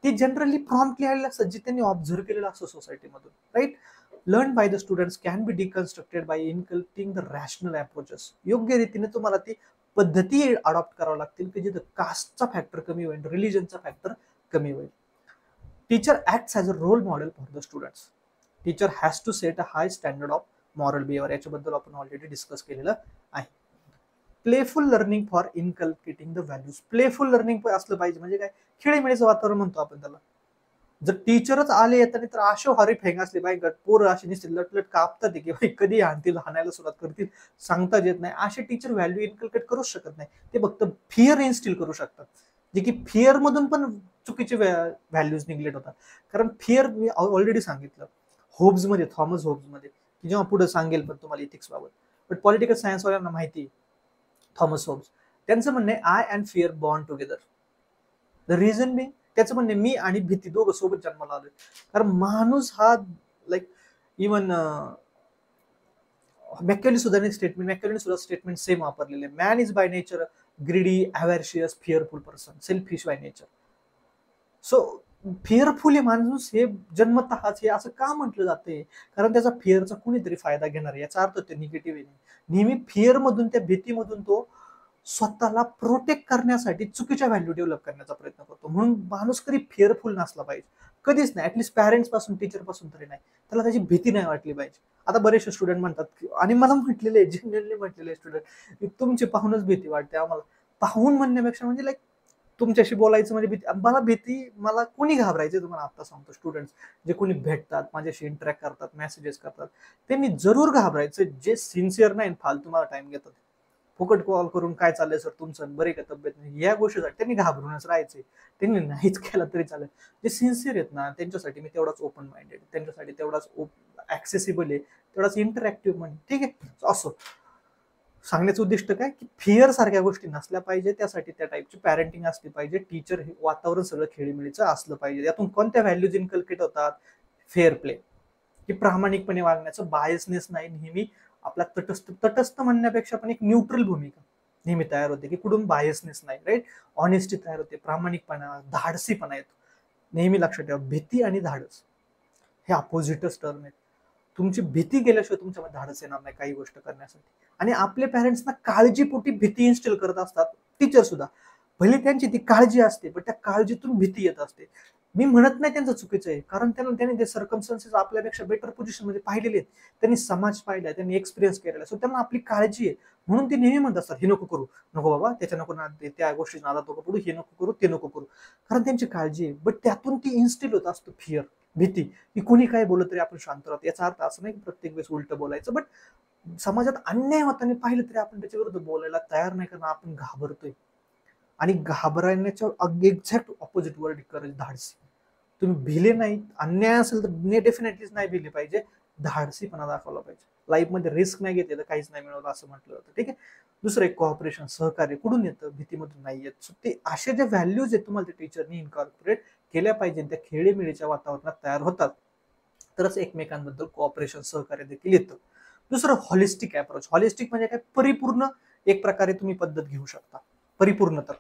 ते जनरली प्रॉम्प्टली आलेलं असतं, जे त्यांनी ऑब्झर्व केलेलं असतं सोसायटीमधून, right. Learn by the students can be deconstructed by inculcating the rational approaches. योग्य रीतीने तुम्हाला ती पद्धती अडॉप्ट करावं लागतील की जिथं कास्टचा फॅक्टर कमी होईल, रिलीजनचा फॅक्टर कमी होईल. Teacher acts as a role model for the students. Teacher has to set a high standard of moral behaviour. याच्याबद्दल आपण ऑलरेडी डिस्कस केलेलं आहे. Playful learning for inculcating the values. Playful learning असलं पाहिजे, म्हणजे काय, खेळीमेळीचं वातावरण म्हणतो आपण त्याला. जर टीचरच आले येताना तर असे हॉरी फेंग असले बाई, पोरं अशी निश्चित लटलट कापतात की बाई कधी आणतील, हाणायला सुरुवात करतील, सांगताच येत नाही, असे टीचर व्हॅल्यू इनकल्केट करूच शकत नाही. ते फक्त फिअर इन्स्टिल करू शकतात, जे की फिअर मधून पण चुकीचे व्हॅल्यूज निग्लेक्ट होतात. कारण फिअर मी ऑलरेडी सांगितलं होब्स मध्ये, थॉमस होब्स मध्ये, की जेव्हा पुढे सांगेल पण तुम्हाला इथिक्स बाबत. पण पॉलिटिकल सायन्स वाल्यांना माहिती, थॉमस होब्स, त्यांचं म्हणणे I and fear bond together. The reason be, त्याचं म्हणणे मी आणि भीती दोघं सोबत जन्माला आलोय. कारण माणूस हा लाईक इवन मॅकॅली सुद्धा स्टेटमेंट सेम वापरलेले. Man is by nature greedy, avaricious, fearful person, selfish by nature. So fearful हे माणूस हे जन्मतःच, हे असं का म्हटलं जाते? कारण त्याचा फिअरचा कुणीतरी फायदा घेणार, याचा अर्थ ते निगेटिव्ह आहे. नेहमी फिअर मधून, त्या भीतीमधून तो स्वतःला प्रोटेक्ट करण्यासाठी चुकीच्या व्हॅल्यू डेव्हलप करण्याचा प्रयत्न करतो. म्हणून माणूस कधी फिअरफुल नसला पाहिजे, कधीच नाही. ऍटलीस्ट पॅरेंट्स पासून, टीचर पासून तरी नाही. त्याला त्याची भीती नाही वाटली पाहिजे. आता बरेचसे स्टुडंट म्हणतात, आणि मला म्हटलेले, जेन्युइनली म्हटलेले स्टुडंट, तुमची पाहूनच भीती वाटते आम्हाला. पाहून म्हणण्यापेक्षा म्हणजे लाईक तुमच्याशी बोलायचं म्हणजे भीती, मला भीती, मला कोणी घाबरायचं तुम्हाला आता सांगतो. स्टुडंट्स जे कोणी भेटतात, माझ्याशी इंटरॅक्ट करतात, मेसेजेस करतात, त्यांनी जरूर घाबरायचं जे सिन्सिअर नाही फालतू मला टाइम घेतात. फुकट कॉल करून काय चाललंय सर तुमचं, बरे का तब्येत नाही, या गोष्टीसाठी त्यांनी घाबरूनच राहायचे. त्यांनी नाहीच केलं तरी चालेल. जे सिन्सिअर आहेत ना त्यांच्यासाठी मी तेवढाच ओपन माइंडेड, त्यांच्यासाठी तेवढाच ऍक्सेसिबल आहे, तेवढाच इंटरॅक्टिव्ह म्हणजे ठीक आहे. असं सांगण्याचं उद्दिष्ट काय की फिअर सारख्या गोष्टी नसल्या पाहिजे, त्यासाठी त्या टाईपची पॅरेंटिंग असली पाहिजे, टीचर हे वातावरण सगळं खेळीमेळीचं असलं पाहिजे. यातून कोणत्या व्हॅल्यूज इनकल्केट होतात? फेअर प्ले, की प्रामाणिकपणे वागण्याचं, बायसनेस नाही, नेहमी आपला तटस्थ म्हणण्यापेक्षा पण एक न्यूट्रल भूमिका नेहमी तयार होते, की कुठून बायसनेस नाही, राईट. ऑनेस्टी तयार होते, प्रामाणिकपणा, धाडसीपणा येतो. नेहमी लक्षात ठेवा, भीती आणि धाडस हे अपोजिटच टर्म आहेत. तुमची भीती गेल्याशिवाय तुमच्यामध्ये धाडस येणार नाही काही गोष्ट करण्यासाठी. आणि आपले पॅरेंट्सना काळजीपोटी भीती इन्स्टिल करत असतात, टीचर सुद्धा. भले त्यांची ती काळजी असते पण त्या काळजीतून भीती येत असते. मी म्हणत नाही त्यांचं चुकीचं आहे, कारण त्यांनी ते सर्कमस्टन्सेस आपल्यापेक्षा बेटर पोझिशन मध्ये पाहिलेले आहेत, त्यांनी समाज पाहिलाय, त्यांनी एक्सपिरियन्स केलेला, सो त्यांना आपली काळजी आहे. म्हणून ते नेहमी म्हणत असतात, हे नको करू, नको बाबा त्याच्या नको ना, त्या गोष्टी नादात नको पडू, हे नको करू, ते नको करू, कारण त्यांची काळजी आहे. बट त्यातून ती इन्स्टिल होत असतो फिअर, भीती, की कुणी काय बोलत तरी आपण शांत राहतो. याचा अर्थ असं नाही की प्रत्येक वेळेस उलट बोलायचं, बट समाजात अन्याय होताना पाहिलं तरी आपण त्याच्या विरुद्ध बोलायला तयार नाही, कारण आपण घाबरतोय. आणि घाबरण्याच्या एक्झॅक्ट ऑपोजिट वर्ड करेल धाडसी. तुम्ही भिले नाही, अन्याय असेल तर डेफिनेटलीच नाही भिले पाहिजे, धाडसीपणा दाखवला पाहिजे. लाईफमध्ये रिस्क नाही घेतली तर काहीच नाही मिळवलं असं म्हटलं होतं, ठीक आहे. दुसरं एक कॉपरेशन, सहकार्य कुठून येतं? भीतीमधून नाही येत. सो ते असे जे व्हॅल्यूज आहेत तुम्हाला ते टीचरनी इन्कॉर्पोरेट केल्या पाहिजे, त्या खेळीमेळीच्या वातावरणात तयार होतात, तरच एकमेकांबद्दल कॉपरेशन, सहकार्य देखील येतं. दुसरं हॉलिस्टिक अप्रोच. हॉलिस्टिक म्हणजे काय? परिपूर्ण एक प्रकारे तुम्ही पद्धत घेऊ शकता. परिपूर्णता,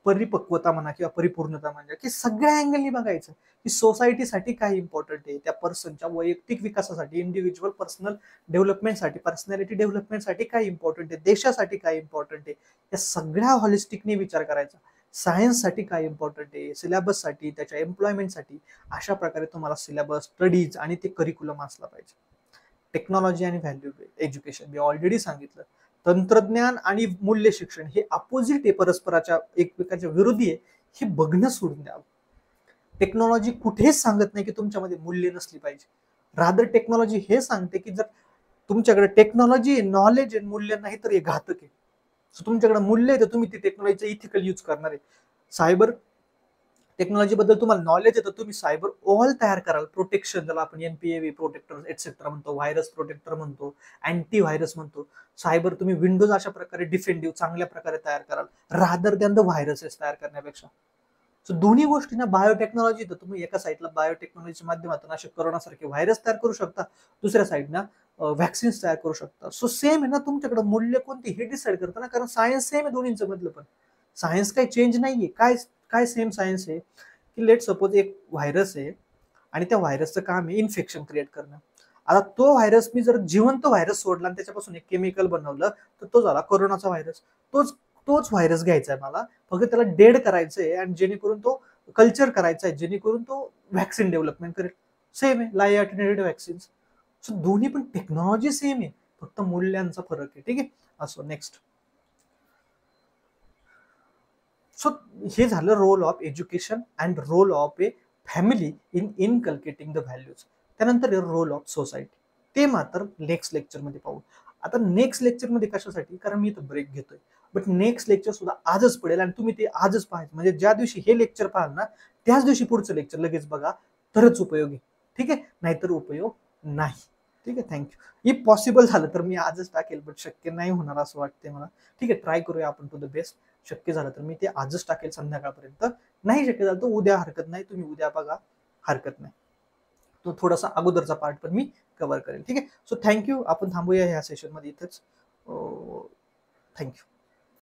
परिपक्वता म्हणा किंवा परिपूर्णता म्हणजे की सगळ्या अँगलनी बघायचं, की सोसायटीसाठी काय इम्पॉर्टंट आहे, त्या पर्सनच्या वैयक्तिक विकासासाठी, इंडिव्हिज्युअल पर्सनल डेव्हलपमेंटसाठी, पर्सनॅलिटी डेव्हलपमेंटसाठी काय इम्पॉर्टंट आहे, देशासाठी काय इम्पॉर्टंट आहे, या सगळ्या हॉलिस्टिकने विचार करायचा. सायन्ससाठी काय इम्पॉर्टंट आहे, सिलेबससाठी, त्याच्या एम्प्लॉयमेंटसाठी. अशा प्रकारे तुम्हाला सिलेबस, स्टडीज आणि ते करिक्युलम असला पाहिजे. टेक्नॉलॉजी आणि व्हॅल्यू एज्युकेशन मी ऑलरेडी सांगितलं. तंत्रज्ञान आणि मूल्य शिक्षण हे अपोजिट आहे, परस्पराच्या एकमेकांच्या विरोधी आहे, हे बघणं सोडून द्यावं. टेक्नॉलॉजी कुठेच सांगत नाही की तुमच्यामध्ये मूल्य नसली पाहिजे. रादर टेक्नॉलॉजी हे सांगते की जर तुमच्याकडे टेक्नॉलॉजी आहे, नॉलेज आहे, मूल्य नाही तर हे घातक आहे. सो तुमच्याकडे मूल्य आहे तर तुम्ही ती टेक्नॉलॉजीचा इथिकल यूज करणार आहे. सायबर टेक्नॉलॉजी बद्दल तुम्हाला नॉलेज येतं, तुम्ही सायबर वॉल तयार कराल, प्रोटेक्शन, ज्याला आपण एनपीएव्ही प्रोटेक्टर एटसेट्रा म्हणतो, व्हायरस प्रोटेक्टर म्हणतो, अँटी व्हायरस म्हणतो. सायबर तुम्ही विंडोज अशा प्रकारे डिफेंडिव्ह चांगल्या प्रकारे तयार कराल, रादर दॅन द व्हायरसेस तयार करण्यापेक्षा. सो दोन्ही गोष्टी ना, बायोटेक्नॉलॉजी तर तुम्ही एका साईडला बायोटेक्नॉलॉजीच्या माध्यमातून असे करोनासारखे व्हायरस तयार करू शकता, दुसऱ्या साईडला व्हॅक्सिन्स तयार करू शकता. सो सेम आहे ना, तुमच्याकडे मूल्य कोणती हे डिसाईड करतं ना, कारण सायन्स सेम आहे दोन्हींचं मधलं पण. सायन्स काही चेंज नाहीये. काय काय सेम सायन्स आहे, की लेट सपोज एक व्हायरस आहे आणि त्या व्हायरसचं काम आहे इन्फेक्शन क्रिएट करणं. आता तो व्हायरस मी जर जिवंत व्हायरस सोडला आणि त्याच्यापासून एक केमिकल बनवलं तर तो झाला कोरोनाचा व्हायरस. तोच तोच व्हायरस घ्यायचा आहे मला, फक्त त्याला डेड करायचंय आणि जेणेकरून तो कल्चर करायचा आहे, जेणेकरून तो व्हॅक्सिन डेव्हलपमेंट करेल. सेम आहे लाईव्ह अटेन्युएटेड व्हॅक्सिन्स. सो दोन्ही पण टेक्नॉलॉजी सेम आहे, फक्त मूल्यांचा फरक आहे, ठीक आहे. असो, नेक्स्ट. सो हे झालं role of education and role of a family in inculcating the values. त्यानंतर रोल ऑफ सोसायटी, ते मात्र नेक्स्ट लेक्चरमध्ये पाहू. आता नेक्स्ट लेक्चरमध्ये कशासाठी, कारण मी इथं ब्रेक घेतोय, बट नेक्स्ट लेक्चर सुद्धा आजच पडेल आणि तुम्ही ते आजच पाहायचं, म्हणजे ज्या दिवशी हे लेक्चर पाहाल ना त्याच दिवशी पुढचं लेक्चर लगेच बघा, तरच उपयोगी, ठीक आहे, नाहीतर उपयोग नाही. ठीक आहे, थँक्यू. इफ पॉसिबल झालं तर मी आजच टाकेल, बट शक्य नाही होणार असं वाटतंय मला. ठीक आहे, ट्राय करूया आपण टू द बेस्ट. शक्य झालं तर मी ते आजच टाकेल संध्याकाळपर्यंत, नाही शक्य झालं तर उद्या हरकत नाही, तुम्ही उद्या बघा, हरकत नाही. तो थोडासा अगोदरचा पार्ट पण मी कव्हर करेल, ठीक आहे. So thank you. आपण थांबूया ह्या सेशनमध्ये इथंच. थँक्यू.